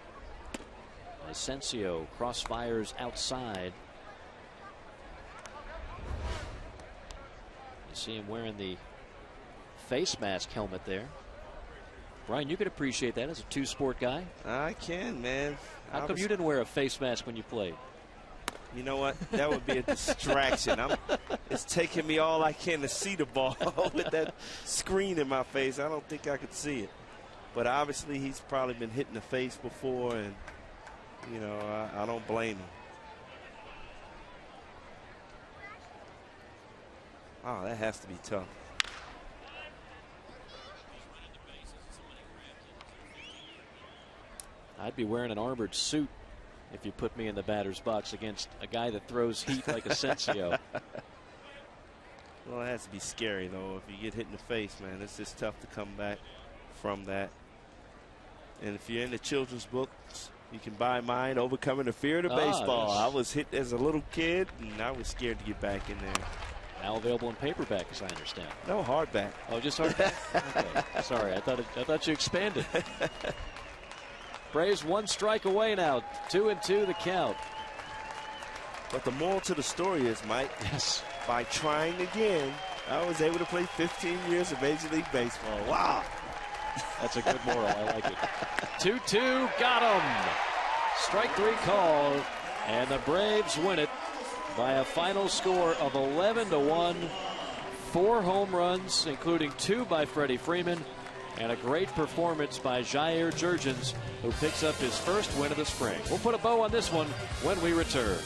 Asensio crossfires outside. You see him wearing the face mask helmet there. Brian, you could appreciate that as a 2-sport guy. I can, man. How come you didn't wear a face mask when you played? You know what? That would be a distraction. It's taking me all I can to see the ball with that screen in my face. I don't think I could see it. But obviously he's probably been hit in the face before, and, you know, I don't blame him. Oh, that has to be tough. I'd be wearing an armored suit if you put me in the batter's box against a guy that throws heat like Asensio. Well, it has to be scary, though. If you get hit in the face, man, it's just tough to come back from that. And if you're in the children's books, you can buy mine, Overcoming the Fear of Baseball. Yes. I was hit as a little kid, and I was scared to get back in there. Now available in paperback, as I understand. No, hardback. Oh, just hardback? Okay. Sorry, I thought you expanded. Braves 1 strike away now. 2-2 the count. But the moral to the story is, Mike, yes, by trying again, I was able to play 15 years of Major League Baseball. Wow. That's a good moral. I like it. 2-2, got him. Strike 3 called, and the Braves win it by a final score of 11-1. 4 home runs, including 2 by Freddie Freeman, and a great performance by Jair Jurgens, who picks up his first win of the spring. We'll put a bow on this one when we return.